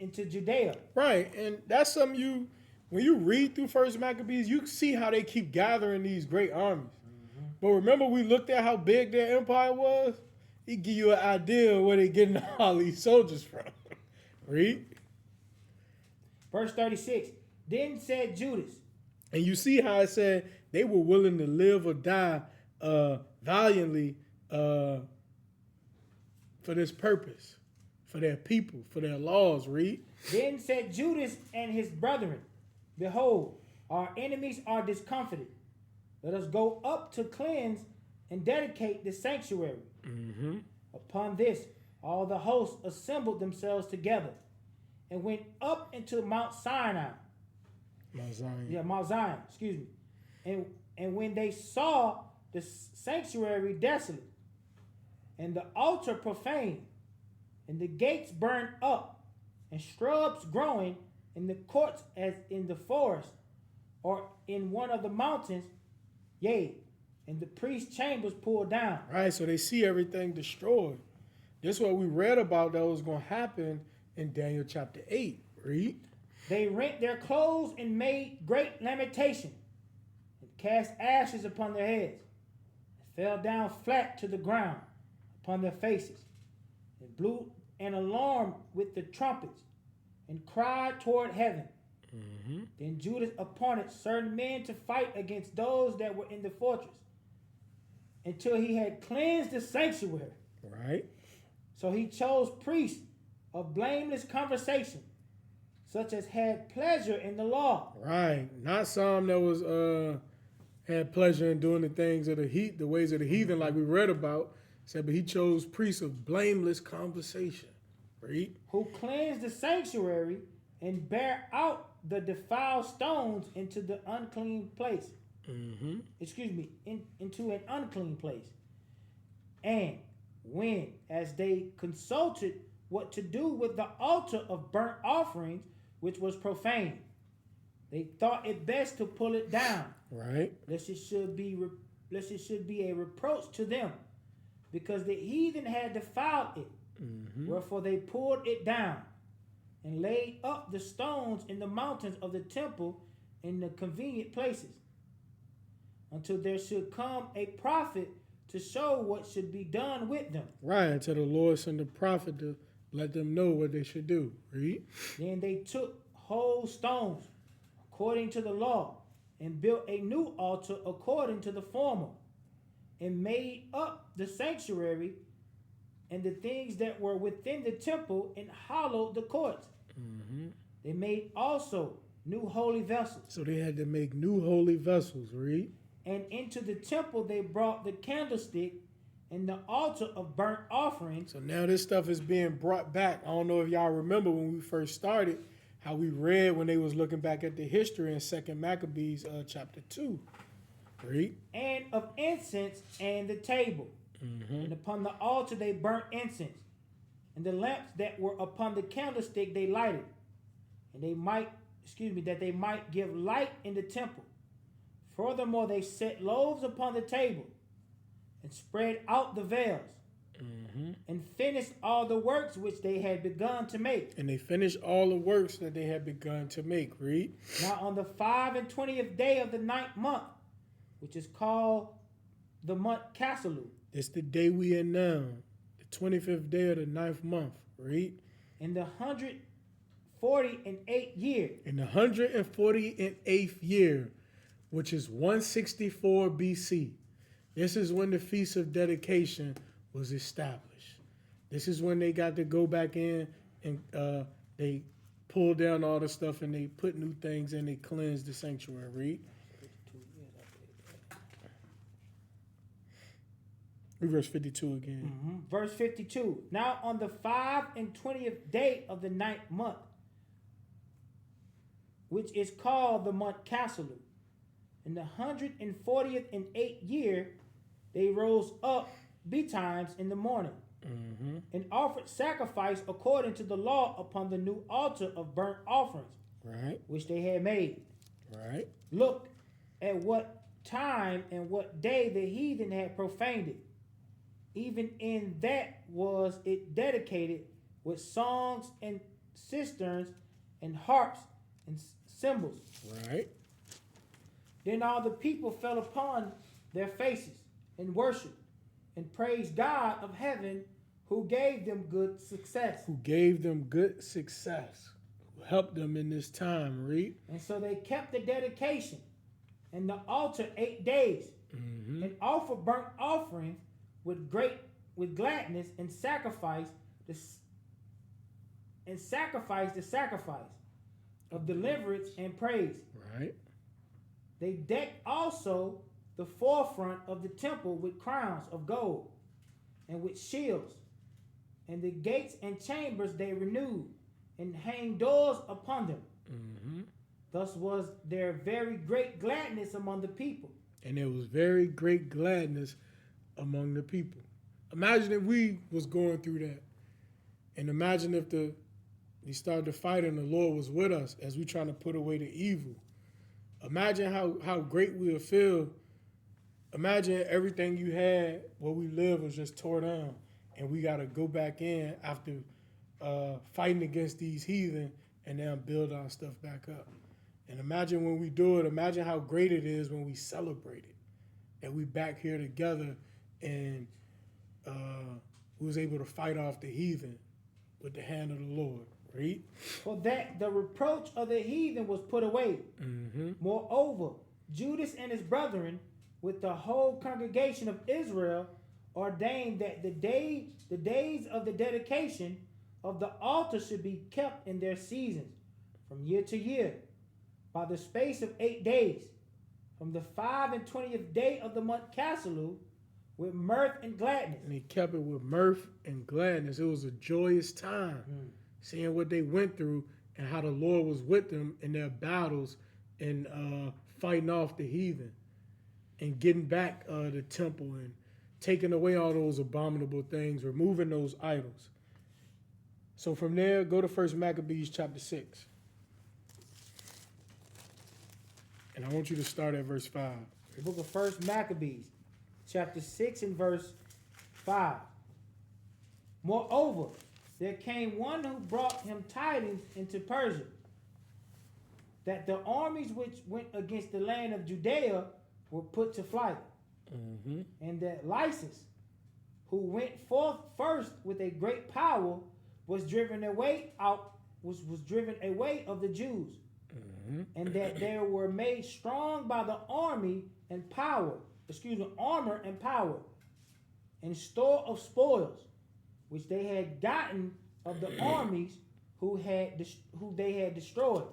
into Judea. Right. And that's something when you read through First Maccabees, you see how they keep gathering these great armies. But remember, we looked at how big their empire was? He give you an idea of where they're getting all these soldiers from. Read. Verse 36. Then said Judas. And you see how it said they were willing to live or die valiantly for this purpose, for their people, for their laws. Read. Then said Judas and his brethren, Behold, our enemies are discomfited. Let us go up to cleanse and dedicate the sanctuary. Upon this, all the hosts assembled themselves together and went up into Mount Sinai. Mount Zion. Yeah, Mount Zion, excuse me. And when they saw the sanctuary desolate, and the altar profaned, and the gates burned up, and shrubs growing in the courts as in the forest, or in one of the mountains, yea, and the priest's chambers pulled down. Right, so they see everything destroyed. This is what we read about that was going to happen in Daniel chapter 8. Read. They rent their clothes and made great lamentation, and cast ashes upon their heads, and fell down flat to the ground upon their faces, and blew an alarm with the trumpets, and cried toward heaven. Then Judas appointed certain men to fight against those that were in the fortress, until he had cleansed the sanctuary. Right. So he chose priests of blameless conversation, such as had pleasure in the law. Right. Not some that was had pleasure in doing the things of the ways of the heathen, like we read about. Said, but he chose priests of blameless conversation. Read. Who cleanse the sanctuary and bear out the defiled stones into the unclean place. Into an unclean place. And when, as they consulted what to do with the altar of burnt offerings, which was profane, they thought it best to pull it down. Right. Lest it should be a reproach to them, because the heathen had defiled it. Wherefore they pulled it down and laid up the stones in the mountains of the temple in the convenient places, until there should come a prophet to show what should be done with them. Right, until the Lord sent a prophet to let them know what they should do. Read. Then they took whole stones according to the law and built a new altar according to the former, and made up the sanctuary and the things that were within the temple, and hollowed the courts. They made also new holy vessels. So they had to make new holy vessels. Read. And into the temple they brought the candlestick and the altar of burnt offerings. So now this stuff is being brought back. I don't know if y'all remember when we first started, how we read when they was looking back at the history in 2 Maccabees chapter 2. Read. And of incense and the table. And upon the altar they burnt incense. And the lamps that were upon the candlestick they lighted. And that they might give light in the temple. Furthermore, they set loaves upon the table and spread out the veils, and finished all the works which they had begun to make. And they finished all the works that they had begun to make. Read. Now on the 25th day of the 9th month, which is called the month Caselu, It's the day we in now, the 25th day of the 9th month. Read. in the 148th year, In the 148th year, which is 164 BC. This is when the Feast of Dedication was established. This is when they got to go back in and they pulled down all the stuff and they put new things in. They cleansed the sanctuary. Read. Read verse 52 again. Verse 52. Now on the 25th day of the 9th month, which is called the month Caselu, in the 148th year, they rose up betimes in the morning, and offered sacrifice according to the law upon the new altar of burnt offerings, Right. which they had made. Right. Look at what time and what day the heathen had profaned it. Even in that was it dedicated with songs and cisterns and harps and cymbals. Right. Then all the people fell upon their faces and worshiped and praised God of heaven, who gave them good success. Who gave them good success. Who helped them in this time. Read. And so they kept the dedication and the altar 8 days, and offered burnt offerings with gladness, and sacrifice the sacrifice of deliverance and praise. Right. They decked also the forefront of the temple with crowns of gold and with shields, and the gates and chambers they renewed, and hanged doors upon them. Thus was there very great gladness among the people. And there was very great gladness among the people. Imagine if we was going through that. And imagine if they started to fight and the Lord was with us as we trying to put away the evil. Imagine how great we would feel. Imagine everything you had where we live was just tore down, and we got to go back in after fighting against these heathen and now build our stuff back up. And imagine when we do it, imagine how great it is when we celebrate it, that we back here together and we was able to fight off the heathen with the hand of the Lord. Read. For that the reproach of the heathen was put away. Moreover, Judas and his brethren, with the whole congregation of Israel, ordained that the days of the dedication of the altar should be kept in their seasons, from year to year, by the space of 8 days, from the 25th day of the month Caslu, with mirth and gladness. And he kept it with mirth and gladness. It was a joyous time, seeing what they went through and how the Lord was with them in their battles and fighting off the heathen and getting back the temple and taking away all those abominable things, removing those idols. So from there, go to 1 Maccabees chapter 6. And I want you to start at verse 5. The book of 1 Maccabees, chapter 6 and verse 5. Moreover, there came one who brought him tidings into Persia, that the armies which went against the land of Judea were put to flight, and that Lysis, who went forth first with a great power, was driven away of the Jews, and that they were made strong by the armor and power, and store of spoils, which they had gotten of the armies who they had destroyed.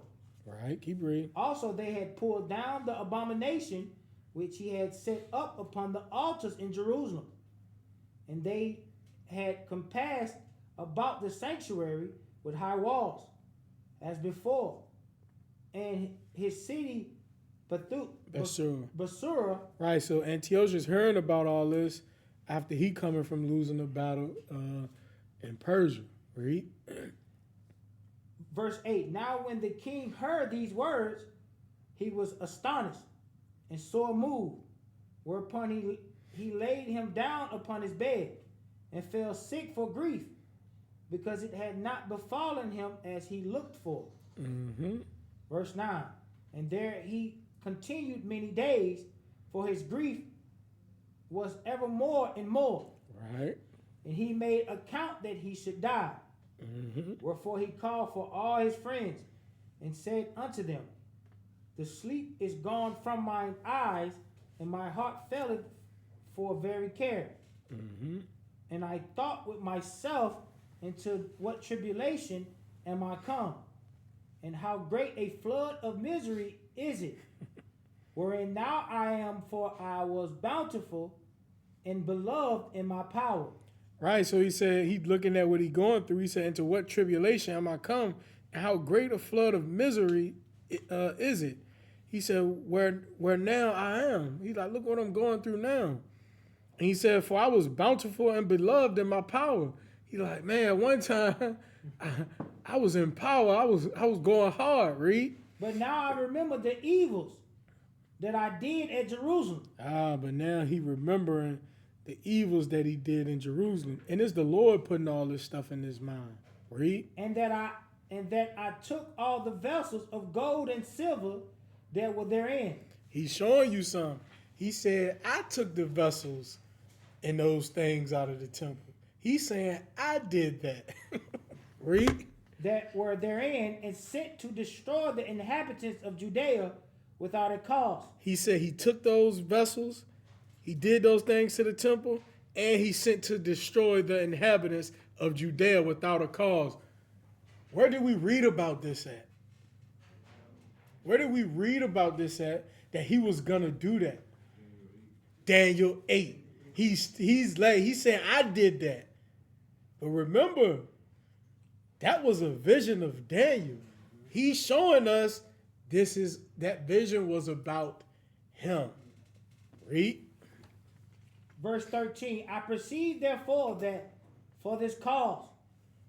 Right, keep reading. Also they had pulled down the abomination which he had set up upon the altars in Jerusalem, and they had compassed about the sanctuary with high walls, as before, and his city Basura. Right, so Antiochus hearing about all this after he coming from losing the battle in Persia. Read. Verse 8, now when the king heard these words, he was astonished and sore moved, whereupon he laid him down upon his bed and fell sick for grief, because it had not befallen him as he looked for. Verse 9, and there he continued many days, for his grief was ever more and more. Right. And he made account that he should die. Wherefore he called for all his friends and said unto them, the sleep is gone from mine eyes, and my heart faileth for very care. And I thought with myself, into what tribulation am I come, and how great a flood of misery is it, wherein now I am, for I was bountiful and beloved in my power. Right, so he said, he looking at what he going through, he said, into what tribulation am I come, and how great a flood of misery is it? He said, where now I am. He's like, look what I'm going through now. And he said, for I was bountiful and beloved in my power. He's like, man, one time I was in power. I was going hard, read. But now I remember the evils that I did at Jerusalem. But now he remembering the evils that he did in Jerusalem. And it's the Lord putting all this stuff in his mind. Read. And that I took all the vessels of gold and silver that were therein. He's showing you some. He said, I took the vessels and those things out of the temple. He's saying, I did that. Read. That were therein, and sent to destroy the inhabitants of Judea without a cause. He said he took those vessels, he did those things to the temple, and he sent to destroy the inhabitants of Judea without a cause. Where did we read about this at? Where did we read about this at, that he was going to do that? Daniel 8. He's saying, I did that. But remember, that was a vision of Daniel. He's showing us that vision was about him. Read. Verse 13, I perceive therefore that for this cause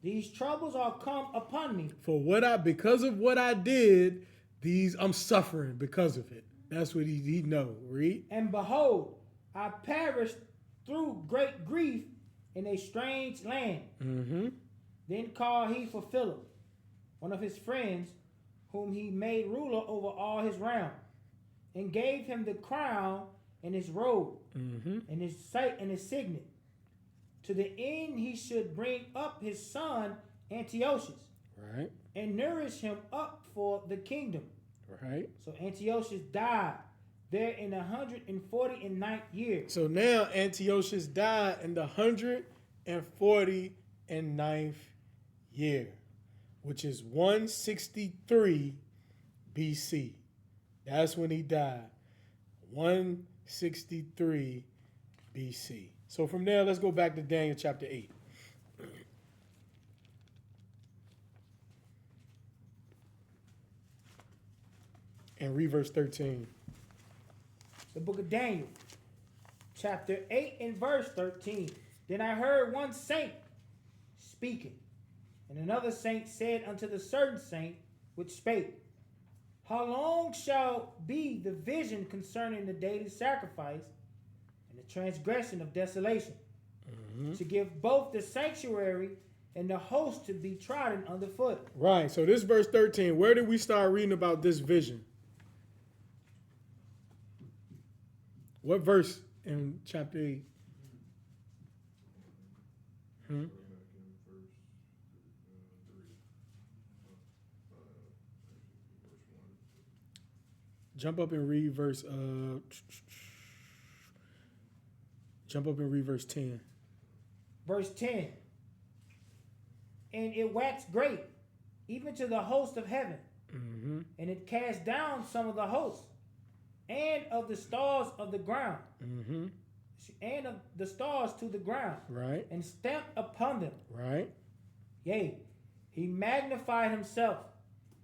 these troubles are come upon me. Because of what I did, I'm suffering because of it. That's what he know. Read. And behold, I perished through great grief in a strange land. Then called he for Philip, one of his friends, whom he made ruler over all his realm, and gave him the crown and his robe, and his sight and his signet, to the end he should bring up his son Antiochus, right, and nourish him up for the kingdom. Right. So Antiochus died there in 149th year. So now Antiochus died in the 149th year, which is 163 BC. That's when he died. 163 BC. So from there, let's go back to Daniel chapter 8. And read verse 13. The book of Daniel, chapter 8 and verse 13. Then I heard one saint speaking, and another saint said unto the certain saint which spake, How long shall be the vision concerning the daily sacrifice and the transgression of desolation, to give both the sanctuary and the host to be trodden underfoot? Right. So this verse 13, where did we start reading about this vision? What verse in chapter 8? Jump up and read verse 10. Verse 10. And it waxed great, even to the host of heaven, and it cast down some of the hosts, and of the stars of the ground, and of the stars to the ground, Right. and stamped upon them. Right. Yea, he magnified himself,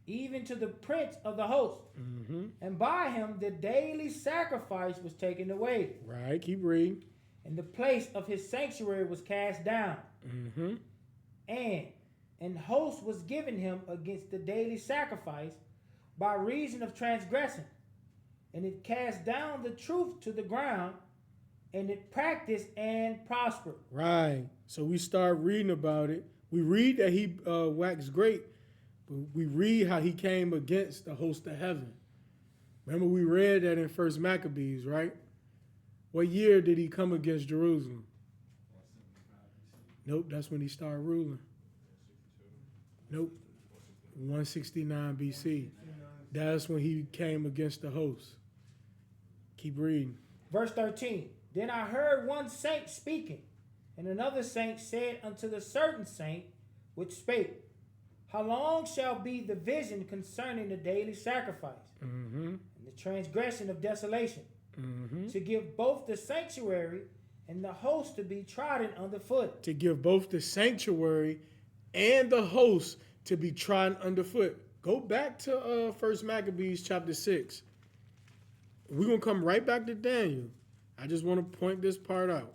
even to the prince of the host, and by him the daily sacrifice was taken away, Right. Keep reading. and the place of his sanctuary was cast down, and host was given him against the daily sacrifice by reason of transgression, and it cast down the truth to the ground, and it practiced and prospered. Right. So we start reading about it. We read that he waxed great, but we read how he came against the host of heaven. Remember, we read that in 1 Maccabees, right? What year did he come against Jerusalem? Nope, that's when he started ruling. Nope, 169 BC. That's when he came against the host. Keep reading. Verse 13. Then I heard one saint speaking, and another saint said unto the certain saint which spake, How long shall be the vision concerning the daily sacrifice and the transgression of desolation, to give both the sanctuary and the host to be trodden underfoot? To give both the sanctuary and the host to be trodden underfoot. Go back to 1 Maccabees chapter 6. We're going to come right back to Daniel. I just want to point this part out.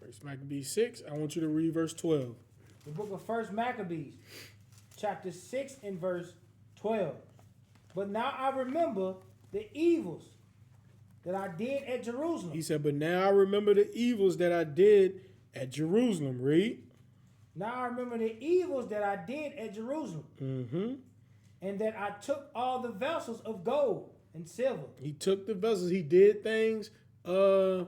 First Maccabees 6, I want you to read verse 12. The book of 1 Maccabees, chapter 6 and verse 12. But now I remember the evils that I did at Jerusalem. He said, but now I remember the evils that I did at Jerusalem. Read. Now I remember the evils that I did at Jerusalem, and that I took all the vessels of gold and silver. He took the vessels. He did things to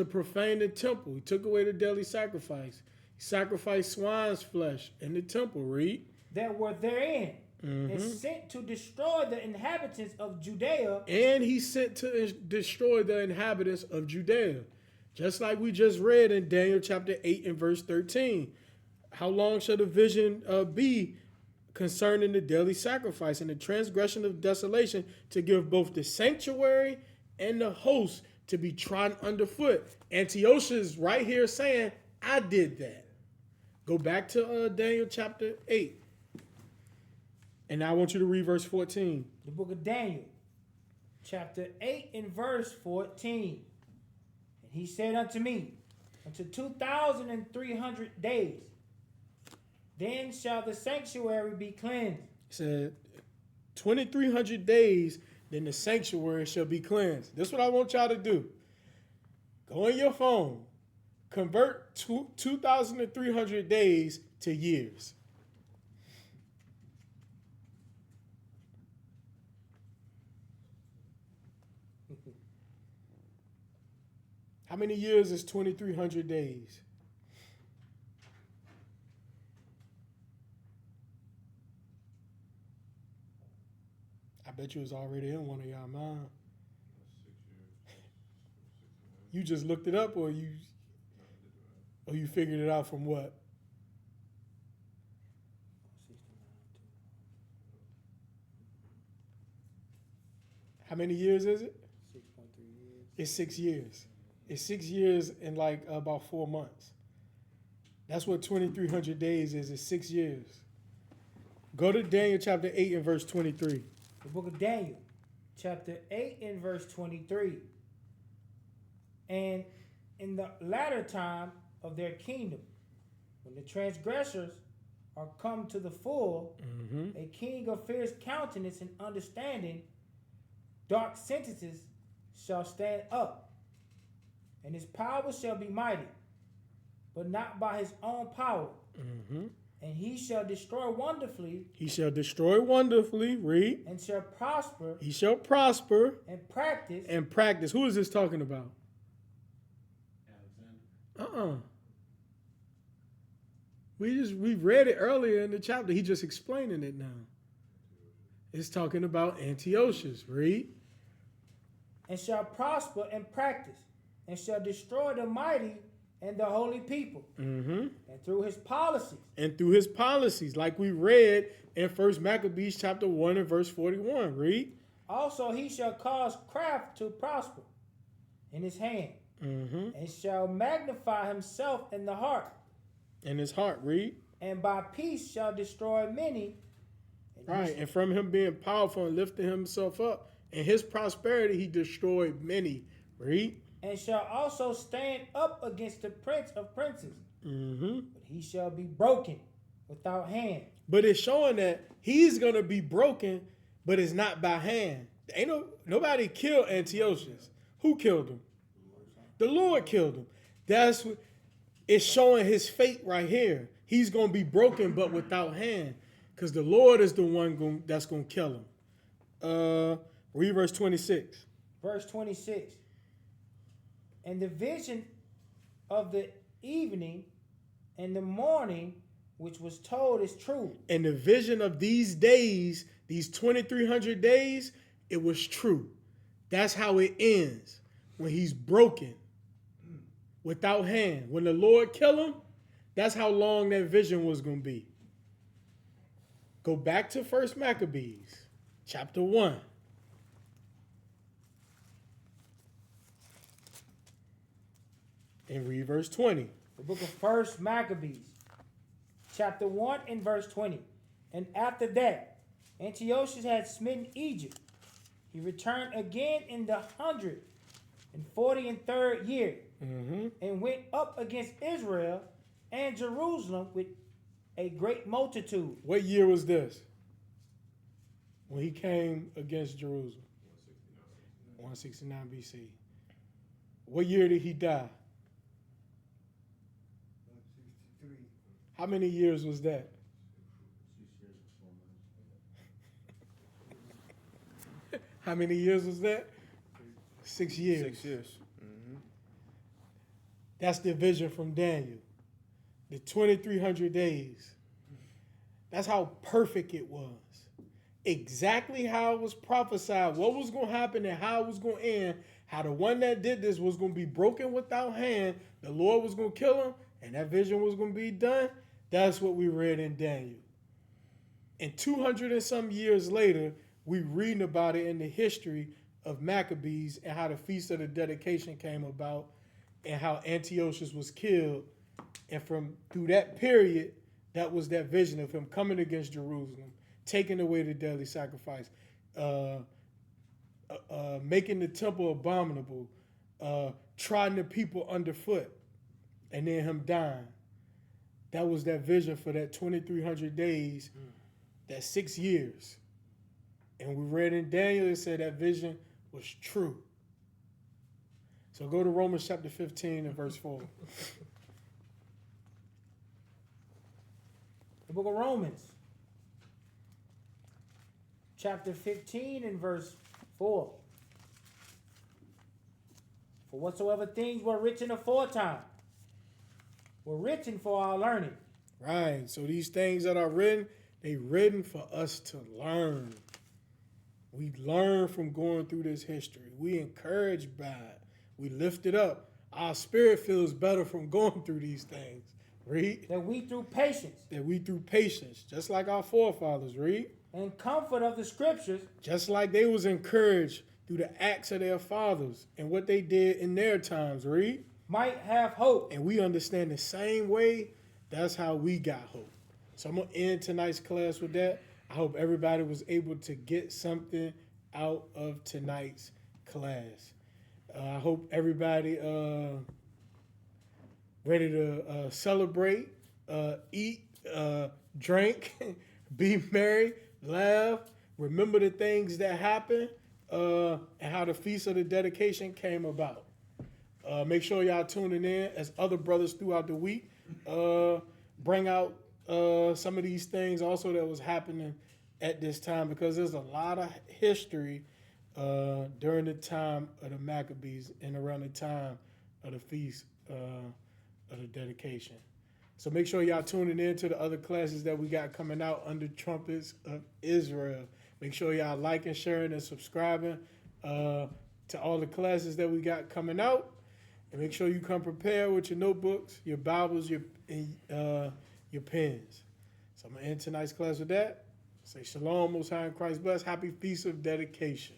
profane the temple. He took away the daily sacrifice. He sacrificed swine's flesh in the temple. Read. That were therein, and sent to destroy the inhabitants of Judea. And he sent to destroy the inhabitants of Judea. Just like we just read in Daniel chapter 8 and verse 13. How long shall the vision be concerning the daily sacrifice and the transgression of desolation, to give both the sanctuary and the host to be trodden underfoot? Antiochus is right here saying, I did that. Go back to Daniel chapter 8. And now I want you to read verse 14. The book of Daniel, chapter 8 and verse 14. And he said unto me, unto 2,300 days, then shall the sanctuary be cleansed. He said, 2,300 days, then the sanctuary shall be cleansed. This is what I want y'all to do. Go on your phone, convert 2,300 days to years. How many years is 2,300 days? I bet you was already in one of y'all mind. You just looked it up, or you Or you figured it out from what? How many years is it? 6.3 years. It's 6 years. It's 6 years and like about 4 months. That's what 2,300 days is. It's 6 years. Go to Daniel chapter 8 and verse 23. The book of Daniel, chapter 8 and verse 23. And in the latter time of their kingdom, when the transgressors are come to the full, Mm-hmm. a king of fierce countenance and understanding, dark sentences shall stand up, and his power shall be mighty, but not by his own power. Mm-hmm. And he shall destroy wonderfully, He shall destroy wonderfully, read. and shall prosper He shall prosper and practice. and practice. Who is this talking about? Alexander. We read it earlier in the chapter. He just explaining it now. It's talking about Antiochus. Read. And shall prosper and practice, and shall destroy the mighty and the holy people, Mm-hmm. and through his policies. And through his policies, like we read in 1 Maccabees chapter 1 and verse 41. Read. Also he shall cause craft to prosper in his hand, Mm-hmm. and shall magnify himself in the heart, In his heart. Read. and by peace shall destroy many. And he Right. And from him being powerful and lifting himself up, in his prosperity, he destroyed many. Read. and shall also stand up against the prince of princes, Mm-hmm. but he shall be broken without hand. But it's showing that he's gonna be broken, but it's not by hand. Ain't nobody killed Antiochus. Who killed him? The Lord killed him. That's what it's showing his fate right here. He's gonna be broken, but without hand, because the Lord is the one that's gonna kill him. Read verse 26. Verse 26. And the vision of the evening and the morning which was told is true. And the vision of these days, these 2,300 days, it was true. That's how it ends. When he's broken without hand. When the Lord kill him, that's how long that vision was going to be. Go back to 1 Maccabees, chapter 1. And read verse 20. The book of 1 Maccabees, chapter 1 and verse 20. And after that, Antiochus had smitten Egypt. He returned again in the 143rd year, Mm-hmm. and went up against Israel and Jerusalem with a great multitude. What year was this? When he came against Jerusalem? 169 BC. What year did he die? 163. How many years was that? 6 years and 4 months. How many years was that? 6 years. 6 years. Mm-hmm. That's the vision from Daniel. The 2,300 days. That's how perfect it was. Exactly how it was prophesied, what was going to happen and how it was going to end, how the one that did this was going to be broken without hand, the Lord was going to kill him, and that vision was going to be done. That's what we read in Daniel. And 200 and some years later, we reading about it in the history of Maccabees and how the Feast of the Dedication came about and how Antiochus was killed. And through that period, that was that vision of him coming against Jerusalem, taking away the daily sacrifice, making the temple abominable, trodden the people underfoot, and then him dying. That was that vision for that 2,300 days, that 6 years. And we read in Daniel, it said that vision was true. So go to Romans chapter 15 and verse 4. The book of Romans, chapter 15 and verse 4. For whatsoever things were written aforetime were written for our learning. Right. So these things that are written, they written for us to learn. We learn from going through this history. We encouraged by it. We lift it up. our spirit feels better from going through these things. Read. that we through patience That we through patience, just like our forefathers, read. and comfort of the scriptures Just like they was encouraged through the acts of their fathers and what they did in their times, read. might have hope. And we understand the same way, that's how we got hope. So I'm going to end tonight's class with that. I hope everybody was able to get something out of tonight's class. I hope everybody ready to celebrate, eat, drink, be merry, laugh, remember the things that happened, and how the Feast of the Dedication came about. Make sure y'all tuning in as other brothers throughout the week bring out some of these things also that was happening at this time, because there's a lot of history during the time of the Maccabees and around the time of the Feast of the Dedication. So make sure y'all tuning in to the other classes that we got coming out under Trumpets of Israel. Make sure y'all liking, sharing, and subscribing to all the classes that we got coming out. And make sure you come prepared with your notebooks, your Bibles, your pens. So I'm going to end tonight's class with that. Say shalom, Most High in Christ bless. Happy Feast of Dedication.